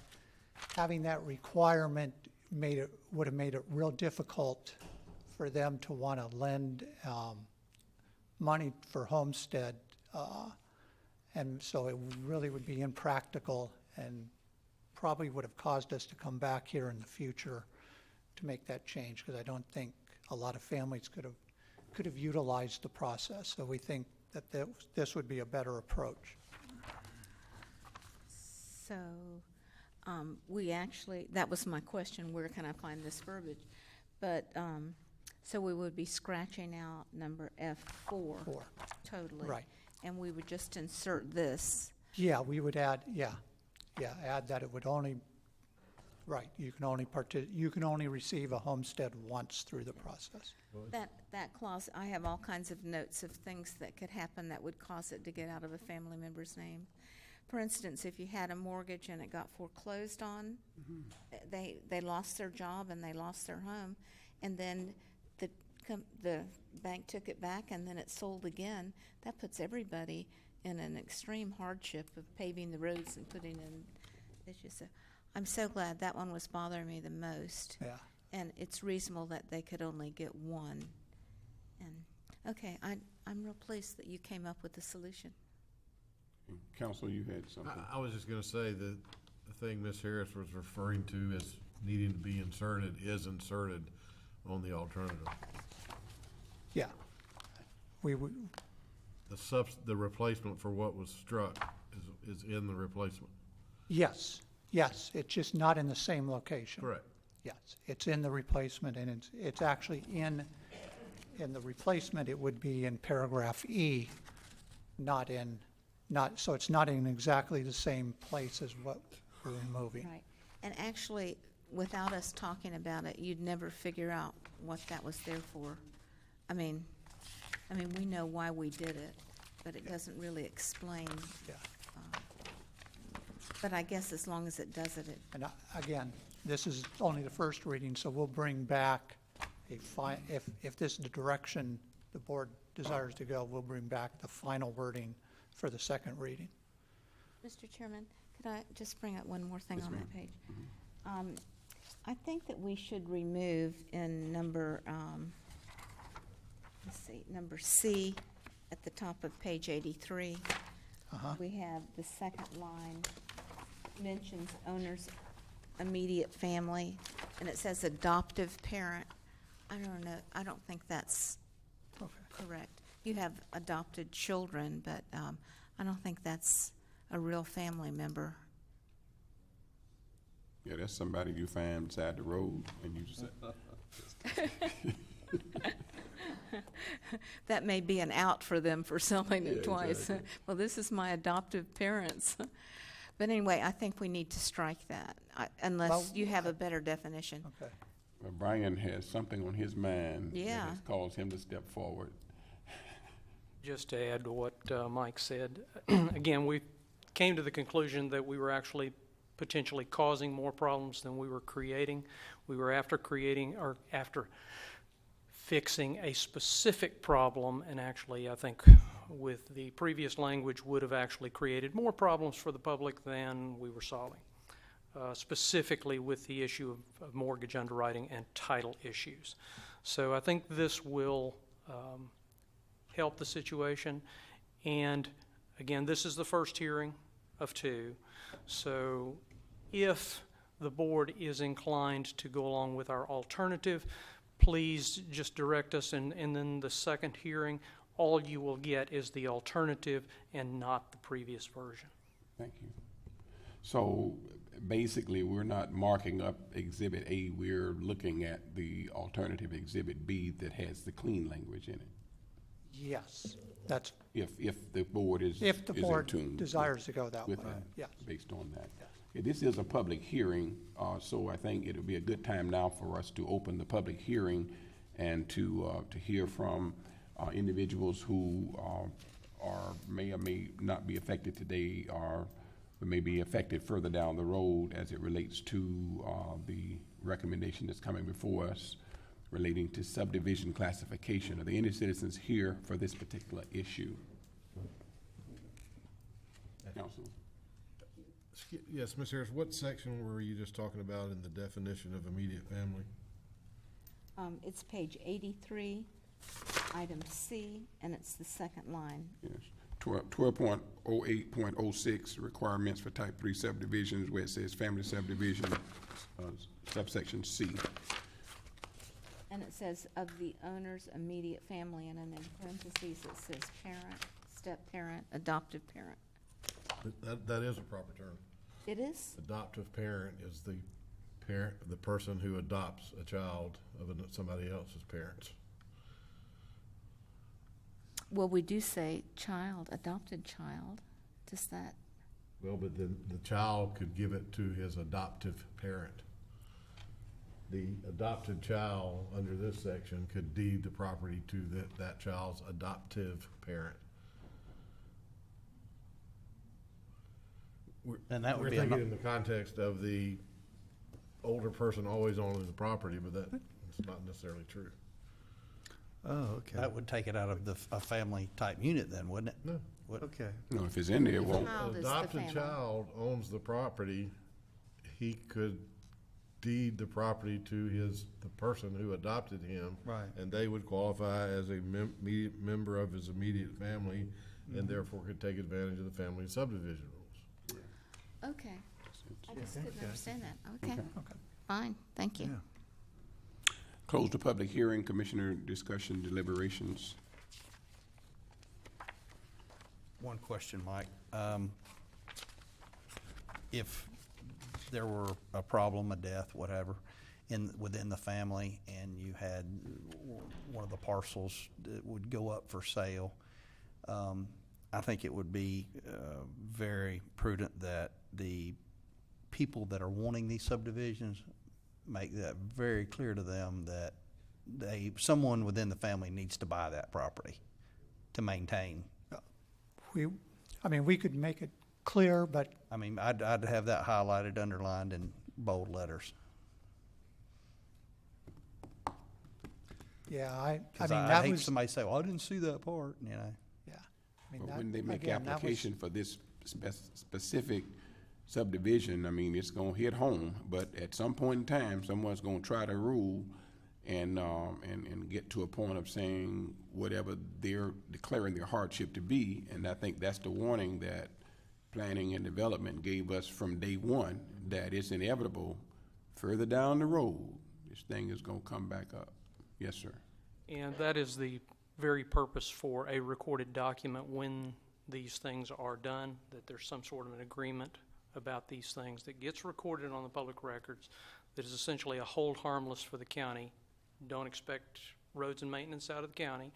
having that requirement would have made it real difficult for them to want to lend money for homestead, and so it really would be impractical and probably would have caused us to come back here in the future to make that change, because I don't think a lot of families could have utilized the process. So we think that this would be a better approach. So, we actually, that was my question, where can I find this verbiage? But, so we would be scratching out number F4 totally. Right. And we would just insert this. Yeah, we would add, add that it would only, right, you can only receive a homestead once through the process. That clause, I have all kinds of notes of things that could happen that would cause it to get out of a family member's name. For instance, if you had a mortgage and it got foreclosed on, they lost their job and they lost their home, and then the bank took it back and then it sold again. That puts everybody in an extreme hardship of paving the roads and putting in issues. So I'm so glad that one was bothering me the most. Yeah. And it's reasonable that they could only get one. And okay, I'm real pleased that you came up with a solution. Counsel, you had something. I was just going to say that the thing Ms. Harris was referring to as needing to be inserted is inserted on the alternative. Yeah. We would. The replacement for what was struck is in the replacement. Yes, it's just not in the same location. Correct. Yes, it's in the replacement, and it's actually in the replacement. It would be in paragraph E, not in so it's not in exactly the same place as what we're removing. Right. And actually, without us talking about it, you'd never figure out what that was there for. I mean, we know why we did it, but it doesn't really explain. Yeah. But I guess as long as it does it, And again, this is only the first reading, so we'll bring back if this is the direction the board desires to go, we'll bring back the final wording for the second reading. Mr. Chairman, could I just bring up one more thing Yes, on ma'am. that page? I think that we should remove in number, number C at the top of page 83. We have the second line mentions owner's immediate family, and it says adoptive parent. I don't know. I don't think that's correct. You have adopted children, but I don't think that's a real family member. Yeah, that's somebody you find beside the road and you just That may be an out for them for selling it Yeah, twice. exactly. Well, this is my adoptive parents. But anyway, I think we need to strike that, unless Well, you have a better definition. Okay. Well, Brian has something on his mind Yeah. that has caused him to step forward. Just to add to what Mike said, again, we came to the conclusion that we were actually potentially causing more problems than we were creating. We were after fixing a specific problem, and actually I think with the previous language would have actually created more problems for the public than we were solving, specifically with the issue of mortgage underwriting and title issues. So I think this will help the situation. And again, this is the first hearing of two. So if the board is inclined to go along with our alternative, please just direct us, and then the second hearing, all you will get is the alternative and not the previous version. Thank you. So basically, we're not marking up Exhibit A, we're looking at the alternative Exhibit B that has the clean language in it. Yes, that's, If the board is in tune desires to go that way, with that, yes. based on that. Yeah, this is a public hearing, so I think it'll be a good time now for us to open the public hearing and to hear from individuals who may or may not be affected today, or may be affected further down the road as it relates to the recommendation that's coming before us relating to subdivision classification. Are there any citizens here for this particular issue? Councilman? Yes, Ms. Harris, what section were you just talking about in the definition of immediate family? It's page 83, item C, and it's the second line. Yes. 12.08.06 requirements for type 3 subdivisions, where it says family subdivision, subsection C. And it says of the owner's immediate family, and then in parentheses it says parent, step-parent, adoptive parent. That is a proper term. It is? Adoptive parent is the parent, the person who adopts a child of somebody else's parents. Well, we do say child, adopted child. Does that? Well, but then the child could give it to his adoptive parent. The adopted child under this section could deed the property to that child's adoptive parent. And that would We're be thinking in the context of the older person always owning the property, but that's not necessarily true. Oh, okay. That would take it out of a family type unit then, wouldn't it? No. Okay. No, if it's in there, it won't. If an adopted child owns the property, he could deed the property to the person who adopted him. Right. And they would qualify as a member of his immediate family, and therefore could take advantage of the family subdivision rules. Okay. I just couldn't Okay. understand that. Okay. Okay. Fine, thank you. Yeah. Close the public hearing, commissioner discussion, deliberations. One question, Mike. If there were a problem, a death, whatever, within the family, and you had one of the parcels that would go up for sale, I think it would be very prudent that the people that are wanting these subdivisions make that very clear to them that someone within the family needs to buy that property to maintain. We could make it clear, but I'd have that highlighted, underlined in bold letters. yeah, I hate somebody say, "Well, I didn't see that part," Yeah. But when they make application for this specific subdivision, it's gonna hit home, but at some point in time, someone's gonna try to rule and get to a point of saying whatever they're declaring their hardship to be, and I think that's the warning that planning and development gave us from day one, that it's inevitable further down the road, this thing is gonna come back up. Yes, sir. And that is the very purpose for a recorded document when these things are done, that there's some sort of an agreement about these things that gets recorded on the public records, that is essentially a hold harmless for the county. Don't expect roads and maintenance out of the county,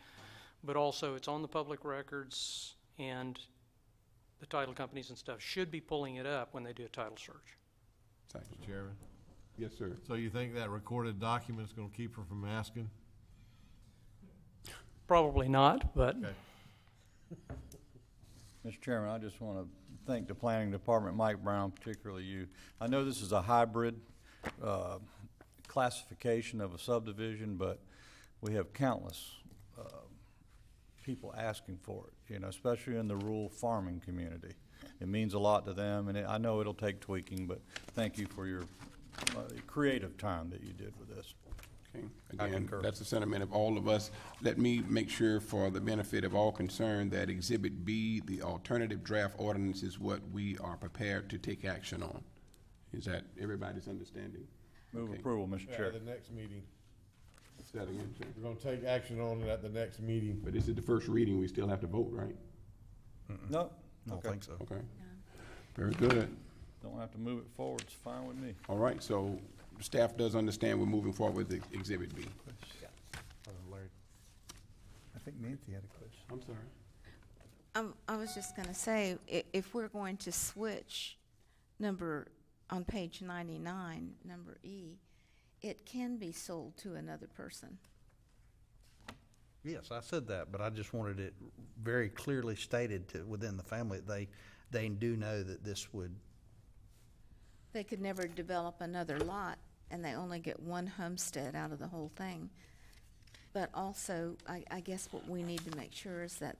but also it's on the public records, and the title companies and stuff should be pulling it up when they do a title search. Thank you. Chairman? Yes, sir. So you think that recorded document's gonna keep her from asking? Probably not, but Okay. Mr. Chairman, I just want to thank the Planning Department, Mike Brown, particularly you. I know this is a hybrid classification of a subdivision, but we have countless people asking for it, especially in the rural farming community. It means a lot to them, and I know it'll take tweaking, but thank you for your creative time that you did with this. Okay. Again, that's the sentiment of all of us. Let me make sure, for the benefit of all concerned, that Exhibit B, the alternative draft ordinance, is what we are prepared to take action on. Is that everybody's understanding? Move approval, Mr. Chair. At the next meeting. Say that again, sir. We're gonna take action on it at the next meeting. But this is the first reading. We still have to vote, right? No, I don't think so. Okay. Very good. Don't have to move it forward. It's fine with me. All right, so staff does understand we're moving forward with the Exhibit B. I think Nancy had a question. I'm sorry. I was just going to say, if we're going to switch number on page 99, number E, it can be sold to another person. Yes, I said that, but I just wanted it very clearly stated within the family, they do know that this would. They could never develop another lot, and they only get one homestead out of the whole thing. But also, I guess what we need to make sure is that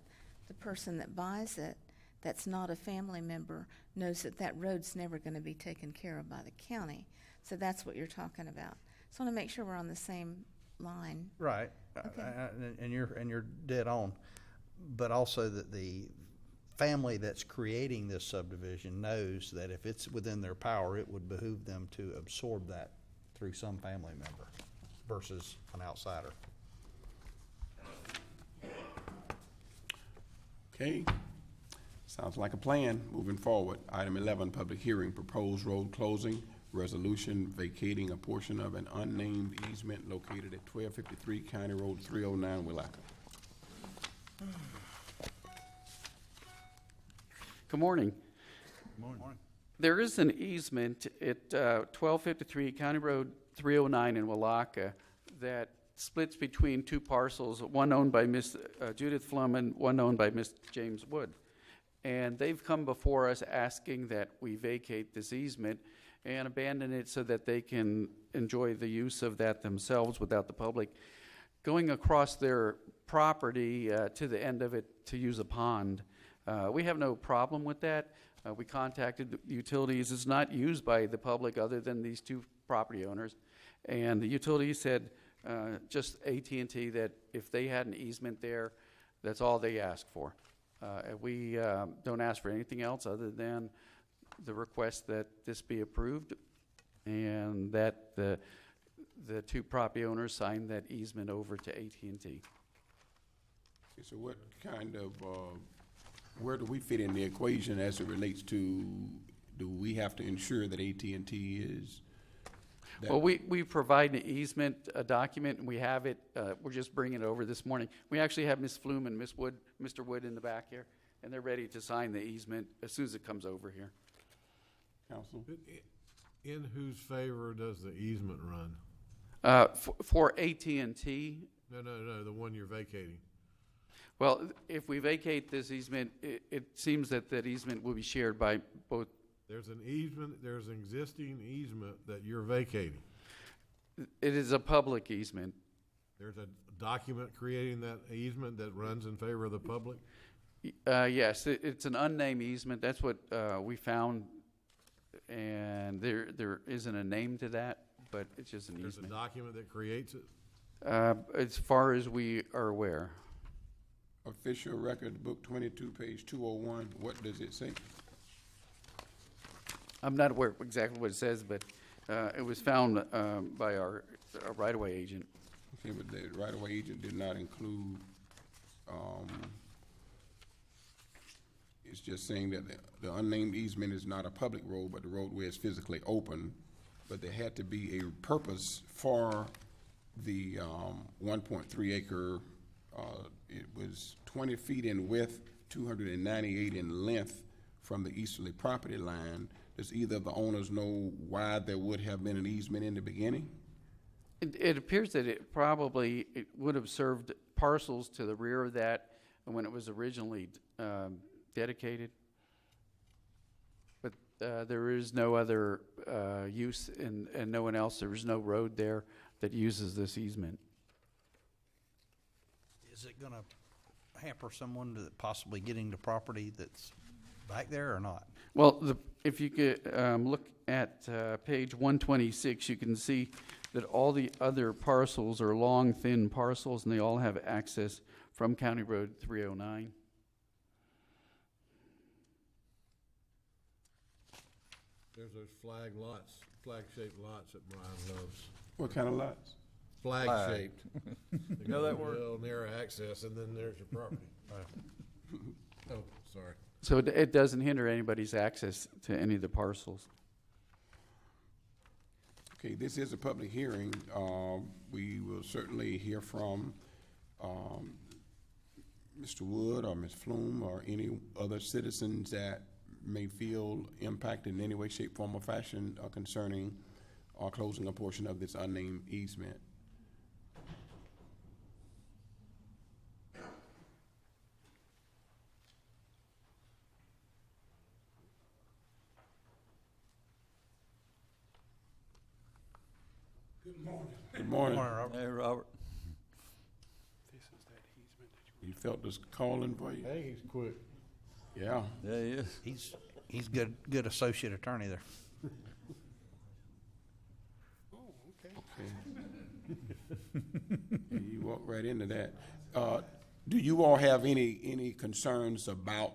the person that buys it, that's not a family member, knows that that road's never going to be taken care of by the county. So that's what you're talking about. So I want to make sure we're on the same line. Right. Okay. And you're dead on. But also that the family that's creating this subdivision knows that if it's within their power, it would behoove them to absorb that through some family member versus an outsider. Okay. Sounds like a plan. Moving forward. Item 11, public hearing, proposed road closing, resolution vacating a portion of an unnamed easement located at 1253 County Road 309, Willaca. Good morning. Good morning. There is an easement at 1253 County Road 309 in Willaca that splits between two parcels, one owned by Miss Judith Flum and one owned by Miss James Wood. And they've come before us asking that we vacate this easement and abandon it so that they can enjoy the use of that themselves without the public going across their property to the end of it to use a pond. We have no problem with that. We contacted the utilities. It's not used by the public other than these two property owners. And the utilities said, just AT&T, that if they had an easement there, that's all they ask for. We don't ask for anything else other than the request that this be approved and that the two property owners sign that easement over to AT&T. Okay, so what kind of, where do we fit in the equation as it relates to, do we have to ensure that AT&T is? Well, we provide an easement, a document, and we have it. We're just bringing it over this morning. We actually have Ms. Flume and Mr. Wood in the back here. and they're ready to sign the easement as soon as it comes over here. Council? In whose favor does the easement run? For AT&T, No, the one you're vacating. well, if we vacate this easement, it seems that that easement will be shared by both. There's an easement, there's an existing easement that you're vacating. It is a public easement. There's a document creating that easement that runs in favor of the public? Yes, it's an unnamed easement. That's what we found, and there isn't a name to that, but it's just an easement. There's a document that creates it? As far as we are aware. Official record book 22, page 201, what does it say? I'm not aware exactly what it says, but it was found by our right-of-way agent. Okay, but the right-of-way agent did not include, it's just saying that the unnamed easement is not a public road, but the roadway is physically open, but there had to be a purpose for the 1.3 acre, it was 20 feet in width, 298 in length from the easterly property line. Does either of the owners know why there would have been an easement in the beginning? It appears that it would have served parcels to the rear of that when it was originally dedicated. But there is no other use and no one else. There is no road there that uses this easement. Is it going to hamper someone to possibly getting the property that's back there or not? Well, if you could look at page 126, you can see that all the other parcels are long, thin parcels, and they all have access from County Road 309. There's those flag-shaped lots that Brian loves. What kind of lots? Flag-shaped. You know that word? Real narrow access, and then there's your property. Oh, sorry. So it doesn't hinder anybody's access to any of the parcels. Okay, this is a public hearing. We will certainly hear from Mr. Wood or Ms. Flume or any other citizens that may feel impacted in any way, shape, form, or fashion concerning or closing a portion of this unnamed easement. Good morning. Good morning. Hey, Robert. This is that easement that you felt this calling for you? Hey, he's quick. Yeah. Yeah, he is. He's good associate attorney there. Oh, okay. Yeah, you walk right into that. Do you all have any concerns about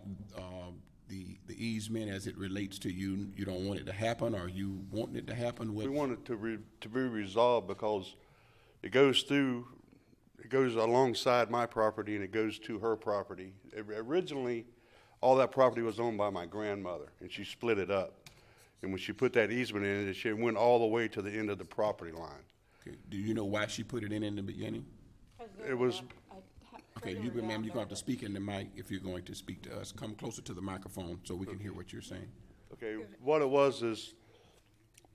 the easement as it relates to you? You don't want it to happen, or you want it to happen? We want it to be resolved because it goes alongside my property and it goes to her property. Originally, all that property was owned by my grandmother, and she split it up. And when she put that easement in it, she went all the way to the end of the property line. Okay. Do you know why she put it in the beginning? It was, Okay, ma'am, you're going to have to speak in the mic if you're going to speak to us. Come closer to the microphone so we can hear what you're saying. okay, what it was is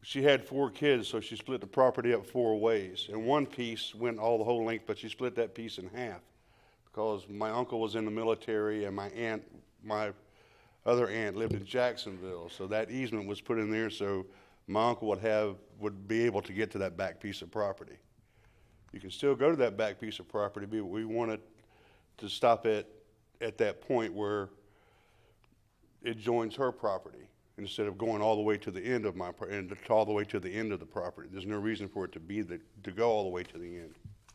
she had 4 kids, so she split the property up 4 ways. And one piece went all the whole length, but she split that piece in half because my uncle was in the military and my other aunt lived in Jacksonville. So that easement was put in there so my uncle would be able to get to that back piece of property. You can still go to that back piece of property, but we wanted to stop at that point where it joins her property instead of going all the way to the end of my and all the way to the end of the property. There's no reason for it to go all the way to the end.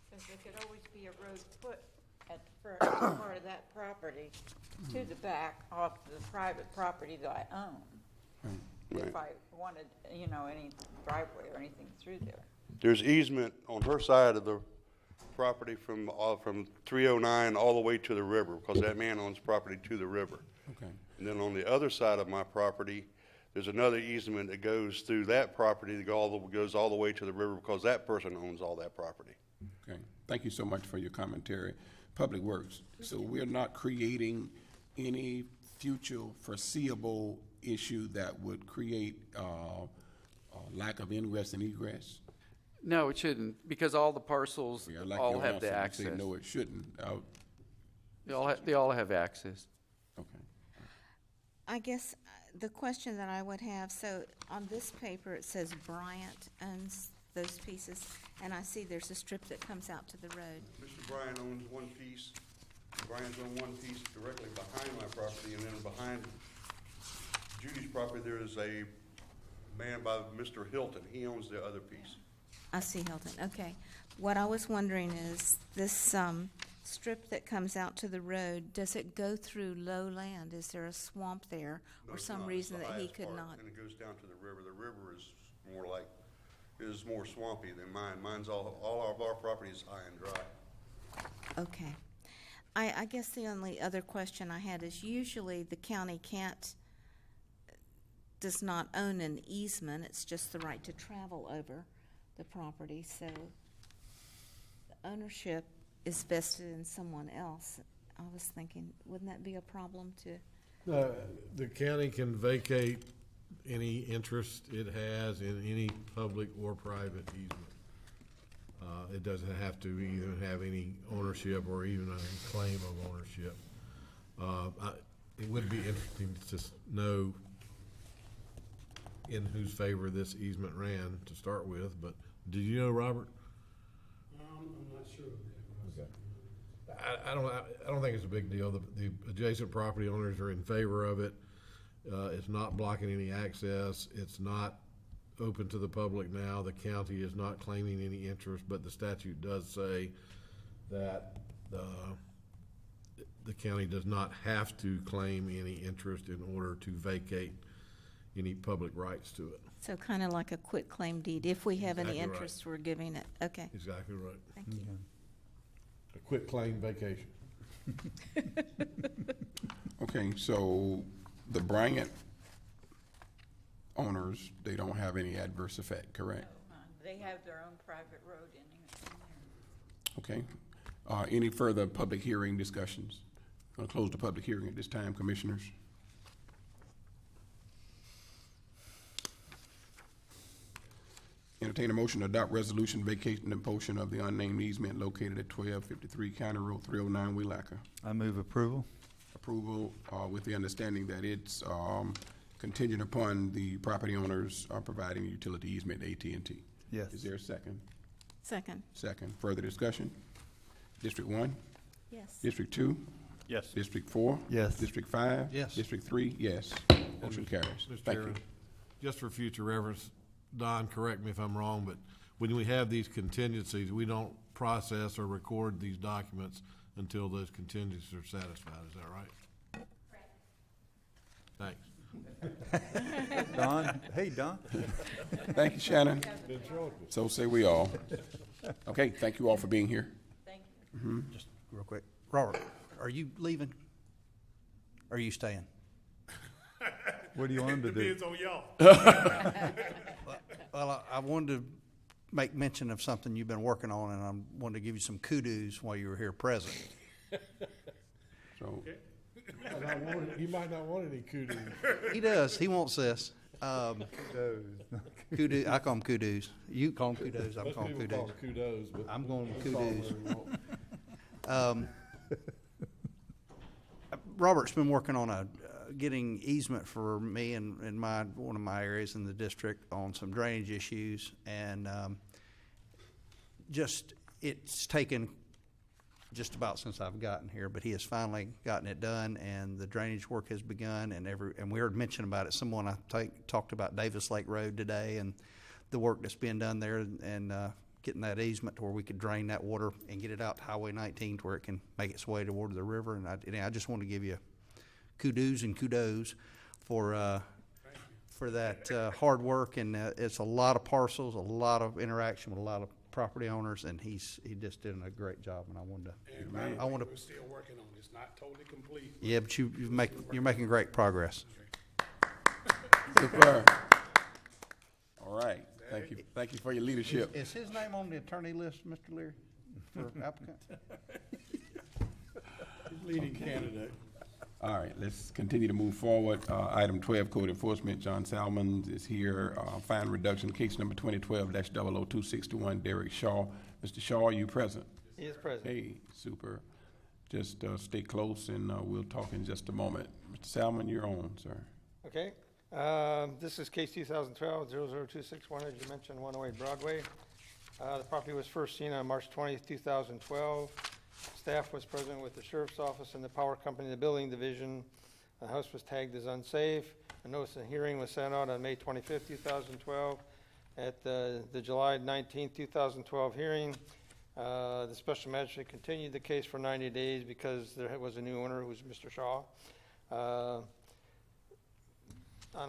Because there could always be a road put at the first part of that property to the back off the private property that I own. Right. If I wanted, any driveway or anything through there. There's easement on her side of the property from 309 all the way to the river because that man owns property to the river. Okay. And then on the other side of my property, there's another easement that goes through that property that goes all the way to the river because that person owns all that property. Okay. Thank you so much for your commentary. Public Works. So we're not creating any future foreseeable issue that would create lack of ingress and egress? No, it shouldn't, because all the parcels Yeah, like all your have the answer, you access. say, no, it shouldn't. They all have access. Okay. I guess the question that I would have, so on this paper, it says Bryant owns those pieces, and I see there's a strip that comes out to the road. Mr. Bryan owns one piece, Brian's on one piece directly behind my property, and then behind Judy's property, there is a man by Mr. Hilton. He owns the other piece. I see Hilton, okay. What I was wondering is, this strip that comes out to the road, does it go through low land? Is there a swamp there, No, or it's some not. reason It's the that he highest could part, not? And it goes down to the river. The river is more swampy than mine. Mine's all of our property is high and dry. Okay. I guess the only other question I had is, usually the county does not own an easement, it's just the right to travel over the property, so the ownership is vested in someone else. I was thinking, wouldn't that be a problem to? The county can vacate any interest it has in any public or private easement. It doesn't have to even have any ownership or even a claim of ownership. It would be interesting to know in whose favor this easement ran to start with, but did you know, Robert? I'm not sure of that. Okay. I don't think it's a big deal. The adjacent property owners are in favor of it. It's not blocking any access. It's not open to the public now. The county is not claiming any interest, but the statute does say that the county does not have to claim any interest in order to vacate any public rights to it. So kind of like a quit claim deed, if we have any Exactly right. interest, we're giving it, okay. Exactly right. Thank you. A quit claim vacation. Okay, so the Bryant owners, they don't have any adverse effect, correct? They have their own private road in there. Okay. Any further public hearing discussions? Going to close the public hearing at this time, commissioners. Entertain a motion to adopt resolution vacating the portion of the unnamed easement located at 1253 County Road 309, Willaca. I move approval. Approval with the understanding that it's contingent upon the property owners providing utility easement to AT&T. Yes. Is there a second? Second. Second. Further discussion? District 1? Yes. District 2? Yes. District 4? Yes. District 5? Yes. District 3? Yes. Motion carries. Mr. Thank you. Chairman, just for future reference, Don, correct me if I'm wrong, but when we have these contingencies, we don't process or record these documents until those contingencies are satisfied. Is that right? Thanks. Don, hey, Don. Thank you, Shannon. So say we all. Okay, thank you all for being here. Thank you. Just real quick. Robert, are you leaving? Or are you staying? What do you want him to do? Depends on y'all. Well, I wanted to make mention of something you've been working on, and I wanted to give you some kudos while you were here present. So, He might not want any kudos. He does. He wants this. Kudos. I call them kudos. You call them kudos. I'm Most calling people call kudos. them kudos, but I'm going with we'll call them kudos. whatever you want. Robert's been working on getting easement for me in one of my areas in the district on some drainage issues, and it's taken just about since I've gotten here, but he has finally gotten it done, and the drainage work has begun, and we heard mention about it. Someone talked about Davis Lake Road today, and the work that's being done there, and getting that easement to where we could drain that water and get it out to Highway 19 to where it can make its way toward the river. And I just want to give you kudos for that hard work, and it's a lot of parcels, a lot of interaction with a lot of property owners, and he just did a great job. And I wanted to, We're still working on it. It's not totally complete. yeah, but you're making great progress. super. All right. Thank you for your leadership. Is his name on the attorney list, Mr. Leary, for applicant? Leading candidate. All right, let's continue to move forward. Item 12, Code Enforcement. John Salmons is here. Fine reduction, case number 2012-002621, Derek Shaw. Mr. Shaw, are you present? He is present. Hey, super. Just stay close, and we'll talk in just a moment. Mr. Salmon, you're on, sir. Okay. This is case 2012-002621, as you mentioned, 108 Broadway. The property was first seen on March 20th, 2012. Staff was present with the Sheriff's Office and the Power Company, the Building Division. The house was tagged as unsafe. A notice of hearing was sent out on May 25th, 2012. At the July 19th, 2012 hearing, the special magistrate continued the case for 90 days because there was a new owner, who was Mr. Shaw. On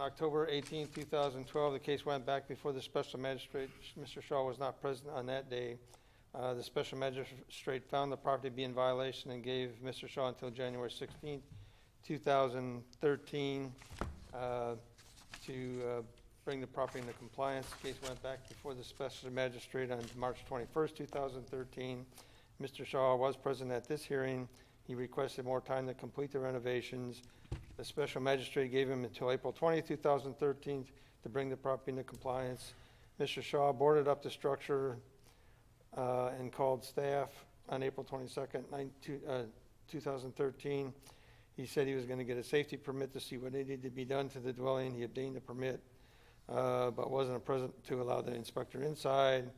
October 18, 2012, the case went back before the special magistrate. Mr. Shaw was not present on that day. The special magistrate found the property to be in violation and gave Mr. Shaw until January 16, 2013 to bring the property into compliance. The case went back before the special magistrate on March 21st, 2013. Mr. Shaw was present at this hearing. He requested more time to complete the renovations. The special magistrate gave him until April 20, 2013 to bring the property into compliance. Mr. Shaw boarded up the structure and called staff on April 22nd, 2013. He said he was going to get a safety permit to see what needed to be done to the dwelling. He obtained a permit, but wasn't present to allow the inspector inside.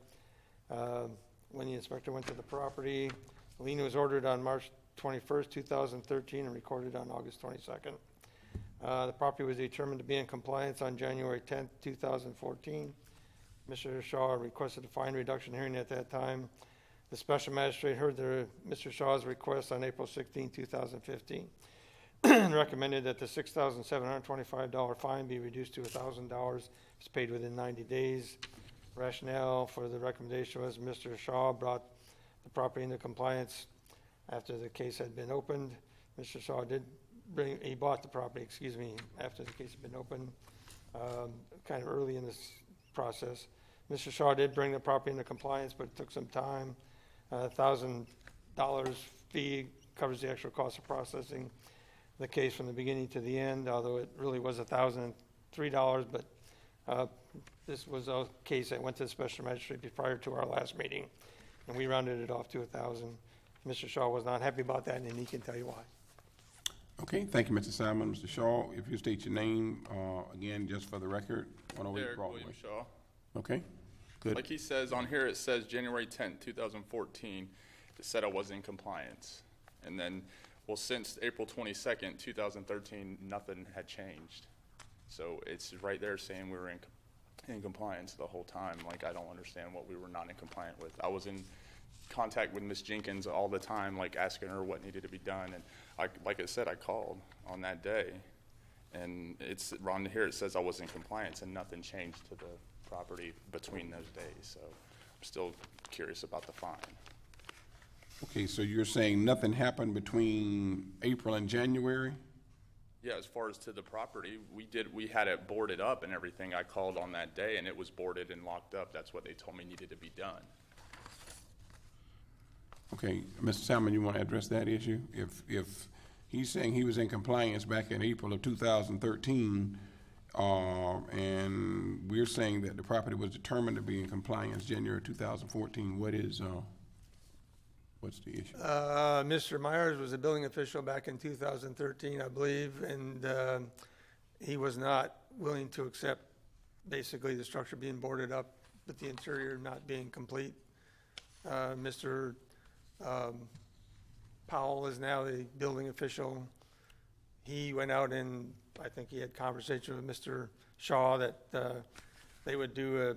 When the inspector went to the property, a lien was ordered on March 21st, 2013 and recorded on August 22nd. The property was determined to be in compliance on January 10th, 2014. Mr. Shaw requested a fine reduction hearing at that time. The special magistrate heard Mr. Shaw's request on April 16, 2015, and recommended that the $6,725 fine be reduced to $1,000 if it's paid within 90 days. Rationale for the recommendation was Mr. Shaw brought the property into compliance after the case had been opened. Mr. Shaw he bought the property, after the case had been opened, kind of early in this process. Mr. Shaw did bring the property into compliance, but it took some time. $1,000 fee covers the actual cost of processing the case from the beginning to the end, although it really was $1,003, but this was a case that went to the special magistrate prior to our last meeting, and we rounded it off to $1,000. Mr. Shaw was not happy about that, and he can tell you why. Okay, thank you, Mr. Simon. Mr. Shaw, if you state your name again, just for the record. 108 Derek Broadway. William Shaw. Okay, good. Like he says on here, it says January 10th, 2014, it said I was in compliance. And then, well, since April 22nd, 2013, nothing had changed. So it's right there saying we were in compliance the whole time. Like, I don't understand what we were not in compliance with. I was in contact with Ms. Jenkins all the time, like asking her what needed to be done. And like I said, I called on that day. And it's around here, it says I was in compliance and nothing changed to the property between those days. So I'm still curious about the fine. Okay, so you're saying nothing happened between April and January? Yeah, as far as to the property, we had it boarded up and everything. I called on that day and it was boarded and locked up. That's what they told me needed to be done. Okay, Mr. Salmon, you want to address that issue? If he's saying he was in compliance back in April of 2013, and we're saying that the property was determined to be in compliance January 2014, what's the issue? Mr. Myers was a building official back in 2013, I believe, and he was not willing to accept basically the structure being boarded up, but the interior not being complete. Mr. Powell is now the building official. He went out and I think he had conversation with Mr. Shaw that they would do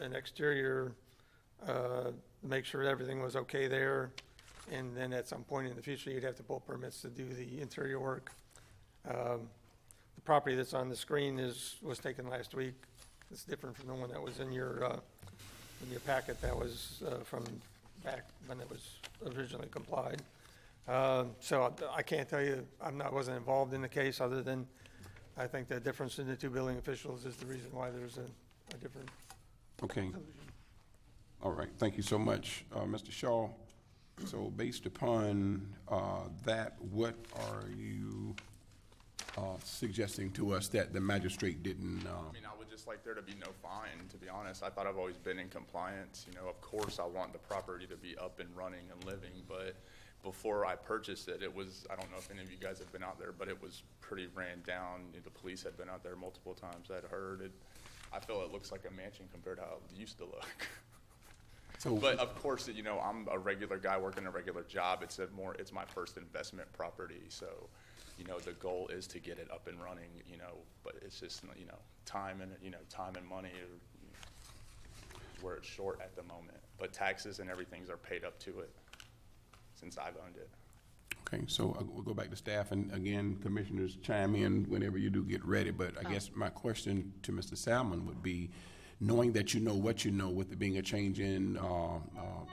an exterior, make sure everything was okay there, and then at some point in the future you'd have to pull permits to do the interior work. The property that's on the screen was taken last week. It's different from the one that was in your packet that was from back when it was originally complied. So I can't tell you, wasn't involved in the case other than I think the difference in the two building officials is the reason why there's a different Okay. All right, thank you so much. Mr. Shaw, So based upon that, what are you suggesting to us that the magistrate didn't? I mean, I would just like there to be no fine, to be honest. I thought I've always been in compliance. You know, of course I want the property to be up and running and living, but before I purchased it, it was, I don't know if any of you guys have been out there, but it was pretty ran down. The police had been out there multiple times. I'd heard it. I feel it looks like a mansion compared to how it used to look. So, but of course, you know, I'm a regular guy working a regular job. It's my first investment property. So, you know, the goal is to get it up and running, you know, but it's just, you know, time and money is where it's short at the moment. But taxes and everything are paid up to it since I've owned it. okay, so we'll go back to staff, and again, commissioners chime in whenever you do get ready, but I guess my question to Mr. Salmon would be, knowing that you know what you know, with it being a change in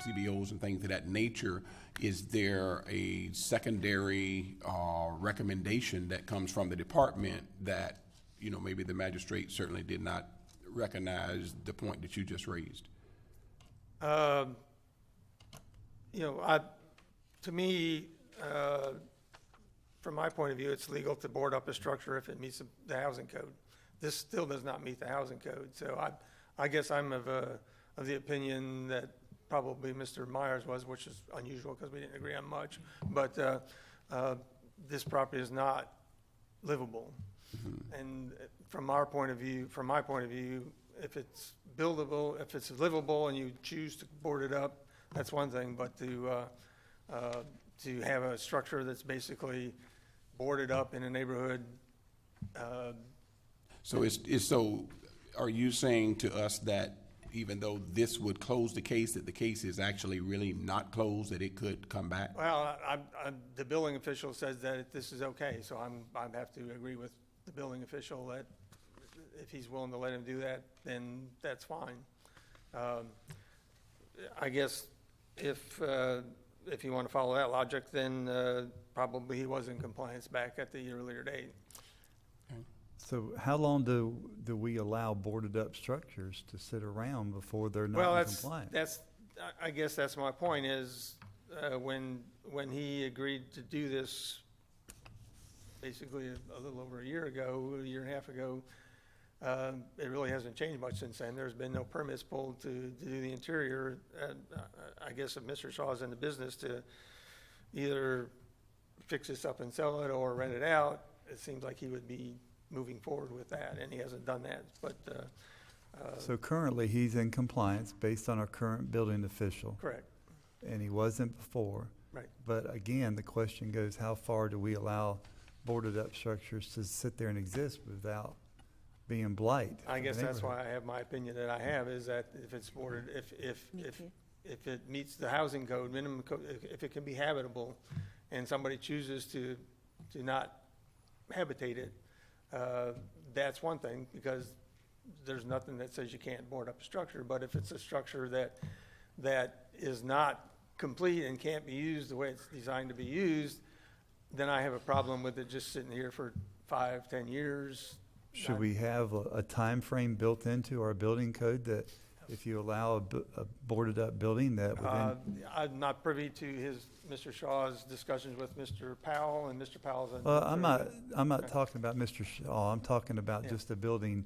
CBOs and things of that nature, is there a secondary recommendation that comes from the department that, you know, maybe the magistrate certainly did not recognize the point that you just raised? You know, to me, from my point of view, it's legal to board up a structure if it meets the housing code. This still does not meet the housing code, so I guess I'm of the opinion that probably Mr. Myers was, which is unusual because we didn't agree on much, but this property is not livable. Mm-hmm. And from my point of view, if it's buildable, if it's livable and you choose to board it up, that's one thing, but to have a structure that's basically boarded up in a neighborhood. So are you saying to us that even though this would close the case, that the case is actually really not closed, that it could come back? Well, the building official says that this is okay, so I have to agree with the building official that if he's willing to let him do that, then that's fine. I guess if you want to follow that logic, then probably he was in compliance back at the earlier date. So how long do we allow boarded up structures to sit around before they're not in compliance? I guess that's my point is when he agreed to do this basically a little over a year and a half ago, it really hasn't changed much since then. There's been no permits pulled to do the interior. I guess if Mr. Shaw is in the business to either fix this up and sell it or rent it out, it seems like he would be moving forward with that, and he hasn't done that. But so currently he's in compliance based on our current building official. Correct. And he wasn't before. Right. But again, the question goes, how far do we allow boarded up structures to sit there and exist without being blight? I guess that's why I have my opinion that I have, is that if it's boarded, if it meets the housing code, minimum code, if it can be habitable, and somebody chooses to not habitate it, that's one thing, because there's nothing that says you can't board up a structure. But if it's a structure that is not complete and can't be used the way it's designed to be used, then I have a problem with it just sitting here for 5-10 years. Should we have a time frame built into our building code that if you allow a boarded up building that within? I'm not privy to Mr. Shaw's discussions with Mr. Powell, and Mr. Powell's. Well, I'm not talking about Mr. Shaw. I'm talking about just the building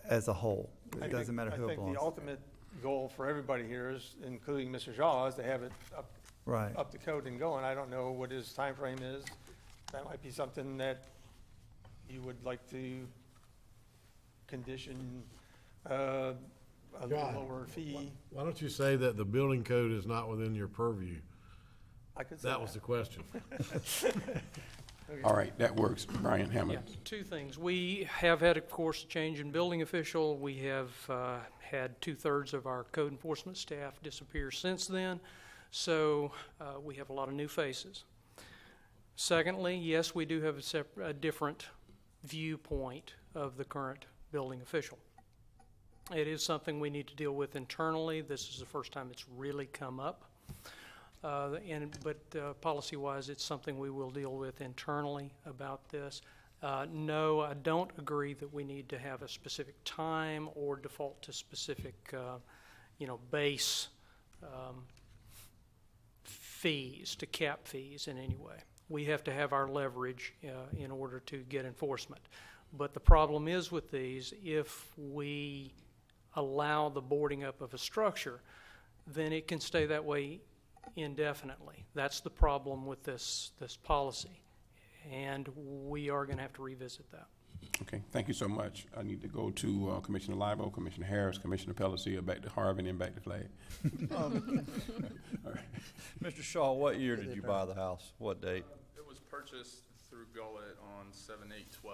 as a whole. It doesn't matter who it belongs to. I think the ultimate goal for everybody here is, including Mr. Shaw, is to have it up to code and going. I don't know what his time frame is. That might be something that you would like to condition a little lower fee. Why don't you say that the building code is not within your purview? I could say that was the question. Okay. All right, that works. Brian Hammond. Yeah, two things. We have had, of course, a change in building official. We have had 2/3 of our code enforcement staff disappear since then, so we have a lot of new faces. Secondly, yes, we do have a different viewpoint of the current building official. It is something we need to deal with internally. This is the first time it's really come up. But policy-wise, it's something we will deal with internally about this. No, I don't agree that we need to have a specific time or default to specific, base fees, to cap fees in any way. We have to have our leverage in order to get enforcement. But the problem is with these, if we allow the boarding up of a structure, then it can stay that way indefinitely. That's the problem with this policy, and we are going to have to revisit that. Okay, thank you so much. I need to go to Commissioner Livo, Commissioner Harris, Commissioner Pelosi, back to Harvey, and back to Flagg. All right. Mr. Shaw, what year did you buy the house? What date? It was purchased through Gullet on 7/8/12.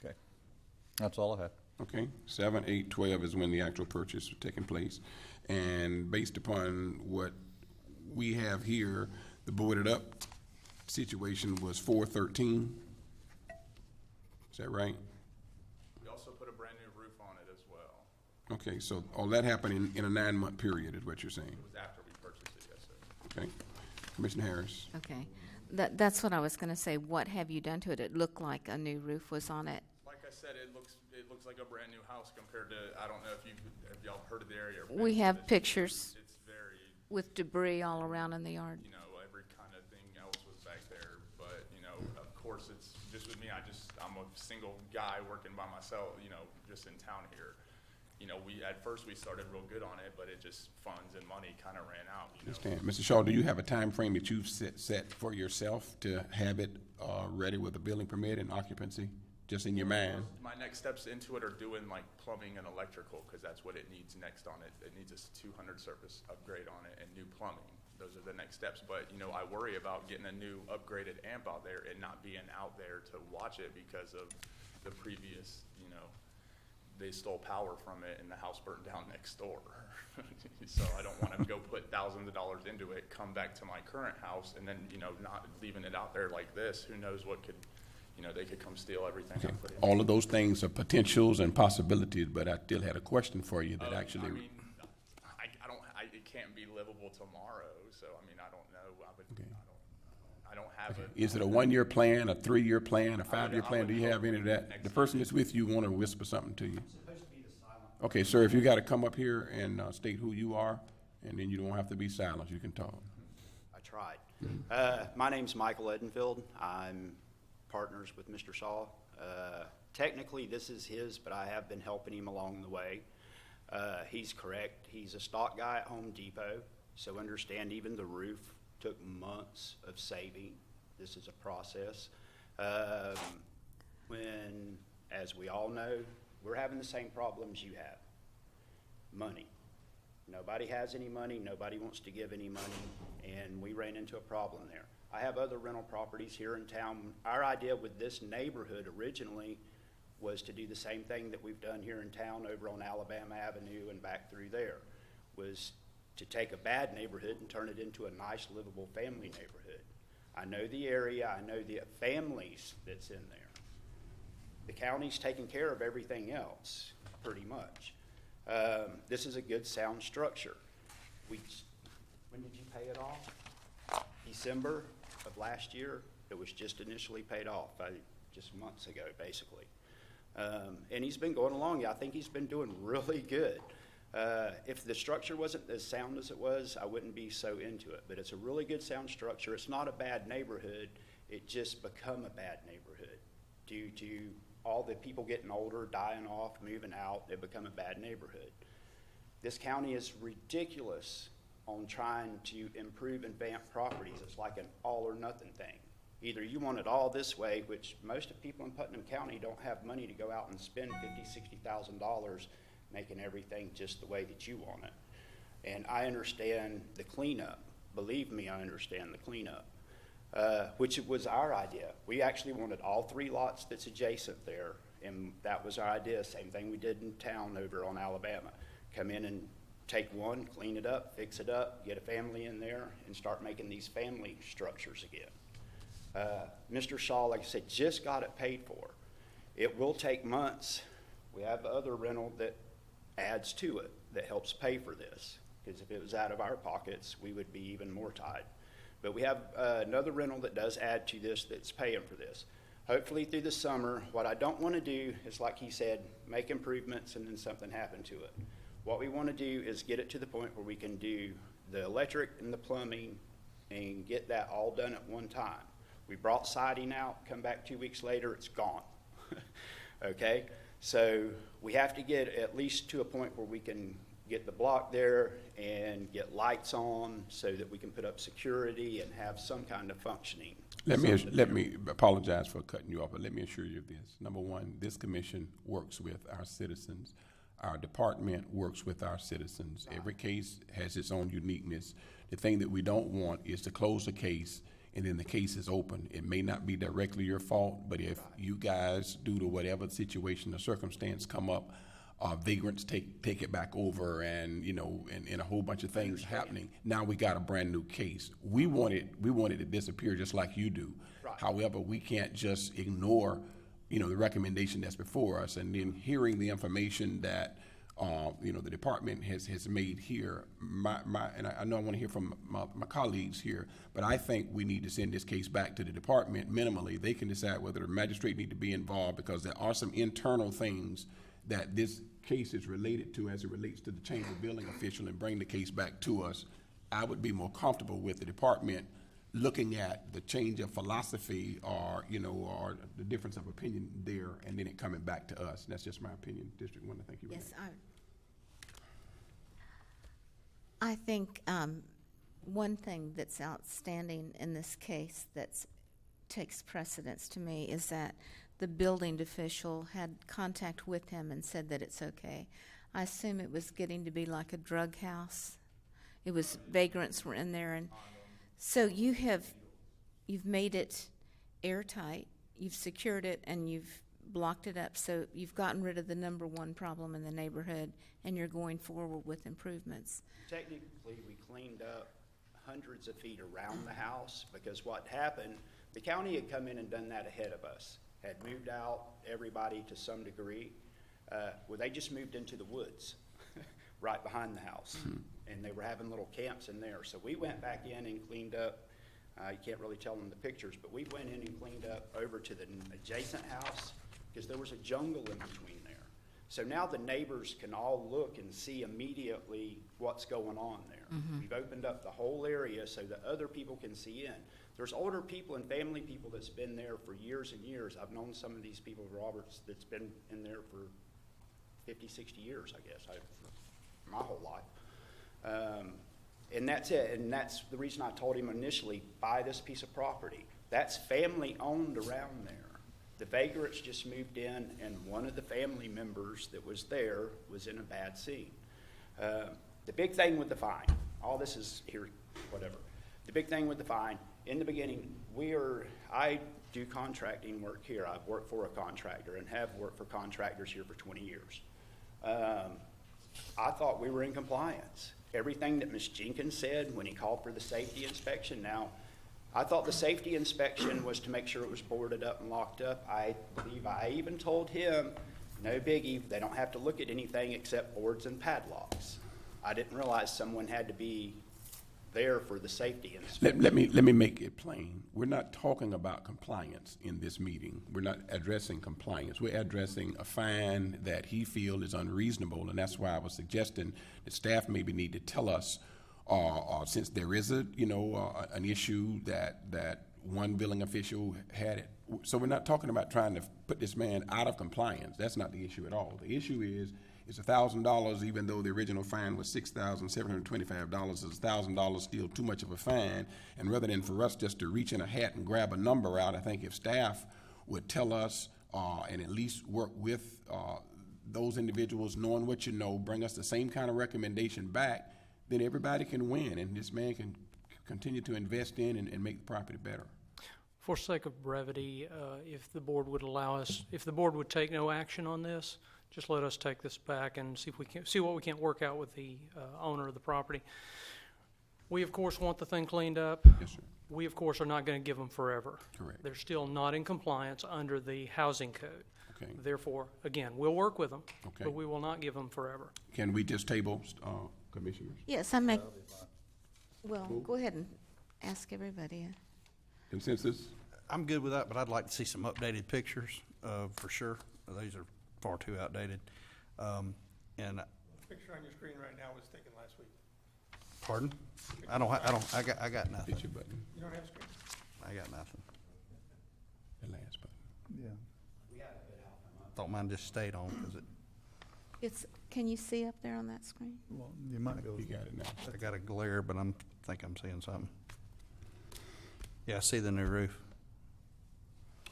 Okay. That's all I had. Okay, 7/8/12 is when the actual purchase was taking place. And based upon what we have here, the boarded up situation was 4/13. Is that right? We also put a brand new roof on it as well. Okay, so all that happened in a 9-month period is what you're saying? It was after we purchased it, yes, sir. Okay. Commissioner Harris. Okay. That's what I was going to say. What have you done to it? It looked like a new roof was on it. Like I said, it looks like a brand new house compared to, I don't know if y'all heard of the area. We have pictures It's very, with debris all around in the yard. you know, every kind of thing else was back there. But, you know, of course, it's just with me, I'm a single guy working by myself, you know, just in town here. You know, at first we started real good on it, but it just funds and money kind of ran out, you know. Understand. Mr. Shaw, do you have a time frame that you've set for yourself to have it ready with a building permit and occupancy, just in your mind? My next steps into it are doing like plumbing and electrical, because that's what it needs next on it. It needs a 200 surface upgrade on it and new plumbing. Those are the next steps. But, you know, I worry about getting a new upgraded amp out there and not being out there to watch it because of the previous, you know, they stole power from it and the house burned down next door. So I don't want to go put thousands of dollars into it, come back to my current house, and then, you know, not leaving it out there like this. Who knows what could, you know, they could come steal everything I put in. All of those things are potentials and possibilities, but I still had a question for you that actually. I mean, it can't be livable tomorrow. So I mean, I don't know. I don't have it. Is it a 1-year plan, a 3-year plan, a 5-year plan? Do you have any of that? The person that's with you want to whisper something to you. Okay, sir, if you got to come up here and state who you are, and then you don't have to be silent. You can talk. I tried. My name's Michael Edenfield. I'm partners with Mr. Shaw. Technically, this is his, but I have been helping him along the way. He's correct. He's a stock guy at Home Depot, so understand even the roof took months of saving. This is a process. When, as we all know, we're having the same problems you have. Money. Nobody has any money, nobody wants to give any money, and we ran into a problem there. I have other rental properties here in town. Our idea with this neighborhood originally was to do the same thing that we've done here in town over on Alabama Avenue and back through there, was to take a bad neighborhood and turn it into a nice, livable family neighborhood. I know the area, I know the families that's in there. The county's taking care of everything else, pretty much. This is a good, sound structure. When did you pay it off? December of last year. It was just initially paid off, just months ago, basically. And he's been going along. I think he's been doing really good. If the structure wasn't as sound as it was, I wouldn't be so into it. But it's a really good sound structure. It's not a bad neighborhood. It just become a bad neighborhood due to all the people getting older, dying off, moving out. It become a bad neighborhood. This county is ridiculous on trying to improve and vamp properties. It's like an all or nothing thing. Either you want it all this way, which most of people in Putnam County don't have money to go out and spend $50,000, $60,000 making everything just the way that you want it. And I understand the cleanup. Believe me, I understand the cleanup, which was our idea. We actually wanted all 3 lots that's adjacent there, and that was our idea. Same thing we did in town over on Alabama. Come in and take one, clean it up, fix it up, get a family in there, and start making these family structures again. Mr. Shaw, like I said, just got it paid for. It will take months. We have other rental that adds to it that helps pay for this, because if it was out of our pockets, we would be even more tied. But we have another rental that does add to this that's paying for this. Hopefully through the summer. What I don't want to do is, like he said, make improvements and then something happen to it. What we want to do is get it to the point where we can do the electric and the plumbing and get that all done at one time. We brought siding out, come back 2 weeks later, it's gone. Okay? So we have to get at least to a point where we can get the block there and get lights on so that we can put up security and have some kind of functioning. Let me apologize for cutting you off, but let me assure you of this. Number one, this commission works with our citizens. Our department works with our citizens. Every case has its own uniqueness. The thing that we don't want is to close a case and then the case is open. It may not be directly your fault, but if you guys, due to whatever situation or circumstance come up, vagrants take it back over, and and a whole bunch of things happening. Now we got a brand new case. We want it to disappear just like you do. Right. However, we can't just ignore the recommendation that's before us, and then hearing the information that the department has made here. And I know I want to hear from my colleagues here, but I think we need to send this case back to the department minimally. They can decide whether the magistrate need to be involved, because there are some internal things that this case is related to as it relates to the chamber building official, and bring the case back to us. I would be more comfortable with the department looking at the change of philosophy or the difference of opinion there, and then it coming back to us. And that's just my opinion. District 1, I think you. Yes, I think one thing that's outstanding in this case that takes precedence to me is that the building official had contact with him and said that it's okay. I assume it was getting to be like a drug house. It was vagrants were in there, and so you've made it airtight, you've secured it, and you've blocked it up. So you've gotten rid of the number one problem in the neighborhood, and you're going forward with improvements. Technically, we cleaned up hundreds of feet around the house, because what happened, the county had come in and done that ahead of us, had moved out everybody to some degree. Well, they just moved into the woods right behind the house, and they were having little camps in there. So we went back in and cleaned up. You can't really tell in the pictures, but we went in and cleaned up over to the adjacent house, because there was a jungle in between there. So now the neighbors can all look and see immediately what's going on there. We've opened up the whole area so that other people can see in. There's older people and family people that's been there for years and years. I've known some of these people, Roberts, that's been in there for 50, 60 years, I guess, my whole life. And that's it, and that's the reason I told him initially, buy this piece of property. That's family owned around there. The vagrants just moved in, and one of the family members that was there was in a bad scene. The big thing with the fine, all this is here, whatever. The big thing with the fine, in the beginning, I do contracting work here. I've worked for a contractor and have worked for contractors here for 20 years. I thought we were in compliance. Everything that Ms. Jenkins said when he called for the safety inspection. Now, I thought the safety inspection was to make sure it was boarded up and locked up. I believe I even told him, no biggie, they don't have to look at anything except boards and padlocks. I didn't realize someone had to be there for the safety inspection. Let me make it plain. We're not talking about compliance in this meeting. We're not addressing compliance. We're addressing a fine that he feels is unreasonable, and that's why I was suggesting that staff maybe need to tell us, since there is an issue that one billing official had it. So we're not talking about trying to put this man out of compliance. That's not the issue at all. The issue is $1,000, even though the original fine was $6,725. Is $1,000 still too much of a fine? And rather than for us just to reach in a hat and grab a number out, I think if staff would tell us and at least work with those individuals, knowing what you know, bring us the same kind of recommendation back, then everybody can win, and this man can continue to invest in and make the property better. For sake of brevity, if the board would allow us, if the board would take no action on this, just let us take this back and see if we can see what we can work out with the owner of the property. We of course want the thing cleaned up. Yes, sir. We of course are not going to give them forever. Correct. They're still not in compliance under the housing code. Okay. Therefore, again, we'll work with them, okay, but we will not give them forever. Can we just table, commissioners? Yes, I make. Well, go ahead and ask everybody. Consensus? I'm good with that, but I'd like to see some updated pictures for sure. These are far too outdated. And The picture on your screen right now was taken last week. Pardon? I got nothing. Hit your button. You don't have a screen? I got nothing. The last button. Yeah. Thought mine just stayed on because Can you see up there on that screen? Well, you might go. You got it now. I got a glare, but think I'm seeing something. Yeah, I see the new roof.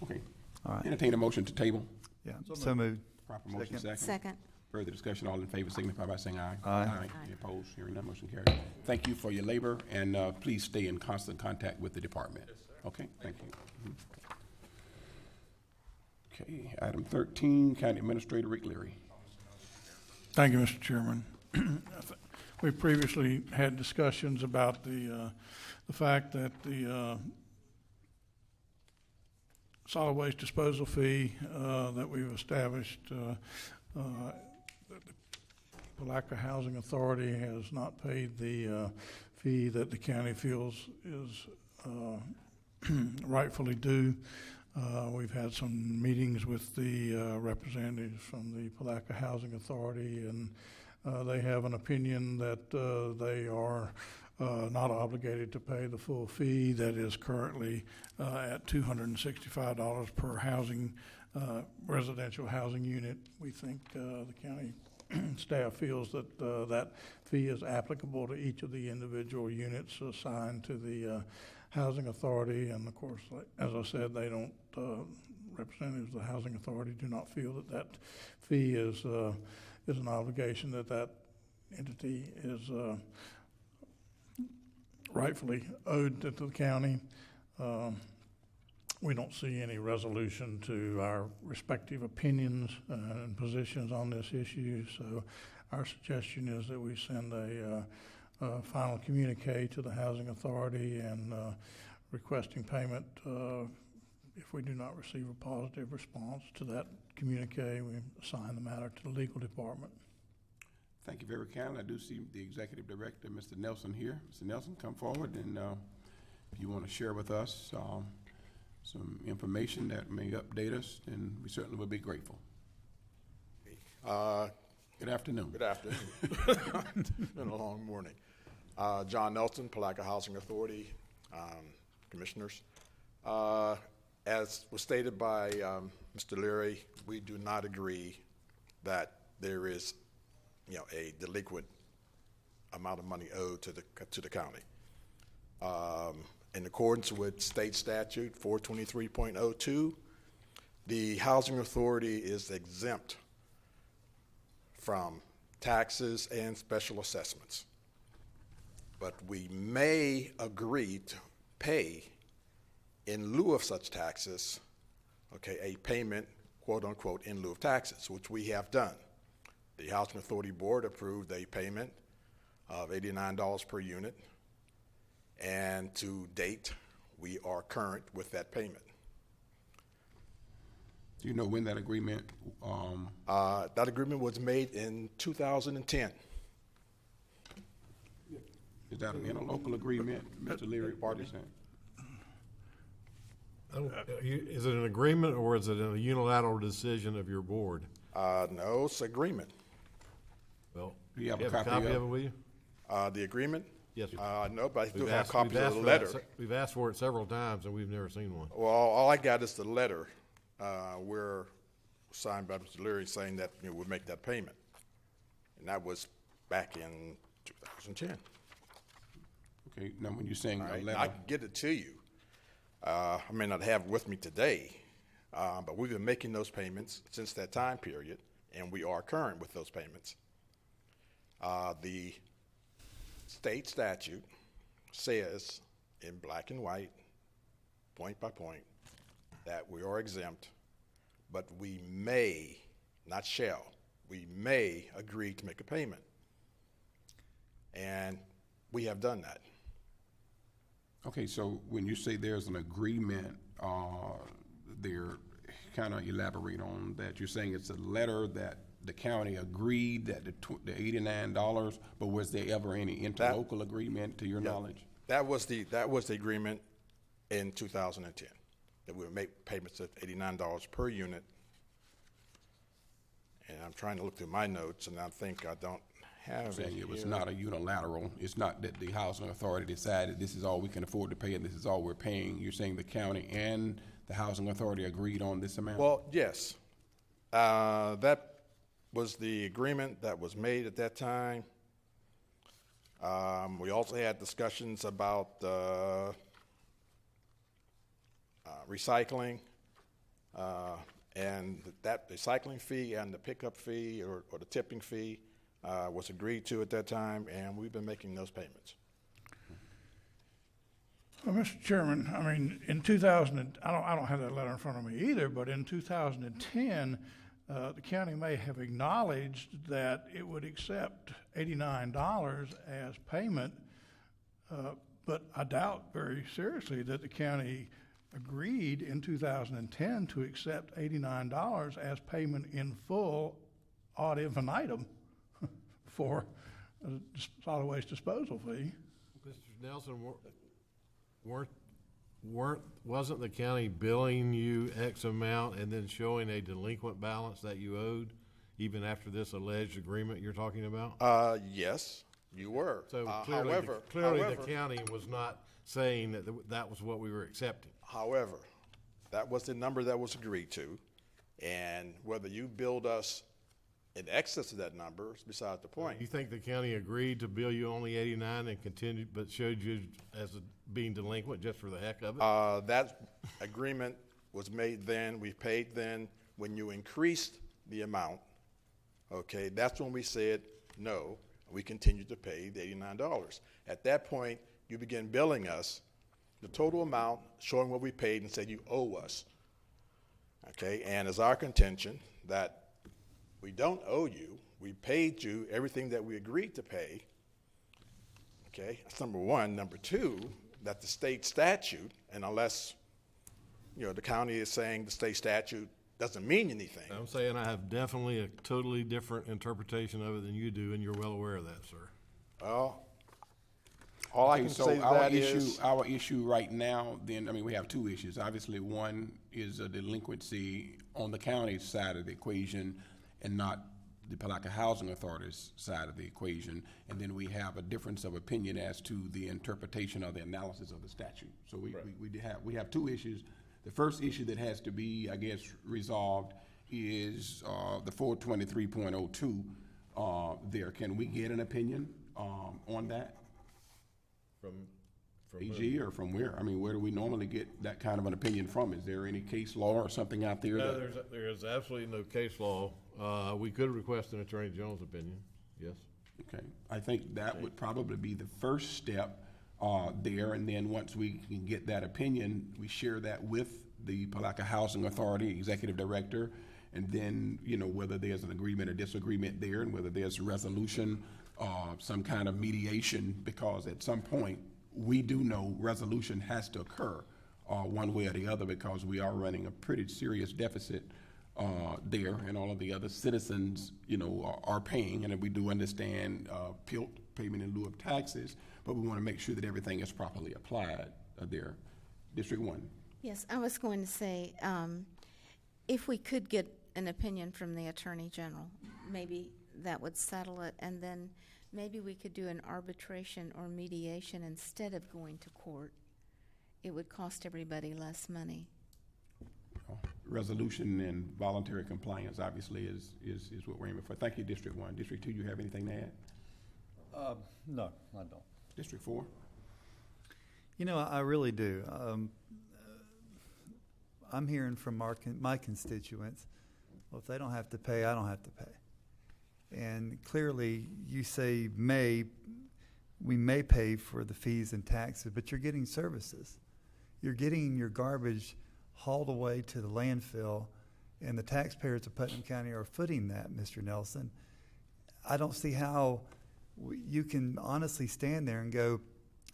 Okay. All right. Entertain a motion to table. Yeah, so moved. Proper motion second. Second. Further discussion, all in favor signify by saying aye. Aye. Any opposed? Hearing none, motion carries. Thank you for your labor, and please stay in constant contact with the department. Okay, thank you. Okay, item 13, County Administrator Rick Leary. Thank you, Mr. Chairman. We previously had discussions about the fact that the solid waste disposal fee that we've established, the Palaca Housing Authority has not paid the fee that the county feels is rightfully due. We've had some meetings with the representatives from the Palaca Housing Authority, and they have an opinion that they are not obligated to pay the full fee that is currently at $265 per housing residential housing unit. We think the county staff feels that that fee is applicable to each of the individual units assigned to the Housing Authority, and of course, as I said, they don't, representatives of the Housing Authority do not feel that that fee is an obligation that entity is rightfully owed to the county. We don't see any resolution to our respective opinions and positions on this issue, so our suggestion is that we send a final communique to the Housing Authority and requesting payment. If we do not receive a positive response to that communique, we assign the matter to the legal department. Thank you very kindly. I do see the Executive Director, Mr. Nelson, here. Mr. Nelson, come forward, and if you want to share with us some information that may update us, then we certainly would be grateful. Good afternoon. Good afternoon. It's been a long morning. John Nelson, Palaca Housing Authority, Commissioners. As was stated by Mr. Leary, we do not agree that there is, a delinquent amount of money owed to the county. In accordance with state statute 423.02, the Housing Authority is exempt from taxes and special assessments. But we may agree to pay in lieu of such taxes, a payment, quote unquote, in lieu of taxes, which we have done. The Housing Authority Board approved a payment of $89 per unit, and to date, we are current with that payment. Do you know when that agreement? That agreement was made in 2010. Is that an interlocal agreement, Mr. Leary? Pardon? Is it an agreement or is it a unilateral decision of your board? No, it's agreement. Well, do you have a copy of it, will you? The agreement? Yes, sir. No, but I do have copies of the letter. We've asked for it several times and we've never seen one. Well, all I got is the letter where signed by Mr. Leary saying that we'll make that payment. And that was back in 2010. Okay, now when you're saying a letter. I can get it to you. I may not have it with me today, but we've been making those payments since that time period, and we are current with those payments. The state statute says in black and white, point by point, that we are exempt, but we may, not shall, we may agree to make a payment. And we have done that. Okay, so when you say there's an agreement, there, kind of elaborate on that. You're saying it's a letter that the county agreed that the $89, but was there ever any interlocal agreement to your knowledge? That was the agreement in 2010, that we would make payments of $89 per unit. And I'm trying to look through my notes, and I think I don't have saying it was here. not a unilateral. It's not that the housing authority decided this is all we can afford to pay and this is all we're paying. You're saying the county and the housing authority agreed on this amount? Well, yes. That was the agreement that was made at that time. We also had discussions about recycling, and that recycling fee and the pickup fee or the tipping fee was agreed to at that time, and we've been making those payments. Well, Mr. Chairman, I mean, in 2000, I don't have that letter in front of me either, but in 2010, the county may have acknowledged that it would accept $89 as payment, but I doubt very seriously that the county agreed in 2010 to accept $89 as payment in full ad infinitum for a solid waste disposal fee. Mr. Nelson, wasn't the county billing you X amount and then showing a delinquent balance that you owed, even after this alleged agreement you're talking about? Yes, you were. So However, the county was not saying that that was what we were accepting. However, that was the number that was agreed to, and whether you billed us in excess of that number is beside the point. You think the county agreed to bill you only 89 and continued, but showed you as being delinquent just for the heck of it? That agreement was made then, we paid then. When you increased the amount, okay, that's when we said no, we continued to pay the $89. At that point, you began billing us the total amount, showing what we paid, and said you owe us. Okay, and it's our contention that we don't owe you. We paid you everything that we agreed to pay. Okay, that's number one. Number two, that the state statute, and unless the county is saying the state statute doesn't mean anything. I'm saying I have definitely a totally different interpretation of it than you do, and you're well aware of that, sir. Well, all I can say is our issue right now, then, I mean, we have two issues. Obviously, one is a delinquency on the county's side of the equation and not the Palaca Housing Authority's side of the equation. And then we have a difference of opinion as to the interpretation or the analysis of the statute. So we have two issues. The first issue that has to be, I guess, resolved is the 423.02 there. Can we get an opinion on that? From AG or from where? I mean, where do we normally get that kind of an opinion from? Is there any case law or something out there? No, there is absolutely no case law. We could request an Attorney General's opinion, yes. Okay, I think that would probably be the first step there, and then once we can get that opinion, we share that with the Palaca Housing Authority Executive Director, and then, whether there's an agreement or disagreement there, and whether there's a resolution, some kind of mediation, because at some point, we do know resolution has to occur one way or the other, because we are running a pretty serious deficit there, and all of the other citizens, are paying, and we do understand PILT, payment in lieu of taxes, but we want to make sure that everything is properly applied there. District 1. Yes, I was going to say, if we could get an opinion from the Attorney General, maybe that would settle it, and then maybe we could do an arbitration or mediation instead of going to court. It would cost everybody less money. Resolution and voluntary compliance obviously is what we're aiming for. Thank you, District 1. District 2, you have anything to add? No, I don't. District 4? I really do. I'm hearing from my constituents, well, if they don't have to pay, I don't have to pay. And clearly, you say we may pay for the fees and taxes, but you're getting services. You're getting your garbage hauled away to the landfill, and the taxpayers of Putnam County are footing that, Mr. Nelson. I don't see how you can honestly stand there and go,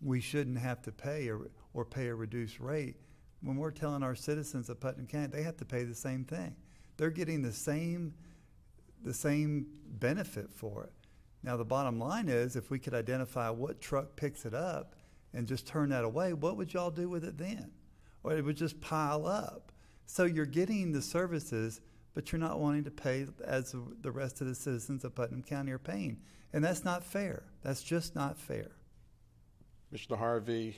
we shouldn't have to pay or pay a reduced rate, when we're telling our citizens of Putnam County they have to pay the same thing. They're getting the same benefit for it. Now, the bottom line is, if we could identify what truck picks it up and just turn that away, what would y'all do with it then? Or it would just pile up. So you're getting the services, but you're not wanting to pay as the rest of the citizens of Putnam County are paying. And that's not fair. That's just not fair. Mr. Harvey,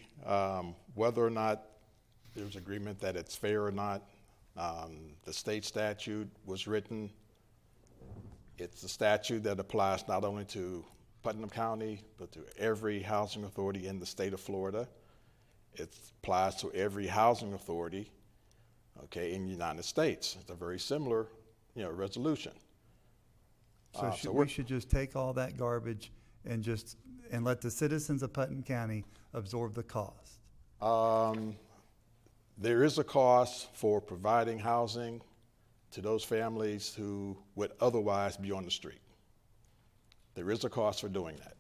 whether or not there's agreement that it's fair or not, the state statute was written. It's a statute that applies not only to Putnam County, but to every housing authority in the state of Florida. It applies to every housing authority, okay, in the United States. It's a very similar, resolution. So we should just take all that garbage and let the citizens of Putnam County absorb the cost. There is a cost for providing housing to those families who would otherwise be on the street. There is a cost for doing that.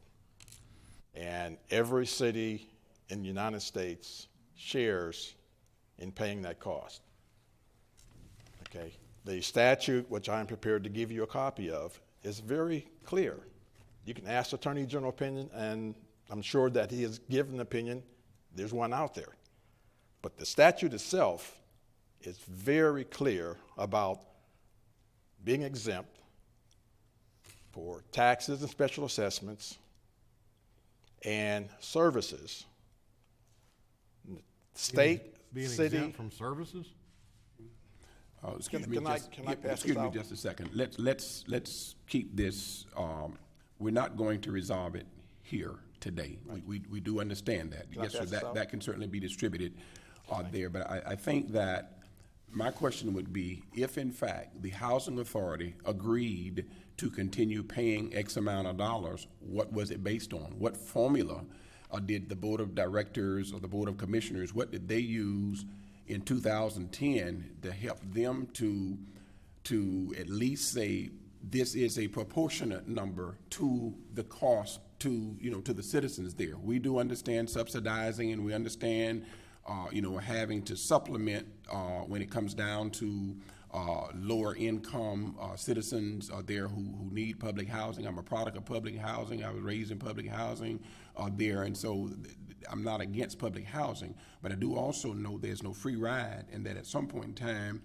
And every city in the United States shares in paying that cost. Okay. The statute, which I am prepared to give you a copy of, is very clear. You can ask Attorney General opinion, and I'm sure that he has given an opinion. There's one out there. But the statute itself is very clear about being exempt for taxes and special assessments and services. State, being city. exempt from services? Excuse me just a second. Let's keep this. We're not going to resolve it here today. Right. We do understand that. Yes, sir. That can certainly be distributed there. But I think that my question would be, if in fact the housing authority agreed to continue paying X amount of dollars, what was it based on? What formula did the Board of Directors or the Board of Commissioners, what did they use in 2010 to help them to at least say this is a proportionate number to the cost to the citizens there? We do understand subsidizing, and we understand having to supplement when it comes down to lower income citizens there who need public housing. I'm a product of public housing. I was raised in public housing there, and so I'm not against public housing, but I do also know there's no free ride, and that at some point in time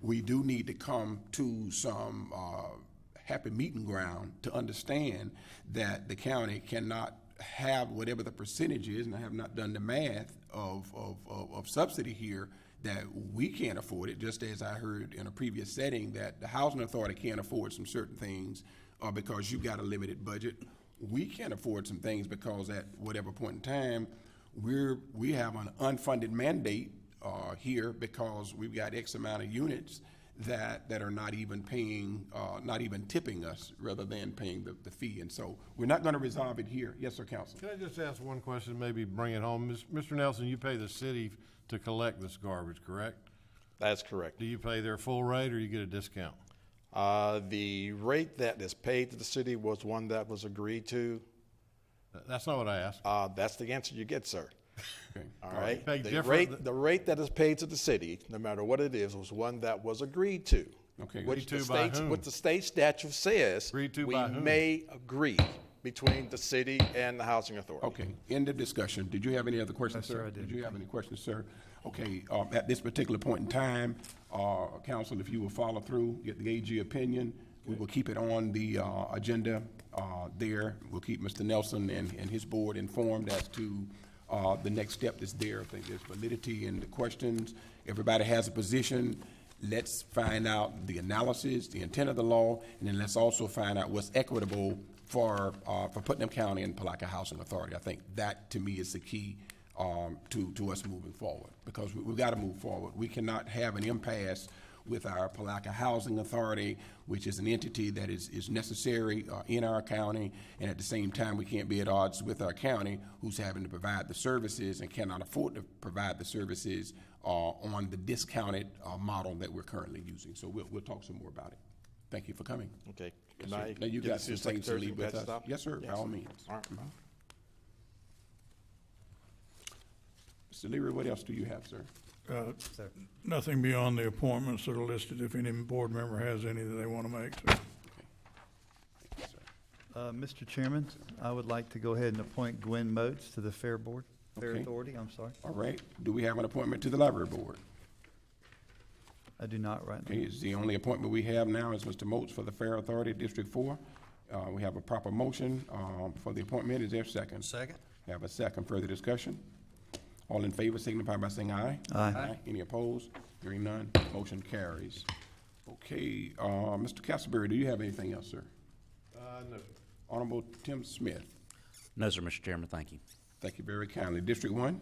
we do need to come to some happy meeting ground to understand that the county cannot have whatever the percentage is, and I have not done the math of subsidy here, that we can't afford it, just as I heard in a previous setting that the housing authority can't afford some certain things because you've got a limited budget. We can't afford some things because at whatever point in time we have an unfunded mandate here because we've got X amount of units that are not even paying, not even tipping us rather than paying the fee. And so we're not going to resolve it here. Yes, sir, Council. Can I just ask one question, maybe bring it home? Mr. Nelson, you pay the city to collect this garbage, correct? That's correct. Do you pay their full rate or you get a discount? The rate that is paid to the city was one that was agreed to. That's not what I asked. That's the answer you get, sir. Okay. All right. The rate that is paid to the city, no matter what it is, was one that was agreed to. Okay. Which Agreed to by whom? What the state statute says, Agreed to we by whom? may agree between the city and the housing authority. Okay. End of discussion. Did you have any other questions, Yes, sir? sir, I did. Did you have any questions, sir? Okay. At this particular point in time, Council, if you will follow through, get the AG opinion, we will keep it on the agenda there. We'll keep Mr. Nelson and his board informed as to the next step that's there. I think there's validity in the questions. Everybody has a position. Let's find out the analysis, the intent of the law, and then let's also find out what's equitable for Putnam County and Palaca Housing Authority. I think that, to me, is the key to us moving forward, because we've got to move forward. We cannot have an impasse with our Palaca Housing Authority, which is an entity that is necessary in our county, and at the same time we can't be at odds with our county, who's having to provide the services and cannot afford to provide the services on the discounted model that we're currently using. So we'll talk some more about it. Thank you for coming. Okay. Yes, sir. Now you got some things to leave with us. Yes, sir. By all means. All right. Mr. Leary, what else do you have, sir? Nothing beyond the appointments that are listed, if any board member has any that they want to make. So. Mr. Chairman, I would like to go ahead and appoint Gwen Moats to the Fair Okay. Authority. I'm sorry. All right. Do we have an appointment to the Library Board? I do not right now. Okay, it's the only appointment we have now is Mr. Moats for the Fair Authority, District 4. We have a proper motion for the appointment. Is there a second? Second. We have a second. Further discussion? All in favor signify by saying aye. Aye. Any opposed? Hearing none, motion carries. Okay, Mr. Castleberry, do you have anything else, sir? No. Honorable Tim Smith. No, sir, Mr. Chairman, thank you. Thank you very kindly. District 1?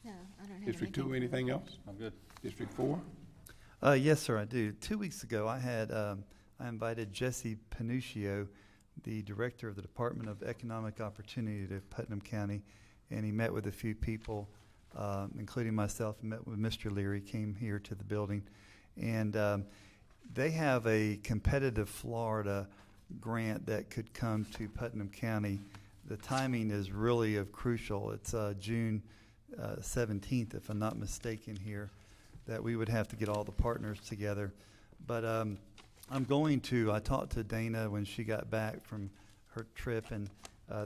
No, I don't have District 2, anything else? I'm good. District 4? Yes, sir, I do. 2 weeks ago, I invited Jesse Panuccio, the director of the Department of Economic Opportunity to Putnam County, and he met with a few people, including myself, and met with Mr. Leary, came here to the building. And they have a competitive Florida grant that could come to Putnam County. The timing is really of crucial. It's June 17th, if I'm not mistaken here, that we would have to get all the partners together. But I talked to Dana when she got back from her trip and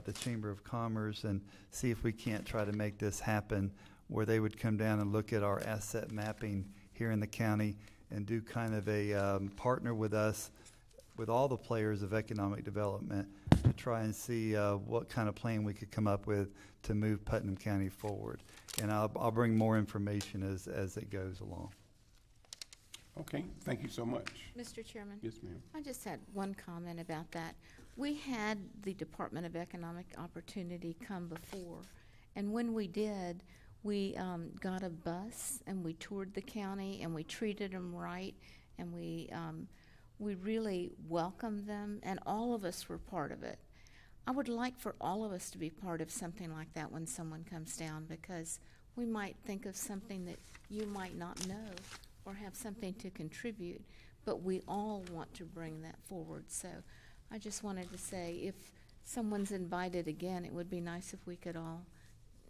the Chamber of Commerce, and see if we can't try to make this happen, where they would come down and look at our asset mapping here in the county and do kind of a partner with us, with all the players of economic development, to try and see what kind of plan we could come up with to move Putnam County forward. And I'll bring more information as it goes along. Okay, thank you so much. Mr. Chairman? Yes, ma'am. I just had one comment about that. We had the Department of Economic Opportunity come before, and when we did, we got a bus and we toured the county and we treated them right, and we really welcomed them, and all of us were part of it. I would like for all of us to be part of something like that when someone comes down, because we might think of something that you might not know or have something to contribute, but we all want to bring that forward. So I just wanted to say, if someone's invited again, it would be nice if we could all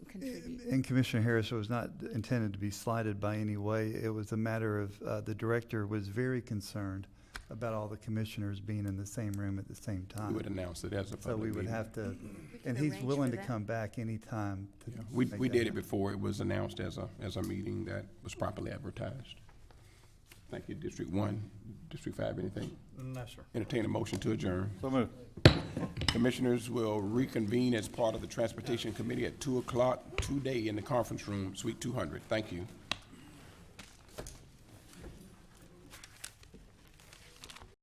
contribute. And Commissioner Harris, it was not intended to be slighted by any way. It was a matter of the director was very concerned about all the commissioners being in the same room at the same time. We would announce it as a public So we would meeting. have to, We and can he's arrange willing for to that. come back anytime. Yeah, we did it before. It was announced as a meeting that was properly advertised. Thank you. District 1, District 5, anything? No, sir. Entertain a motion to adjourn. So moved. Commissioners will reconvene as part of the Transportation Committee at 2 o'clock today in the conference room, Suite 200. Thank you.